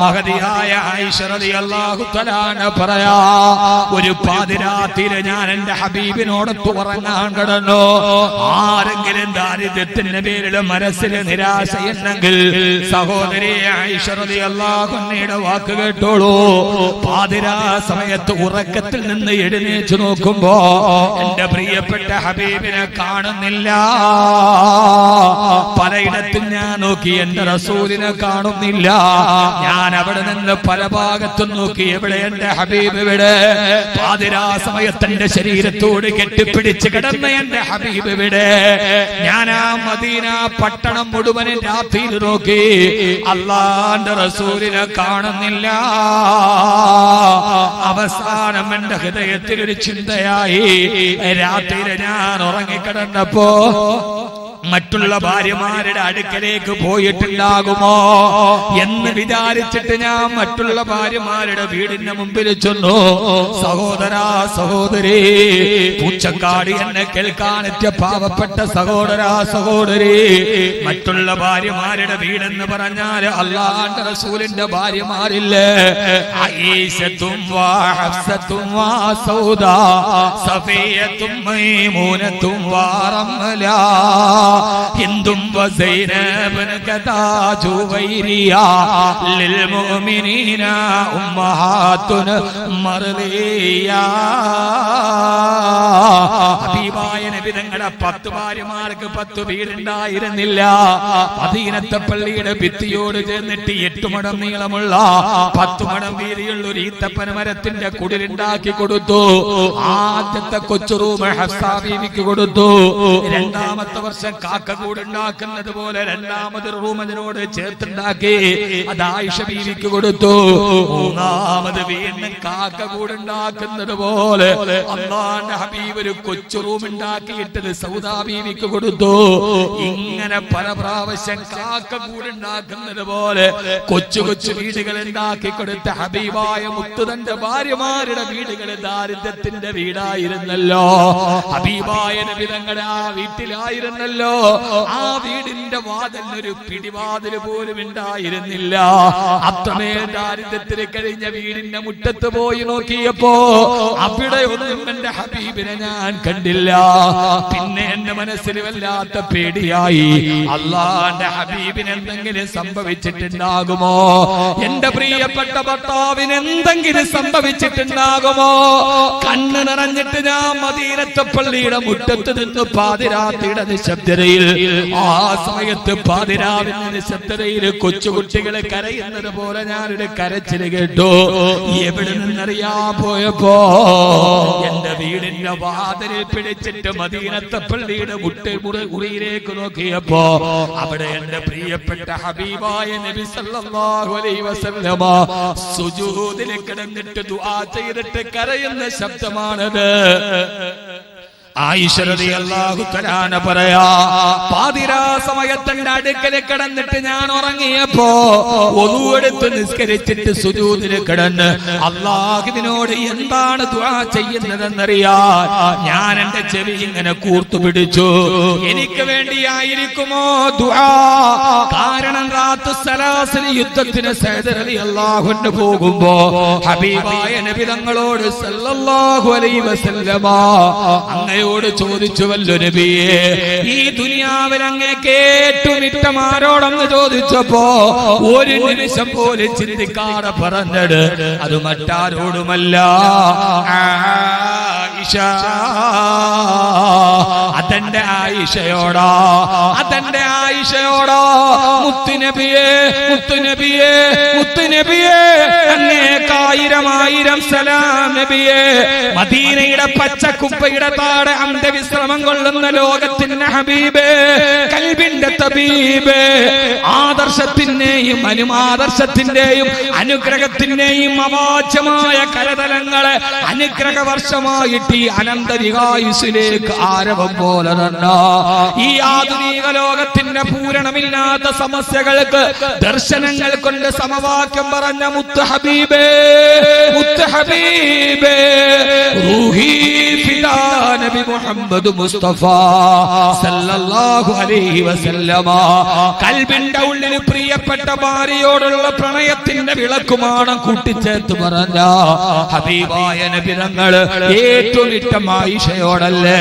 മഹതിയായ ആയിഷ റളിയല്ലാഹു തആല പറയാ, ഒരു പാതിരാത്രിയില് ഞാൻ എന്റെ ഹബീബിനോടൊത്ത് ഉറങ്ങാൻ കിടന്നു. ആരെങ്കിലും ദാരിദ്ര്യത്തിന്റെ പേരിൽ മനസ്സിൽ നിരാശയുണ്ടെങ്കിൽ സഹോദരി ആയിഷ റളിയല്ലാഹു അൻഹയുടെ വാക്ക് കേട്ടോളൂ. പാതിരാ സമയത്ത് ഉറക്കത്തിൽ നിന്ന് എഴുന്നേറ്റ് നോക്കുമ്പോ എന്റെ പ്രിയപ്പെട്ട ഹബീബിനെ കാണുന്നില്ല. പലയിടത്തും ഞാൻ നോക്കി, എന്റെ റസൂലിനെ കാണുന്നില്ല. ഞാൻ അവിടെ നിന്ന് പല ഭാഗത്തും നോക്കി, എവിടെ എന്റെ ഹബീബ്, ഇവിടെ? പാതിരാ സമയത്ത് എന്റെ ശരീരത്തോട് കെട്ടിപ്പിടിച്ച് കിടന്ന എന്റെ ഹബീബ് ഇവിടെ? ഞാൻ ആ മദീന പട്ടണം മുഴുവനും രാത്രിയിൽ നോക്കി, അല്ലാഹുവിന്റെ റസൂലിനെ കാണുന്നില്ല. അവസാനം എന്റെ ഹൃദയത്തിൽ ഒരു ചിന്തയായി, രാത്രിയിൽ ഞാൻ ഉറങ്ങിക്കിടന്നപ്പോ മറ്റുള്ള ഭാര്യമാരുടെ അടുക്കലേക്ക് പോയിട്ടുണ്ടാകുമോ എന്ന് വിചാരിച്ചിട്ട് ഞാൻ മറ്റുള്ള ഭാര്യമാരുടെ വീടിന്റെ മുമ്പിൽ ചെന്നു. സഹോദരാ സഹോദരി, പൂച്ചക്കാട് എന്നെ കേൾക്കാനെത്തിയ പാവപ്പെട്ട സഹോദരാ സഹോദരി, മറ്റുള്ള ഭാര്യമാരുടെ വീടെന്ന് പറഞ്ഞാല് അല്ലാഹുവിന്റെ റസൂലിന്റെ ഭാര്യമാരില്ലേ? ആയിഷത്തും വാ ഹഫ്സത്തും വാ സൗദ, സഫിയത്തും മൈമൂനത്തും വാ റംല. ഹിന്ദും വസൈനബൻ കഥാ ജുവൈരിയ ലിൽ മുഅ്മിനീന ഉമ്മഹാത്തുൻ മർദിയ. ഹബീബായ നബി തങ്ങളുടെ 10 ഭാര്യമാർക്ക് 10 വീടുണ്ടായിരുന്നില്ല. മദീനത്തെ പള്ളിയുടെ ഭിത്തിയോട് ചേർന്നിട്ട് 8 മടം നീളമുള്ള 10 മടം വീതിയുള്ള ഒരു ഈത്തപ്പന മരത്തിന്റെ കുടിലുണ്ടാക്കി കൊടുത്തു. ആദ്യത്തെ കൊച്ചു റൂം ഹഫ്സാ ബീവിക്ക് കൊടുത്തു. രണ്ടാമത്തെ വർഷം കാക്കക്കൂടുണ്ടാക്കുന്നത് പോലെ രണ്ടാമത് റൂം അതിനോട് ചേർത്തുണ്ടാക്കി അത് ആയിഷ ബീവിക്ക് കൊടുത്തു. മൂന്നാമത് വീണ്ടും കാക്കക്കൂടുണ്ടാക്കുന്നത് പോലെ അല്ലാഹുവിന്റെ ഹബീബ് ഒരു കൊച്ചു റൂം ഉണ്ടാക്കിയിട്ട് സൗദാ ബീവിക്ക് കൊടുത്തു. ഇങ്ങനെ പല പ്രാവശ്യം കാക്കക്കൂടുണ്ടാക്കുന്നത് പോലെ കൊച്ചു കൊച്ചു വീടുകൾ ഉണ്ടാക്കി കൊടുത്ത ഹബീബായ മുത്ത് തന്റെ ഭാര്യമാരുടെ വീടുകൾ ദാരിദ്ര്യത്തിന്റെ വീടായിരുന്നല്ലോ. ഹബീബായ നബി തങ്ങളുടെ ആ വീട്ടിലായിരുന്നല്ലോ. ആ വീടിന്റെ വാതിലൊരു പിടിവാതിൽ പോലും ഉണ്ടായിരുന്നില്ല. അത്രമേൽ ദാരിദ്ര്യത്തിൽ കഴിഞ്ഞ വീടിന്റെ മുറ്റത്ത് പോയി നോക്കിയപ്പോ അവിടെ ഒന്നും എന്റെ ഹബീബിനെ ഞാൻ കണ്ടില്ല. പിന്നെ എന്റെ മനസ്സിൽ വല്ലാത്ത പേടിയായി. അല്ലാഹുവിന്റെ ഹബീബിന് എന്തെങ്കിലും സംഭവിച്ചിട്ടുണ്ടാകുമോ? എന്റെ പ്രിയപ്പെട്ട ഭർത്താവിന് എന്തെങ്കിലും സംഭവിച്ചിട്ടുണ്ടാകുമോ? കണ്ണ് നിറഞ്ഞിട്ട് ഞാൻ മദീനത്തെ പള്ളിയുടെ മുറ്റത്ത് നിന്ന് പാതിരാത്രിയുടെ നിശബ്ദതയിൽ, ആ സമയത്ത് പാതിരാവിന്റെ നിശബ്ദതയിൽ കൊച്ചുകുട്ടികളെ കരയുന്നത് പോലെ ഞാനൊരു കരച്ചില് കേട്ടു. എവിടെ നിന്നറിയാൻ പോയപ്പോ എന്റെ വീടിന്റെ വാതിലിൽ പിടിച്ചിട്ട് മദീനത്തെ പള്ളിയുടെ മുറിയിലേക്ക് നോക്കിയപ്പോ അവിടെ എന്റെ പ്രിയപ്പെട്ട ഹബീബായ നബി സല്ലല്ലാഹു അലൈഹി വസല്ലമ സുജൂദിൽ കിടന്നിട്ട് ദുആ ചെയ്തിട്ട് കരയുന്ന ശബ്ദമാണത്. ആയിഷ റളിയല്ലാഹു തആല പറയാ, പാതിരാ സമയത്തിന്റെ അടുക്കൽ കിടന്നിട്ട് ഞാൻ ഉറങ്ങിയപ്പോ ഒളു എടുത്ത് നിസ്കരിച്ചിട്ട് സുജൂദിൽ കിടന്ന് അല്ലാഹുവിനോട് എന്താണ് ദുആ ചെയ്യുന്നതെന്നറിയാൻ ഞാൻ എന്റെ ചെവി ഇങ്ങനെ കൂർത്തു പിടിച്ചു. എനിക്ക് വേണ്ടിയായിരിക്കുമോ ദുആ? കാരണം റാത്തു സലാസിൽ യുദ്ധത്തിന് സഅദ് റളിയല്ലാഹു അൻഹു പോകുമ്പോ ഹബീബായ നബി തങ്ങളോട് സല്ലല്ലാഹു അലൈഹി വസല്ലമ അങ്ങയോട് ചോദിച്ചുവല്ലോ നബിയേ, ഈ ദുനിയാവിൽ അങ്ങേക്ക് ഏറ്റവും ഇഷ്ടം ആരോടെന്ന് ചോദിച്ചപ്പോ ഒരു നിമിഷം പോലും ചിന്തിക്കാതെ പറഞ്ഞത് അത് മറ്റാരോടുമല്ല, ആയിഷ. അതെന്റെ ആയിഷയോടാ, അതെന്റെ ആയിഷയോടാ. മുത്തുനബിയേ, മുത്തുനബിയേ, മുത്തുനബിയേ, അങ്ങേക്കായിരം സലാം നബിയേ. മദീനയുടെ പച്ചക്കുപ്പയുടെ താഴെ അന്ത്യവിശ്രമം കൊള്ളുന്ന ലോകത്തിന്റെ ഹബീബേ, കൽബിന്റെ തബീബേ, ആദർശത്തിന്റെയും ആദർശത്തിന്റെയും അനുഗ്രഹത്തിന്റെയും അവാച്യമായ കരതലങ്ങളെ അനുഗ്രഹ വർഷമായിട്ട് ഈ അനന്തരികായുസിലേക്ക് ആരവം പോലെ തന്നെ ഈ ആധുനിക ലോകത്തിന്റെ പൂരണമില്ലാത്ത സമസ്യകൾക്ക് ദർശനങ്ങൾ കൊണ്ട് സമവാക്യം പറഞ്ഞ മുത്ത് ഹബീബേ, മുത്ത് ഹബീബേ, റൂഹി ഫിദാ നബി മുഹമ്മദ് മുസ്തഫ സല്ലല്ലാഹു അലൈഹി വസല്ലമ. കൽബിന്റെ ഉള്ളിൽ പ്രിയപ്പെട്ട ഭാര്യയോടുള്ള പ്രണയത്തിന്റെ വിളക്കുമാണം കൂട്ടിച്ചേർത്ത് പറഞ്ഞ ഹബീബായ നബി തങ്ങൾ ഏറ്റവും ഇഷ്ടം ആയിഷയോടല്ലേ.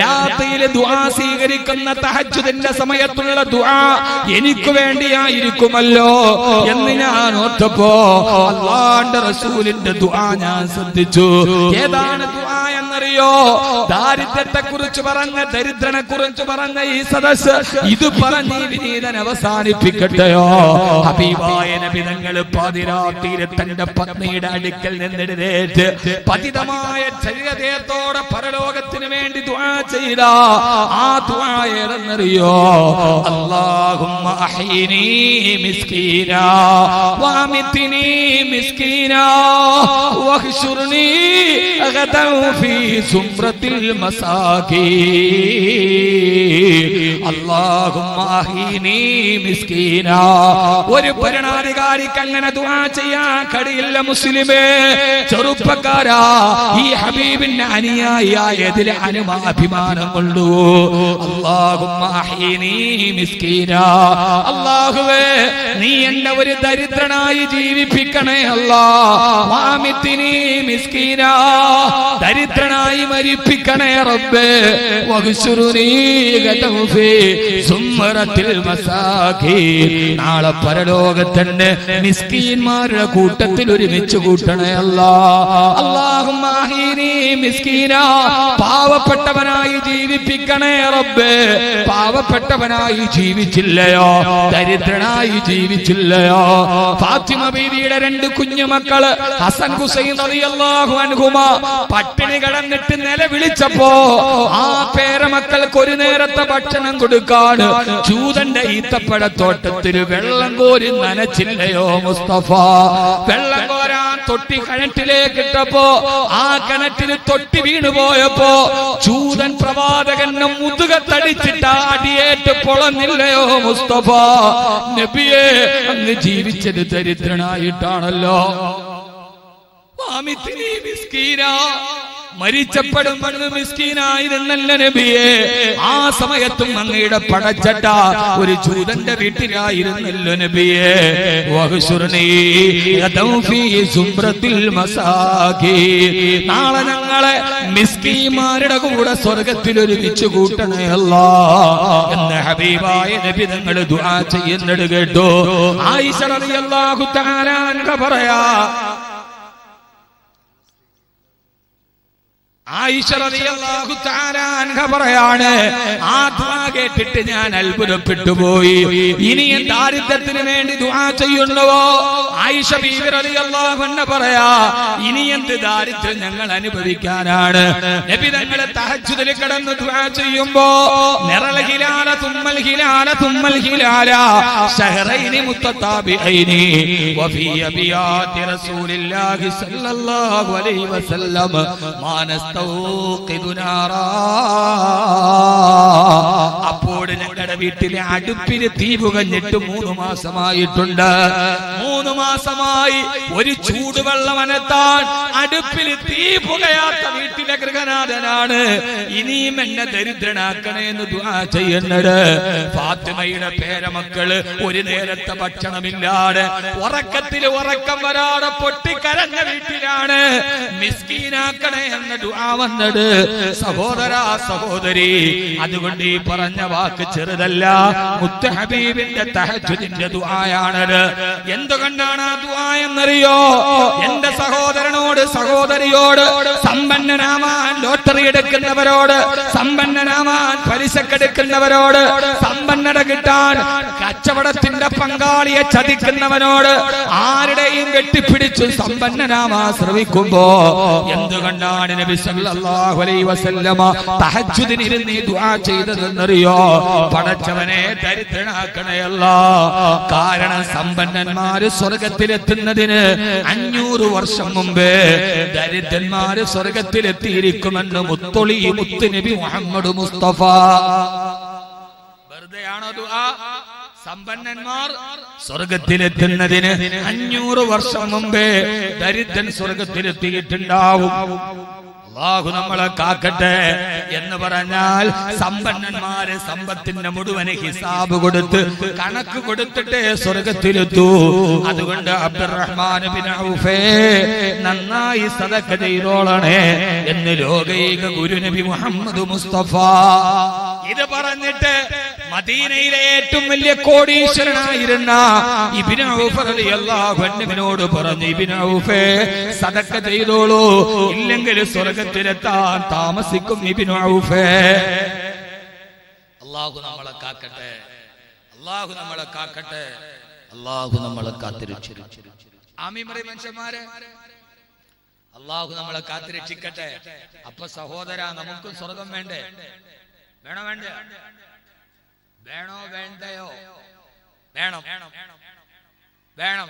രാത്രിയിൽ ദുആ സ്വീകരിക്കുന്ന തഹജ്ജുദിന്റെ സമയത്തുള്ള ദുആ എനിക്ക് വേണ്ടിയായിരിക്കുമല്ലോ എന്ന് ഞാൻ ഓർത്തപ്പോ അല്ലാഹുവിന്റെ റസൂലിന്റെ ദുആ ഞാൻ ശ്രദ്ധിച്ചു. ഏതാണ് ദുആ എന്നറിയോ? ദാരിദ്ര്യത്തെ കുറിച്ച് പറഞ്ഞ, ദരിദ്രനെ കുറിച്ച് പറഞ്ഞ ഈ സദസ്സ് ഇത് പറഞ്ഞ് വിനീതൻ അവസാനിപ്പിക്കട്ടെയോ? ഹബീബായ നബി തങ്ങൾ പാതിരാത്രിയിൽ തന്റെ പത്നിയുടെ അടുക്കൽ നിന്നെഴുന്നേറ്റ് പതിതമായ ശരീരത്തോടെ പരലോകത്തിന് വേണ്ടി ദുആ ചെയ്ത ആ ദുആ ഏതെന്നറിയോ? അല്ലാഹുമ്മ അഹ്യിനി മിസ്കീനാ വഅമിത്നി മിസ്കീനാ വഹ്ശുർനി ഗദൻ ഫീ സുംറത്തിൽ മസാകീൻ. അല്ലാഹുമ്മ അഹ്യിനി മിസ്കീനാ. ഒരു ഭരണാധികാരിക്ക് അങ്ങനെ ദുആ ചെയ്യാൻ കഴിയില്ല മുസ്ലിമേ, ചെറുപ്പക്കാരാ. ഈ ഹബീബിന്റെ അനുയായിയായതിൽ അഭിമാനം കൊണ്ടു. അല്ലാഹുമ്മ അഹ്യിനി മിസ്കീനാ. അല്ലാഹുവേ, നീ എന്നെ ഒരു ദരിദ്രനായി ജീവിപ്പിക്കണേ അല്ലാ. വഅമിത്നി മിസ്കീനാ. ദരിദ്രനായി ദരിദ്രനായി മരിപ്പിക്കണേ റബ്ബേ. വഗ്ശുറുനീ ഗദം ഫീ സുംറത്തിൽ മസാകീൻ. നാളെ പരലോകത്തിന്റെ മിസ്കീന്മാരുടെ കൂട്ടത്തിൽ ഒരുമിച്ച് കൂട്ടണേ അല്ലാഹ്. അല്ലാഹുമ്മ അഹീനി മിസ്കീനാ, പാവപ്പെട്ടവനായി ജീവിപ്പിക്കണേ റബ്ബേ. പാവപ്പെട്ടവനായി ജീവിച്ചില്ലയോ, ദരിദ്രനായി ജീവിച്ചില്ലയോ. ഫാത്തിമ ബീവിയുടെ 2 കുഞ്ഞുമക്കള് ഹസൻ ഹുസൈൻ റളിയല്ലാഹു അൻഹുമാ പട്ടിണി കിടന്നിട്ട് നിലവിളിച്ചപ്പോ ആ പേരമക്കൾക്ക് ഒരു നേരത്തെ ഭക്ഷണം കൊടുക്കാൻ ചൂതന്റെ ഈത്തപ്പഴത്തോട്ടത്തിൽ വെള്ളം കോരി നനച്ചില്ലയോ മുസ്തഫ. വെള്ളം കോരാൻ തൊട്ടി കിണറ്റിലേക്ക് ഇട്ടപ്പോ ആ കിണറ്റിന് തൊട്ടി വീണുപോയപ്പോ ചൂതൻ പ്രവാചകന്റെ മുതുകത്തടിച്ചിട്ട് അടിയേറ്റ് പൊളന്നില്ലയോ മുസ്തഫ. നബിയെ, അങ്ങ് ജീവിച്ചത് ദരിദ്രനായിട്ടാണല്ലോ. മരിച്ചപ്പെടും മണ്ണ് മിസ്കീനായിരുന്നല്ല നബിയെ. ആ സമയത്തും അങ്ങയുടെ പടച്ചട്ട ഒരു ജൂതന്റെ വീട്ടിലായിരുന്നല്ലോ നബിയെ. നാളെ ഞങ്ങളെ മിസ്കീന്മാരുടെ കൂടെ സ്വർഗത്തിൽ ഒരുമിച്ച് കൂട്ടണേ അല്ലാഹ് എന്ന് ഹബീബായ നബി തങ്ങൾ ദുആ ചെയ്യുന്നത് കേട്ടോ. ആയിഷ റളിയല്ലാഹു തആല അൻഹ പറയാ, ആയിഷ റളിയല്ലാഹു തആല അൻഹ പറയാണ്, ആ ദുആ കേട്ടിട്ട് ഞാൻ അത്ഭുതപ്പെട്ടു പോയി. ഇനിയും ദാരിദ്ര്യത്തിന് വേണ്ടി ദുആ ചെയ്യുന്നുവോ? ആയിഷ ബീവി റളിയല്ലാഹു അൻഹ പറയാ, ഇനി എന്ത് ദാരിദ്ര്യം ഞങ്ങൾ അനുഭവിക്കാനാണ്. നബി തങ്ങളെ തഹജ്ജുദിൽ കിടന്ന് ദുആ ചെയ്യുമ്പോ നിറൽ ഹിലാല തുമ്മൽ ഹിലാല തുമ്മൽ ഹിലാല ശഹറൈനി മുത്തതാബിഐനി വഫീ അബിയാതി റസൂലില്ലാഹി സ്വല്ലല്ലാഹു അലൈഹി വസല്ലം മാനസ്. അപ്പോൾ ഞങ്ങളുടെ വീട്ടിലെ അടുപ്പിന് തീ പുകഞ്ഞിട്ട് 3 മാസമായിട്ടുണ്ട്. 3 മാസമായി ഒരു ചൂടുവെള്ളം അനത്താൻ അടുപ്പിൽ തീ പുകയാത്ത വീട്ടിലെ ഗൃഹനാഥനാണ്. ഇനിയും എന്നെ ദരിദ്രനാക്കണേ എന്ന് ദുആ ചെയ്യുന്നത്. ഫാത്തിമയുടെ പേരമക്കള് ഒരു നേരത്തെ ഭക്ഷണമില്ലാതെ ഉറക്കത്തിൽ ഉറക്കം വരാതെ പൊട്ടിക്കരഞ്ഞ വീട്ടിലാണ്. മിസ്കീനാക്കണേ എന്ന ദുആ വന്നത്. സഹോദരാ സഹോദരി, അതുകൊണ്ട് ഈ പറഞ്ഞ വാക്ക് ചെറുതല്ല. മുത്ത് ഹബീബിന്റെ തഹജ്ജുദിന്റെ ദുആയാണത്. എന്തുകൊണ്ടാണ് ആ ദുആ എന്നറിയോ? എന്റെ സഹോദരനോട് സഹോദരിയോട്, സമ്പന്നനാമാൻ ലോട്ടറി എടുക്കുന്നവരോട്, സമ്പന്നനാമാൻ പലിശക്കെടുക്കുന്നവരോട്, സമ്പന്നത കിട്ടാൻ കച്ചവടത്തിന്റെ പങ്കാളിയെ ചതിക്കുന്നവനോട് ആരുടെയും വെട്ടിപ്പിടിച്ചു സമ്പന്നനാമാ ശ്രമിക്കുമ്പോ എന്തുകൊണ്ടാണ് നബി സല്ലല്ലാഹു അലൈഹി വസല്ലമ തഹജ്ജുദിന് ഇരുന്ന് ദുആ ചെയ്തതെന്നറിയോ? പടച്ചവനെ ദരിദ്രനാക്കണേ അല്ലാഹ്. കാരണം സമ്പന്നന്മാര് സ്വർഗത്തിലെത്തുന്നതിന് 500 വർഷം മുമ്പേ ദരിദ്രന്മാര് സ്വർഗത്തിലെത്തിയിരിക്കുമെന്ന് മുത്തൊളി മുത്ത് നബി മുഹമ്മദ് മുസ്തഫ. വെറുതെയാണോ ദുആ? സമ്പന്നന്മാർ സ്വർഗത്തിലെത്തുന്നതിന് 500 വർഷം മുമ്പേ ദരിദ്രൻ സ്വർഗത്തിലെത്തിയിട്ടുണ്ടാവും. അല്ലാഹു നമ്മളെ കാക്കട്ടെ. എന്ന് പറഞ്ഞാൽ സമ്പന്നന്മാര് സമ്പത്തിന്റെ മുഴുവൻ ഹിസാബ് കൊടുത്ത് കണക്ക് കൊടുത്തിട്ടേ സ്വർഗത്തിലെത്തൂ. അതുകൊണ്ട് അബ്ദുറഹ്മാൻ ബിൻ ഔഫേ നന്നായി സദഖ ചെയ്തോളണേ എന്ന് ലോകൈക ഗുരു നബി മുഹമ്മദ് മുസ്തഫ. ഇത് പറഞ്ഞിട്ട് മദീനയിലെ ഏറ്റവും വലിയ കോടീശ്വരനായിരുന്ന ഇബ്നു ഔഫ് റളിയല്ലാഹു അൻഹുവിനോട് പറഞ്ഞു, ഇബ്നു ഔഫേ സദഖ ചെയ്തോളൂ, ഇല്ലെങ്കിൽ സ്വർഗ്ഗത്തിലെത്താൻ താമസിക്കും ഇബ്നു ഔഫേ. അല്ലാഹു നമ്മളെ കാക്കട്ടെ, അല്ലാഹു നമ്മളെ കാക്കട്ടെ, അല്ലാഹു നമ്മളെ കാത്തിരക്ഷിക്കട്ടെ. ആമീൻ പറയ് മനുഷ്യന്മാരെ. അല്ലാഹു നമ്മളെ കാത്തിരക്ഷിക്കട്ടെ. അപ്പൊ സഹോദരാ, നമുക്കും സ്വർഗം വേണ്ടേ? വേണോ വേണ്ടേ? വേണോ വേണ്ടയോ? വേണം വേണം.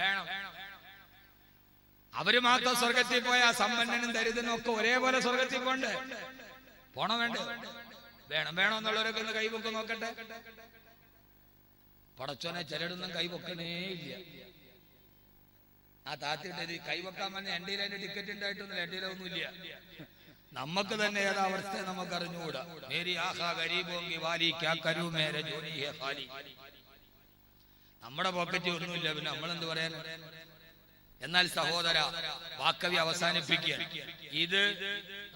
അവര് മാത്രം സ്വർഗത്തിൽ പോയാ സമ്പന്നനും ദരിദ്രനും ഒക്കെ ഒരേപോലെ സ്വർഗത്തിൽ പോണ്ടേ? പോണോ വേണ്ടേ? വേണം. വേണോ എന്നുള്ളവരൊക്കെ ഒന്ന് കൈപൊക്കെ നോക്കട്ടെ. പടച്ചോനെ ചിലരൊന്നും കൈപൊക്കനേ ഇല്ല. ആ താത്തിട്ട് കൈവെക്കാൻ വന്ന എന്റെ ടിക്കറ്റ് ഉണ്ടായിട്ടൊന്നും എന്റെ ഒന്നുമില്ല. നമുക്ക് തന്നെ ഏതാ അവസ്ഥ നമുക്ക് അറിഞ്ഞുകൂടാ. നമ്മുടെ പോക്കറ്റ് ഒന്നുമില്ല, പിന്നെ നമ്മളെന്ത് പറയാൻ? എന്നാൽ സഹോദര, വാക്കവി അവസാനിപ്പിക്കുക. ഇത്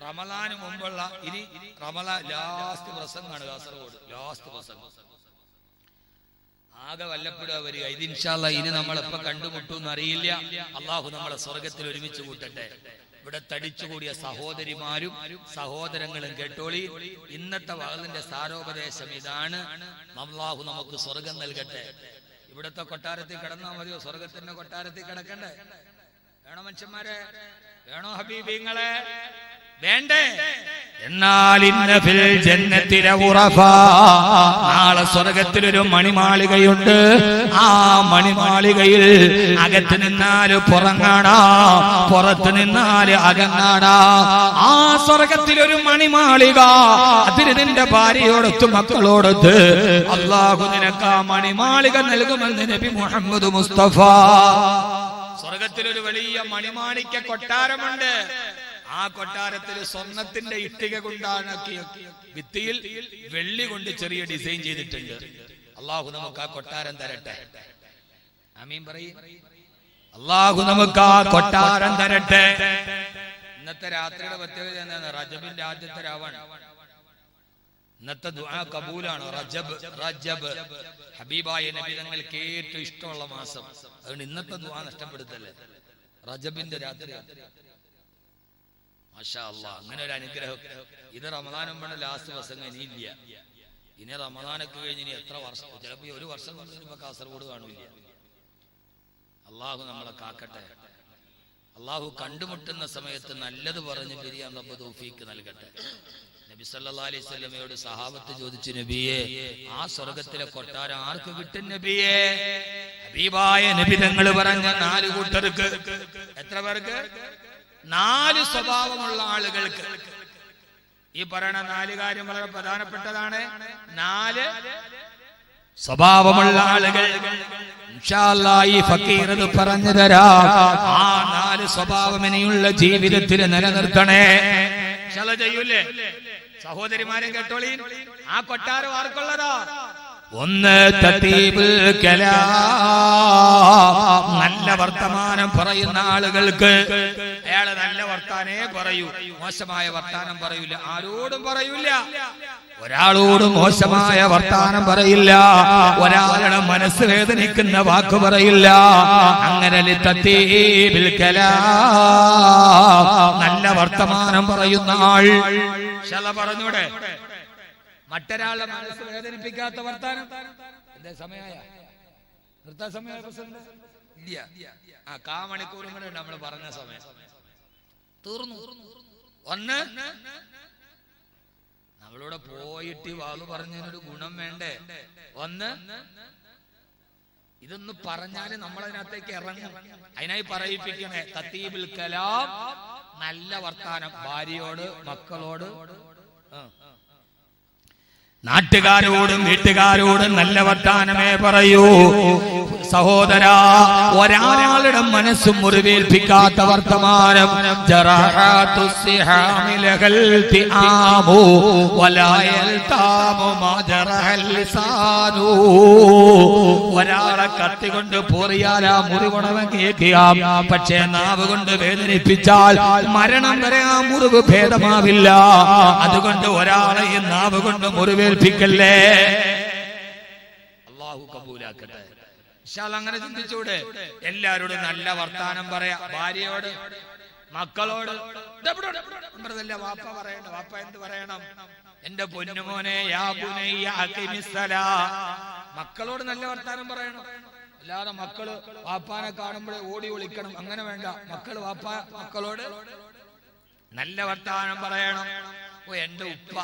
റമദാന് മുമ്പുള്ള, ഇനി റമദാൻ ലാസ്റ്റ് പ്രസംഗമാണ് കാസർഗോഡ്, ലാസ്റ്റ് പ്രസംഗം. ആകെ വല്ലപ്പെടുക വരിക. ഇത് ഇൻഷാ അല്ലാഹ് ഇനി നമ്മളെപ്പോ കണ്ടുമുട്ടുമെന്ന് അറിയില്ല. അള്ളാഹു നമ്മളെ സ്വർഗത്തിൽ ഒരുമിച്ച് കൂട്ടട്ടെ. ഇവിടെ തടിച്ചുകൂടിയ സഹോദരിമാരും സഹോദരങ്ങളും കേട്ടോളി, ഇന്നത്തെ വഅദിന്റെ സാരോപദേശം ഇതാണ്. അല്ലാഹു നമുക്ക് സ്വർഗം നൽകട്ടെ. ഇവിടത്തെ കൊട്ടാരത്തിൽ കിടന്നാൽ മതിയോ? സ്വർഗത്തിന്റെ കൊട്ടാരത്തിൽ കിടക്കണ്ടേ? വേണോ മനുഷ്യന്മാരെ? വേണോ ഹബീബിങ്ങളെ? വേണ്ടേ? എന്നാൽ ഇന്ന ഫിൽ ജന്നത്തി ലഉറഫാ, നാളെ സ്വർഗത്തിലൊരു മണിമാളികയുണ്ട്. ആ മണിമാളികയിൽ അകത്ത് നിന്നാൽ പുറങ്ങാടാ, പുറത്ത് നിന്നാൽ അകങ്ങാടാ. ആ സ്വർഗത്തിലൊരു മണിമാളിക, അതിന് നിന്റെ ഭാര്യയോടൊത്ത് മക്കളോടൊത്ത് അല്ലാഹു നിനക്ക് ആ മണിമാളിക നൽകുമെന്ന് നബി മുഹമ്മദ് മുസ്തഫ. സ്വർഗത്തിലൊരു വലിയ മണിമാണിക്യ കൊട്ടാരമുണ്ട്. ആ കൊട്ടാരത്തിൽ സ്വർണത്തിന്റെ ഇഷ്ടിക കൊണ്ടാക്കിയ ഭിത്തിയിൽ വെള്ളി കൊണ്ട് ചെറിയ ഡിസൈൻ ചെയ്തിട്ടുണ്ട്. അള്ളാഹു നമുക്ക് ആ കൊട്ടാരം തരട്ടെ. ആമീൻ പറയ്. അള്ളാഹു നമുക്ക് ആ കൊട്ടാരം തരട്ടെ. ഇന്നത്തെ രാത്രിയുടെ പ്രത്യേകത എന്താണ്? റജബിന്റെ ആദ്യത്തെ രാവാണ്. ഇന്നത്തെ ദുആ കബൂലാണ്. റജബ് ഹബീബായ നബി തങ്ങൾക്ക് ഏറ്റവും ഇഷ്ടമുള്ള മാസം. അതുകൊണ്ട് ഇന്നത്തെ ദുആ നഷ്ടപ്പെടുത്തല്ലേ. റജബിന്റെ രാത്രി. മാഷാ അല്ലാഹ്, അങ്ങനെ ഒരു അനുഗ്രഹം. ഇത് റമദാൻ മുമ്പാണ് ലാസ്റ്റ് പ്രസംഗം. ഇനിയില്ല. ഇനി റമദാനൊക്കെ കഴിഞ്ഞ് ഇനി എത്ര വർഷം, ചിലപ്പോൾ ഒരു വർഷം കൊണ്ട് ഇനിയിപ്പോ കാസർഗോഡ് കാണില്ല. അള്ളാഹു നമ്മളെ കാക്കട്ടെ. അള്ളാഹു കണ്ടുമുട്ടുന്ന സമയത്ത് നല്ലത് പറഞ്ഞ് പിരിയാൻ റബ്ബ് തൗഫീക്ക് നൽകട്ടെ. നബി സല്ലല്ലാഹു അലൈഹി വസല്ലമയോട് സഹാബത്ത് ചോദിച്ചു, നബിയേ, ആ സ്വർഗത്തിലെ കൊട്ടാരം ആർക്ക് കിട്ടും നബിയേ? ഹബീബായ നബി തങ്ങൾ പറഞ്ഞ 4 കൂട്ടർക്ക്. എത്ര പേർക്ക്? 4 സ്വഭാവമുള്ള ആളുകൾക്ക്. ഈ പറയുന്ന 4 കാര്യം വളരെ പ്രധാനപ്പെട്ടതാണ്. 4 സ്വഭാവമുള്ള ആളുകൾ. ഇൻഷാ അല്ലാഹ് ഈ ഫക്കീർ ഇത് പറഞ്ഞു തരാം. ആ 4 സ്വഭാവം ഇനിയുള്ള ജീവിതത്തിൽ നിലനിർത്തണേ. ഇൻഷാ അല്ലാഹ് ചെയ്യൂലേ? സഹോദരിമാരെ കേട്ടോളീ, ആ കൊട്ടാരം ആർക്കുള്ളതാ? 1 തതീബുൽ കലാം, നല്ല വർത്തമാനം പറയുന്ന ആളുകൾക്ക്. അയാള് നല്ല വർത്താനേ പറയൂ, മോശമായ വർത്താനം പറയൂല. ആരോടും പറയൂല, ഒരാളോടും മോശമായ വർത്താനം പറയില്ല, ഒരാളുടെ മനസ്സ് വേദനിക്കുന്ന വാക്ക് പറയില്ല. അങ്ങനെ തതീബുൽ കലാം, നല്ല വർത്തമാനം പറയുന്ന ആൾ. പറഞ്ഞൂടെ? മറ്റൊരാളുടെ മനസ്സ് വേദനിപ്പിക്കാത്ത വർത്താനം. എന്റെ സമയമായ നിർത്താൻ സമയ ഇല്ല. ആ കാമണിക്കൂറും കൂടെ നമ്മൾ പറഞ്ഞ സമയം തീർന്നു. 1, നമ്മളിവിടെ പോയിട്ട് വാള് പറഞ്ഞതിനൊരു ഗുണം വേണ്ടേ? 1, ഇതൊന്ന് പറഞ്ഞാല് നമ്മളതിനകത്തേക്ക് ഇറങ്ങും. അതിനായി പറയിപ്പിക്കണേ. തതീബുൽ കലാം, നല്ല വർത്താനം. ഭാര്യയോട്, മക്കളോട്, നാട്ടുകാരോടും വീട്ടുകാരോടും നല്ല വർത്താനമേ പറയൂ. സഹോദരാ, ഒരാളുടെ മനസ്സും മുറിവേൽപ്പിക്കാത്ത വർത്തമാനം. ഒരാളെ കത്തി കൊണ്ട് പോറിയാൽ ആ മുറിവുണവൻ കേൾക്കാം. പക്ഷേ നാവ് കൊണ്ട് വേദനിപ്പിച്ചാൽ മരണം വരെ ആ മുറിവ് ഭേദമാവില്ല. അതുകൊണ്ട് ഒരാളെ ഈ നാവ് കൊണ്ട് മുറിവേൽപ്പിക്കല്ലേ. അല്ലാഹു കബൂലാക്കട്ടെ. അങ്ങനെ ചിന്തിച്ചൂടെ? എല്ലാരോടും നല്ല വർത്താനം പറയാ. ഭാര്യയോട്, മക്കളോട്. വാപ്പ പറയണ്ട. വാപ്പ എന്ത് പറയണം? എന്റെ പൊന്നുമോനെ, യാ ബുനയ്യ അഖിമിസ്സലാ. മക്കളോട് നല്ല വർത്താനം പറയണം. അല്ലാതെ മക്കള് വാപ്പാനെ കാണുമ്പോഴേ ഓടി ഒളിക്കണം, അങ്ങനെ വേണ്ട. മക്കളോട് നല്ല വർത്താനം പറയണം. ഓ, എന്റെ ഉപ്പ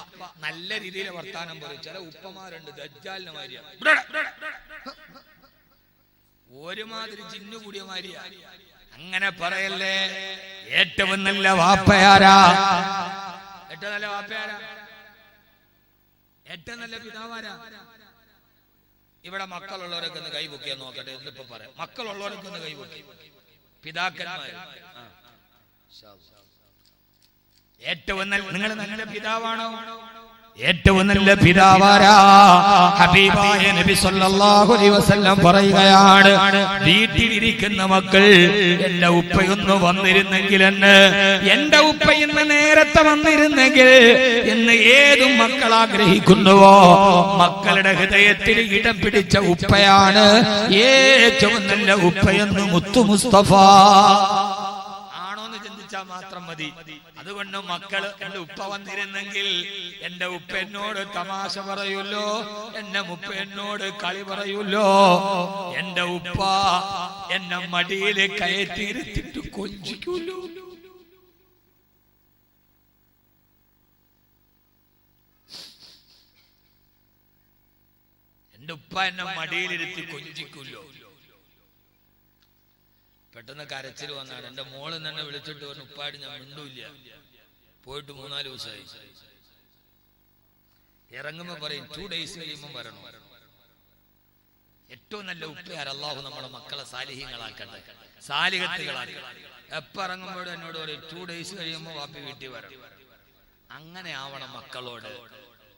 നല്ല രീതിയിൽ വർത്താനം പറയും. ചില ഉപ്പമാരുണ്ട് ദജ്ജാലിന് മാതിരിയാ, ഒരുമാതിരി ചിന്നു കൂടിയ മാതിരിയാ. അങ്ങനെ പറയല്ലേ. ഏറ്റവും നല്ല വാപ്പയാരാ? ഏറ്റവും നല്ല വാപ്പയാരാ? ഏറ്റവും നല്ല പിതാവാരാ? ഇവിടെ മക്കളുള്ളവരൊക്കെ ഒന്ന് കൈപൊക്കിയാ നോക്കട്ടെ. എന്നിപ്പോ പറയാം, മക്കളുള്ളവരൊക്കെ ഒന്ന് കൈപൊക്കി. പിതാക്കന്മാർ ഏറ്റവും നല്ല, നിങ്ങൾ നല്ല പിതാവാണോ? ഏറ്റവും നല്ല പിതാവാരാ? ഹബീബായ നബി സല്ലല്ലാഹു അലൈഹി വസല്ലം പറയുകയാണ്, വീട്ടിലിരിക്കുന്ന മക്കൾ എന്റെ ഉപ്പയൊന്ന് വന്നിരുന്നെങ്കിൽ എന്ന്, എന്റെ ഉപ്പ ഇന്ന് നേരത്തെ വന്നിരുന്നെങ്കിൽ എന്ന് ഏതും മക്കൾ ആഗ്രഹിക്കുന്നുവോ, മക്കളുടെ ഹൃദയത്തിൽ ഇടം പിടിച്ച ഉപ്പയാണ് ഏറ്റവും നല്ല ഉപ്പയെന്ന് മുത്തു മുസ്തഫ. ആണോന്ന് ചിന്തിച്ചാൽ മാത്രം മതി. അതുകൊണ്ട് മക്കൾ എന്റെ ഉപ്പ വന്നിരുന്നെങ്കിൽ എന്റെ ഉപ്പ എന്നോട് തമാശ പറയൂല്ലോ, എന്റെ ഉപ്പ എന്നോട് കളി പറയൂല്ലോ, എന്റെ ഉപ്പ എന്നെ മടിയിൽ കയറ്റിയിരുത്തിട്ട് കൊഞ്ചിക്കൂല്ലോ. എന്റെ ഉപ്പ എന്നെ മടിയിലിരുത്തി കൊഞ്ചിക്കൂല്ലോ. പെട്ടെന്ന് കരച്ചിൽ വന്നാണ്. എന്റെ മോള് തന്നെ വിളിച്ചിട്ട് പറഞ്ഞു, ഉപ്പാടി ഞാൻ മിണ്ടൂല്ല, പോയിട്ട് 3-4 ദിവസമായി. ഇറങ്ങുമ്പോ പറയും 2 days കഴിയുമ്പോ വരണം. ഏറ്റവും നല്ല ഉപ്പയാർ അല്ലാഹു നമ്മുടെ മക്കളെ സാലിഹ്യങ്ങളാക്കട്ടെ, സാലിഹത്തുകളാക്കട്ടെ. എപ്പ ഇറങ്ങുമ്പോഴും എന്നോട് പറയും 2 days കഴിയുമ്പോ വാപ്പി വീട്ടിൽ വരണം. അങ്ങനെ ആവണം മക്കളോട്.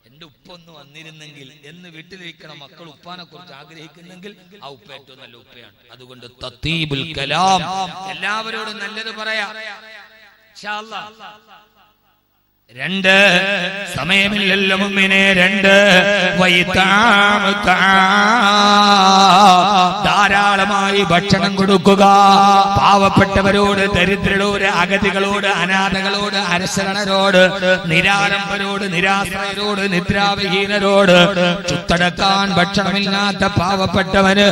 എന്റെ ഉപ്പ ഒന്ന് വന്നിരുന്നെങ്കിൽ എന്ന് വീട്ടിലിരിക്കണ മക്കൾ ഉപ്പാനെ കുറിച്ച് ആഗ്രഹിക്കുന്നെങ്കിൽ ആ ഉപ്പ ഏറ്റവും നല്ല ഉപ്പയാണ്. അതുകൊണ്ട് തത്തീബുൽ കലാം, എല്ലാവരോടും നല്ലത് പറയാ. ഇൻഷാ അല്ലാഹ് 2 സമയമില്ലല്ലോ മുഅ്മിനേ. 2 ധാരാളമായി ഭക്ഷണം കൊടുക്കുക. പാവപ്പെട്ടവരോട്, ദരിദ്രരോട്, അഗതികളോട്, അനാഥകളോട്, അരശരണരോട്, നിരാലംബരോട്, നിരാശ്രയരോട്, നിദ്രാവിഹീനരോട്, ചുത്തടക്കാൻ ഭക്ഷണമില്ലാത്ത പാവപ്പെട്ടവന്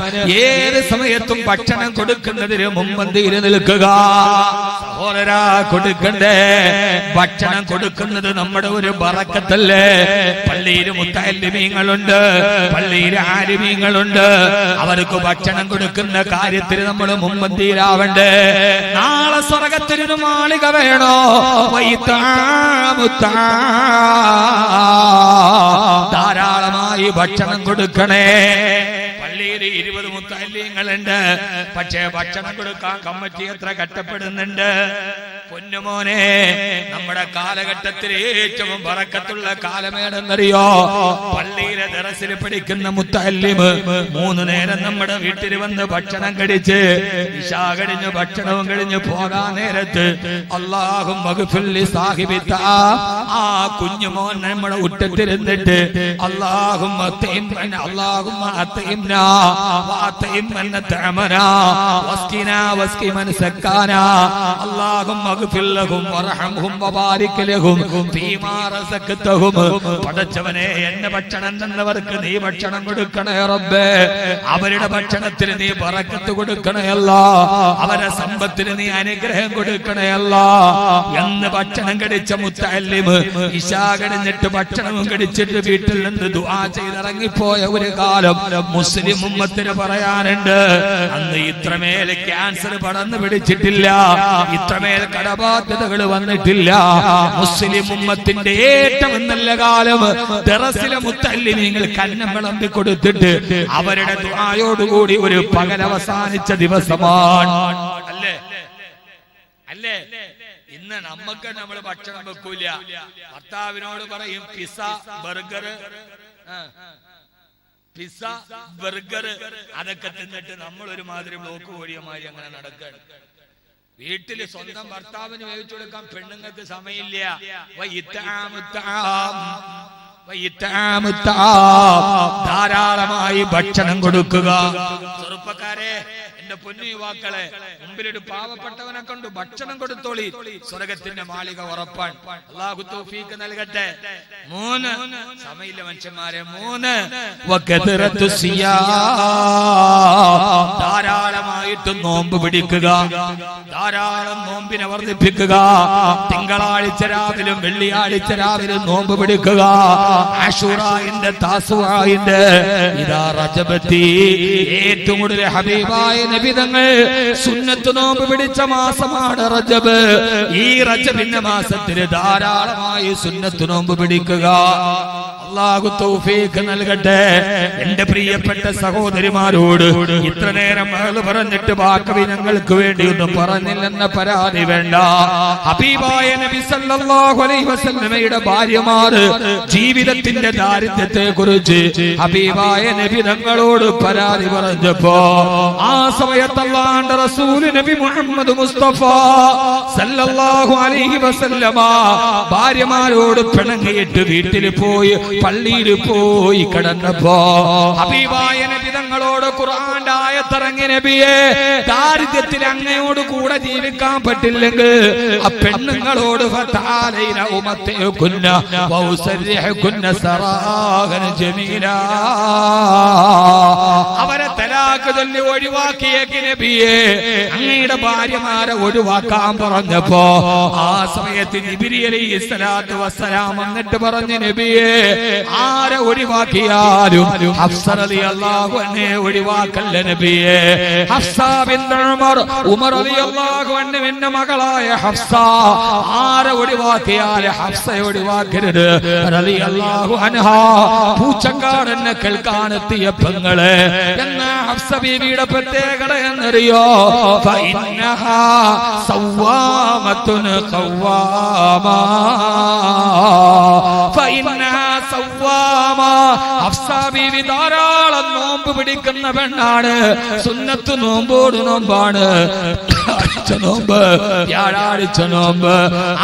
ഏത് സമയത്തും ഭക്ഷണം കൊടുക്കുന്നതിന് മുൻപന്തിയിൽ നിൽക്കുക. സഹോദരാ, കൊടുക്കണ്ടേ? ഭക്ഷണം കൊടുക്കുന്നത് നമ്മുടെ ഒരു ബറക്കത്തല്ലേ. പള്ളിയിൽ മുത്തഅല്ലിമീങ്ങളുണ്ട്, പള്ളിയിൽ ആലിമീങ്ങളുണ്ട്. അവർക്ക് ഭക്ഷണം കൊടുക്കുന്ന കാര്യത്തിൽ നമ്മൾ മുൻപന്തിയിലാവണ്ടേ. നാളെ സ്വർഗത്തിനൊരു മാളിക വേണോ? ധാരാളമായി ഭക്ഷണം കൊടുക്കണേ. പള്ളിയിൽ 20 മുത്തഅല്ലിങ്ങളുണ്ട്, പക്ഷേ ഭക്ഷണം കൊടുക്കാൻ കമ്മിറ്റി എത്ര കഷ്ടപ്പെടുന്നുണ്ട്. പൊന്നുമോനെ, നമ്മുടെ കാലഘട്ടത്തിൽ ഏറ്റവും ബറക്കത്തുള്ള കാലമേടെന്നറിയോ? പള്ളിയിലെ ദറസിൽ പഠിക്കുന്ന മുത്തഅല്ലിമ് 3 നേരം നമ്മുടെ വീട്ടിൽ വന്ന് ഭക്ഷണം കഴിച്ച് ഇശാ കഴിഞ്ഞ് ഭക്ഷണവും കഴിഞ്ഞ് പോകാൻ നേരത്ത് അല്ലാഹുമ്മ ഗ്ഫിർ ലി സാഹിബിത, ആ കുഞ്ഞുമോൻ നമ്മുടെ ഉറ്റത്തിരുന്നിട്ട് അല്ലാഹുമ്മ തഇംന, അല്ലാഹുമ്മ അതഇംന വഅതഇംന തഅമന വസ്കിനാ വസ്കി മൻ സക്കാന, അല്ലാഹുമ്മ ഗ്ഫിർ ലഹും വറഹംഹും വബാരിക് ലഹും ഫീമാ റസഖ്തഹും. പടച്ചവനെ, എന്നെ ഭക്ഷണം തന്നവർക്ക് നീ ഭക്ഷണം കൊടുക്കണേ റബ്ബേ. അവരുടെ ഭക്ഷണത്തിന് നീ ബറക്കത്ത് കൊടുക്കണേ അല്ലാഹ്. അവരുടെ സമ്പത്തിന് നീ അനുഗ്രഹം കൊടുക്കണേ അല്ലാഹ് എന്ന് ഭക്ഷണം കഴിച്ച മുത്തഅല്ലിമ് ഇശാ കഴിഞ്ഞിട്ട് ഭക്ഷണവും കഴിച്ചിട്ട് വീട്ടിൽ നിന്ന് ദുആ ചെയ്തിറങ്ങിപ്പോയ ഒരു കാലം മുസ്ലിം ഉമ്മത്തിന് പറയാനുണ്ട്. അന്ന് ഇത്രമേൽ ക്യാൻസർ പടർന്നു പിടിച്ചിട്ടില്ല, ഇത്രമേൽ കടബാധ്യതകൾ വന്നിട്ടില്ല. മുസ്ലിം ഉമ്മത്തിന്റെ ഏറ്റവും നല്ല കാലം ദറസിലെ മുത്തഅല്ലിമീങ്ങൾ കന്നം വിളമ്പി കൊടുത്തിട്ട് അവരുടെ ദുആയോടുകൂടി ഒരു പകൽ അവസാനിച്ച ദിവസമാണ്. അല്ലേ അല്ലേ? ഇന്ന് നമുക്ക് നമ്മൾ ഭക്ഷണം വെക്കൂല. ഭർത്താവിനോട് പറയും പിസ്സ, ബർഗർ, പിസ്സ, ബർഗർ അതൊക്കെ തിന്നിട്ട് നമ്മൾ ഒരുമാതിരി ബ്ലോക്ക് കോഴിയമാതിരി അങ്ങനെ നടക്കുകയാണ്. വീട്ടില് സ്വന്തം ഭർത്താവിന് വേവിച്ചു കൊടുക്കാൻ പെണ്ണുങ്ങൾക്ക് സമയമില്ല. ധാരാളമായി ഭക്ഷണം കൊടുക്കുക. ചെറുപ്പക്കാരെ, എന്റെ പൊന്നു യുവാക്കളെ, മുമ്പിലൊരു പാവപ്പെട്ടവനെ കൊണ്ട് ഭക്ഷണം കൊടുത്തോളി, സ്വർഗത്തിന്റെ മാളിക ഉറപ്പാണ്. അല്ലാഹു തൗഫീഖ് നൽകട്ടെ. 3 സമയമില്ല മനുഷ്യന്മാരെ. 3 ധാരാളമായിട്ട് നോമ്പ് പിടിക്കുക, ധാരാളം നോമ്പിനെ വർദ്ധിപ്പിക്കുക. തിങ്കളാഴ്ച രാവിലും വെള്ളിയാഴ്ച രാവിലും നോമ്പ് പിടിക്കുക. ആശൂറായിന്റെ, താസുആയിന്റെ, ഇദാ റജബത്തി, ഏറ്റവും കൂടുതൽ ഹബീബായ നബി തങ്ങൾ സുന്നത്ത് നോമ്പ് പിടിച്ച മാസമാണ് റജബ്. ഈ റജബിന്റെ മാസത്തിൽ ധാരാളമായി സുന്നത്ത് നോമ്പ് പിടിക്കുക. അല്ലാഹു തൗഫീഖ് നൽകട്ടെ. എന്റെ പ്രിയപ്പെട്ട സഹോദരിമാരോട് ഇത്ര നേരം മകൾ പറഞ്ഞിട്ട് ബാക്കി ഞങ്ങൾക്ക് വേണ്ടി ഒന്നും പറഞ്ഞില്ലെന്ന പരാതി വേണ്ട. ഹബീബായ നബി സല്ലല്ലാഹു അലൈഹി വസല്ലമയുടെ ഭാര്യമാർ ജീവിതത്തിന്റെ ദാരിദ്ര്യത്തെ കുറിച്ച് ഹബീബായ നബി തങ്ങളോട് പരാതി പറഞ്ഞപ്പോ ആ സമയത്ത് അല്ലാഹുവിന്റെ റസൂൽ നബി മുഹമ്മദ് മുസ്തഫ സല്ലല്ലാഹു അലൈഹി വസല്ലമ ഭാര്യമാരോട് പിണങ്ങിയിട്ട് വീട്ടിൽ പോയി പള്ളിയിൽ പോയി കിടന്നപ്പോ ഹബീബായ നബി തങ്ങളോട് ഖുർആന്റെ ആയത്തിറങ്ങി, നബിയെ ദാരിദ്ര്യത്തിൽ അങ്ങയോട് കൂടെ ജീവിക്കാൻ പറ്റില്ലെങ്കിൽ ആ പെണ്ണുങ്ങളോട് ഫതആലൈന ഉമത്തികുന്ന വൗസരിഹുന്ന സറാഹൻ ജമീലാ, അവരെ തലാഖ് ചൊല്ലി ഒഴിവാക്കിയേക്ക് നബിയെ. അങ്ങയുടെ ഭാര്യമാരെ ഒഴിവാക്കാൻ പറഞ്ഞപ്പോ ആ സമയത്ത് ജിബ്രീൽ അലൈഹിസ്സലാത്തു വസ്സലാം വന്നിട്ട് പറഞ്ഞു, നബിയെ ആരെ ഒഴിവാക്കിയാലും ഹഫ്സ റളിയല്ലാഹു അൻഹയെ ഒഴിവാക്കല്ല നബിയെ. ഹഫ്സ ബിൻത് ഉമർ റളിയല്ലാഹു അൻഹുവിന്റെ മകളായ ഹഫ്സ, ആരെ ഒഴിവാക്കിയാൽ ഹഫ്സയെ ഒഴിവാക്കരുത് റളിയല്ലാഹു അൻഹാ. പൂച്ചക്കാരനെ കേൾക്കാനെത്തിയ പെങ്ങളെ എന്നാ ഹഫ്സ ബീവിയുടെ പ്രത്യേകത എന്നറിയോ? ഫഇന്നഹാ സവ്വാമത്തുൻ ഖവ്വാമാ, ഫഇന്നഹാ സവ്വാമാ. ഹഫ്സ ബീവി ധാരാളം നോമ്പ് പിടിക്കുന്ന പെണ്ണാണ്. സുന്നത്ത് നോമ്പോട് നോമ്പാണ്, നോമ്പ്, വ്യാഴാഴ്ച നോമ്പ്,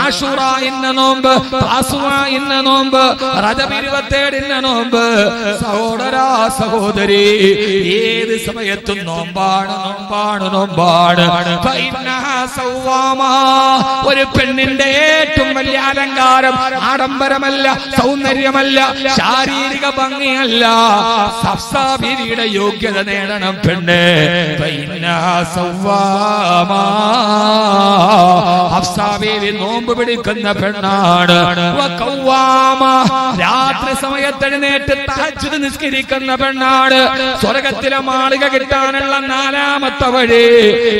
ആശുറ ഇന്ന നോമ്പ്, താസുഅ ഇന്ന നോമ്പ്, റജബ് 27 നോമ്പ്. സഹോദരാ സഹോദരി, ഏത് സമയത്തും നോമ്പാണ് നോമ്പാണ് നോമ്പാണ്. ഒരു പെണ്ണിന്റെ ഏറ്റവും വലിയ അലങ്കാരം ആഡംബരമല്ല, സൗന്ദര്യമല്ല, ശാരീരിക ഭംഗിയല്ല, ഹഫ്സ ബീവിയുടെ യോഗ്യത നേടണം പെണ്ണ്. ഹഫ്സ ബീവി നോമ്പ് പിടിക്കുന്ന പെണ്ണാണ്. രാത്രി സമയത്ത് എഴുന്നേറ്റ് തഹജ്ജുദ് നിസ്കരിക്കുന്ന പെണ്ണാണ്. സ്വർഗത്തിലെ മാളിക കിട്ടാനുള്ള 4ാമത്തെ വഴി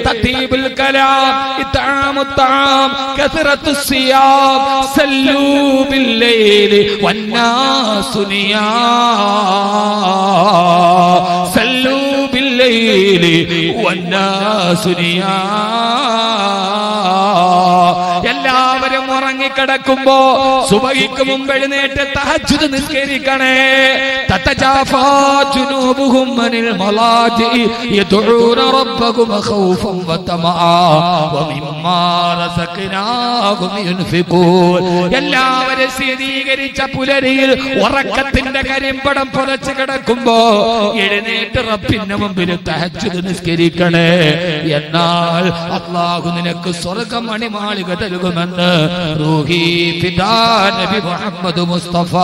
തതീബുൽ കലാം, ഇത്ആമുത് തആം, കസറത്തുസ് സിയാം, സല്ലൂ ബിൽ ലൈലി വന്നാസു നിയാം, സല്ലൂ ബിൽ ലൈലി വന്നാസു നിയാം. എല്ലാവരും ഉറങ്ങിക്കിടക്കുമ്പോ സുബഹിക്ക് മുമ്പ് എഴുന്നേറ്റ് തഹജ്ജുദ് നിസ്കരിക്കണേ. തതജാഫാ ജുനൂബുഹും അനിൽ മലാജി യദഊന റബ്ബഹും ഖൗഫൻ വതമആ വമിമ്മാ റസഖ്നാഹും യുൻഫിഖൂൻ. എല്ലാവരും സ്ഥിരീകരിച്ച പുലരിയിൽ ഉറക്കത്തിന്റെ കരിമ്പടം പുതച്ച് കിടക്കുമ്പോ എഴുന്നേറ്റ് റബ്ബിന്റെ മുമ്പിൽ തഹജ്ജുദ് നിസ്കരിക്കണേ. എന്നാൽ അല്ലാഹു നിനക്ക് സ്വർഗ്ഗം മണിമാളിക നൽകുമെന്ന് റൂഹി പിതാ നബി മുഹമ്മദ് മുസ്തഫ